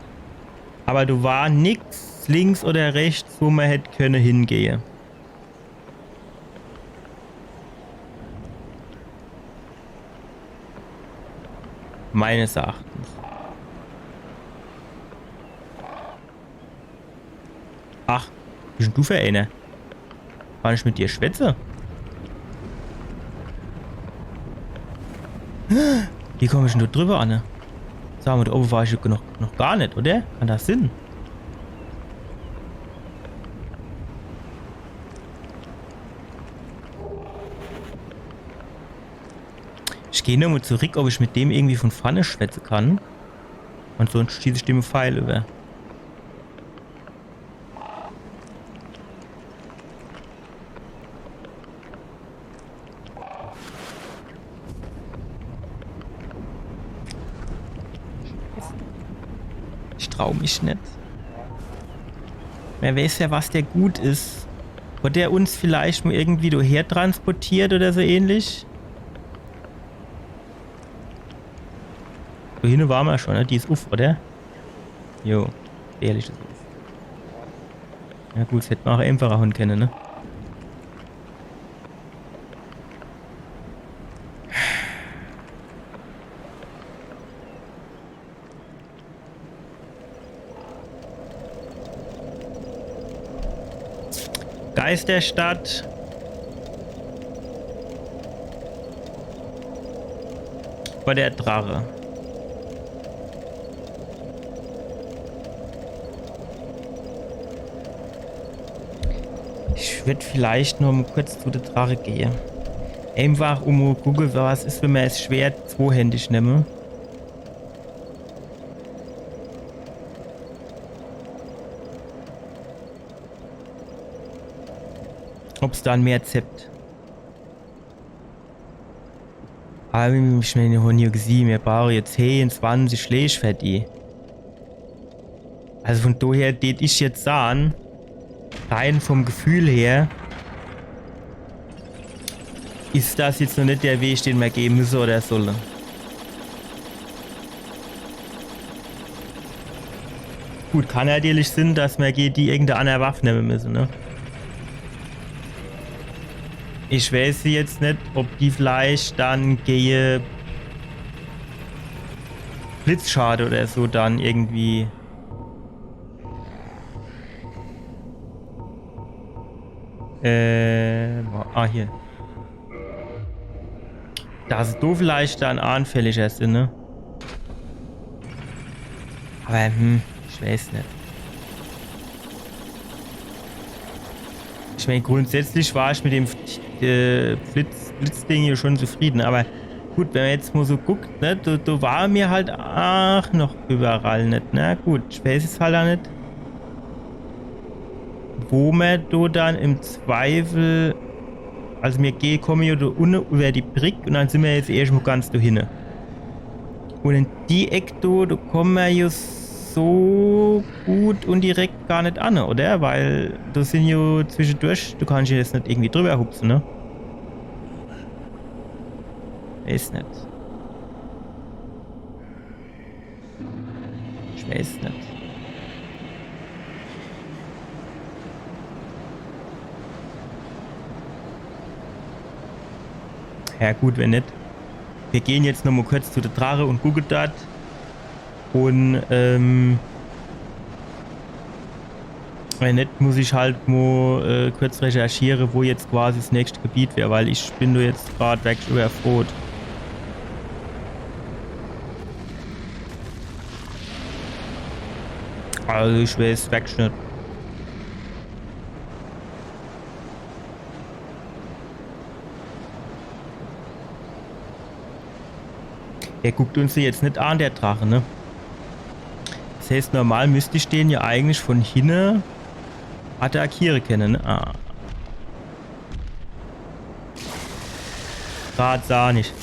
Aber da war nichts links oder rechts, wo man hätte können hingehen. Meines Erachtens. Ach, wie bist du für eine? Kann ich mit dir schwätze? Wie komme ich denn da drüber an? Sagen wir, da oben war ich noch gar nicht, oder? Kann das Sinn? Ich gehe nur mal zurück, ob ich mit dem irgendwie von vorne schwätzen kann. Und sonst schieße ich dem Pfeil über. Ich traue mich nicht. Wer weiß ja, was der gut ist. Wird der uns vielleicht mal irgendwie daher transportiert oder so ähnlich? Wohin waren wir schon, ne? Die ist uff, oder? Jo, ehrlich ist uff. Ja gut, das hätte man auch einfacher hauen können, ne? Geisterstadt. Bei der Drache. Ich würde vielleicht nur mal kurz zu der Drache gehen. Einfach um zu gucken, was ist, wenn man es Schwert zweihändig nehme. Ob es dann mehr zeppt. Aber ich meine, hier gesehen, wir brauchen jetzt 10, 20 Schläge für die. Also von daher, det ich jetzt sagen, rein vom Gefühl her, ist das jetzt noch nicht der Weg, den wir gehen müssen oder sollen. Gut, kann natürlich Sinn, dass wir die irgendeine andere Waffe nehmen müssen, ne? Ich weiß jetzt nicht, ob die vielleicht dann gehe Blitzschade oder so dann irgendwie. Hier. Dass du vielleicht dann anfälliger sind, ne? Aber ich weiß nicht. Ich meine, grundsätzlich war ich mit dem Blitzding hier schon zufrieden, aber gut, wenn man jetzt mal so guckt, ne, da war mir halt noch überall nicht, na gut, ich weiß es halt auch nicht, wo man da dann im Zweifel, also wir kommen hier da unten über die Brick und dann sind wir jetzt erstmal ganz da hinten. Und in die Ecke da kommen wir jetzt so gut und direkt gar nicht an, oder? Weil da sind ja zwischendurch, du kannst ja jetzt nicht irgendwie drüber hupsen, ne? Weiß nicht. Ich weiß nicht. Ja gut, wenn nicht. Wir gehen jetzt noch mal kurz zu der Drache und gucken dort. Und wenn nicht, muss ich halt mal kurz recherchieren, wo jetzt quasi das nächste Gebiet wäre, weil ich bin da jetzt gerade weg überfroht. Also ich weiß weg nicht. Der guckt uns jetzt nicht an, der Drache, ne? Das heißt, normal müsste ich den ja eigentlich von hinten attackieren können, ne? Ah. Grad sah nicht.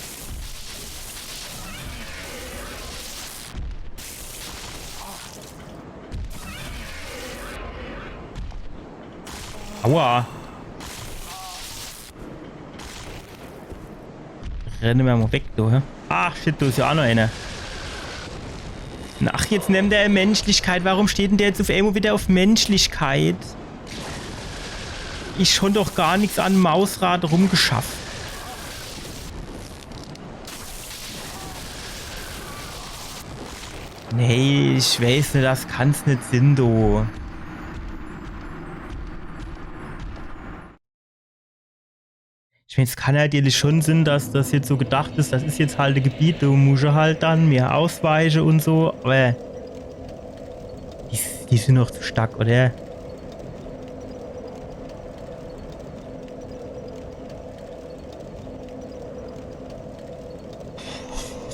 Aua. Rennen wir mal weg, du, hä? Ach, shit, du ist ja auch noch einer. Ach, jetzt nimmt er Menschlichkeit. Warum steht denn der jetzt auf einmal wieder auf Menschlichkeit? Ich schon doch gar nichts an Mausrad rumgeschafft. Nee, ich weiß nicht, das kann's nicht sein, du. Ich meine, es kann halt natürlich schon Sinn, dass das jetzt so gedacht ist, das ist jetzt halt ein Gebiet, du musst halt dann mehr ausweichen und so, aber die sind noch zu stark, oder?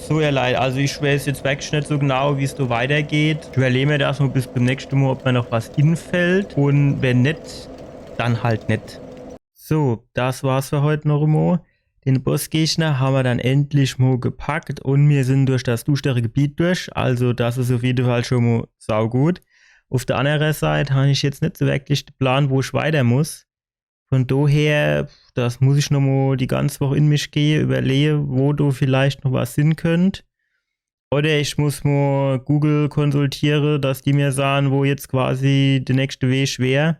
So, ja leid, also ich weiß jetzt wirklich nicht so genau, wie es so weitergeht. Ich überlege mir das mal bis zum nächsten Mal, ob mir noch was infällt und wenn nicht, dann halt nicht. So, das war's für heute noch mal. Den Bossgegner haben wir dann endlich mal gepackt und wir sind durch das düstere Gebiet durch. Also das ist auf jeden Fall schon mal saugut. Auf der anderen Seite habe ich jetzt nicht so wirklich den Plan, wo ich weiter muss. Von daher, das muss ich noch mal die ganze Woche in mich gehen, überlegen, wo du vielleicht noch was hin könnt. Oder ich muss mal Google konsultieren, dass die mir sagen, wo jetzt quasi der nächste Weg wäre.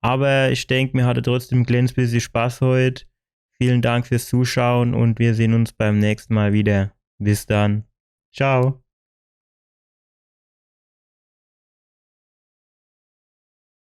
Aber ich denke, mir hatte trotzdem ein kleines bisschen Spaß heute. Vielen Dank fürs Zuschauen und wir sehen uns beim nächsten Mal wieder. Bis dann. Ciao.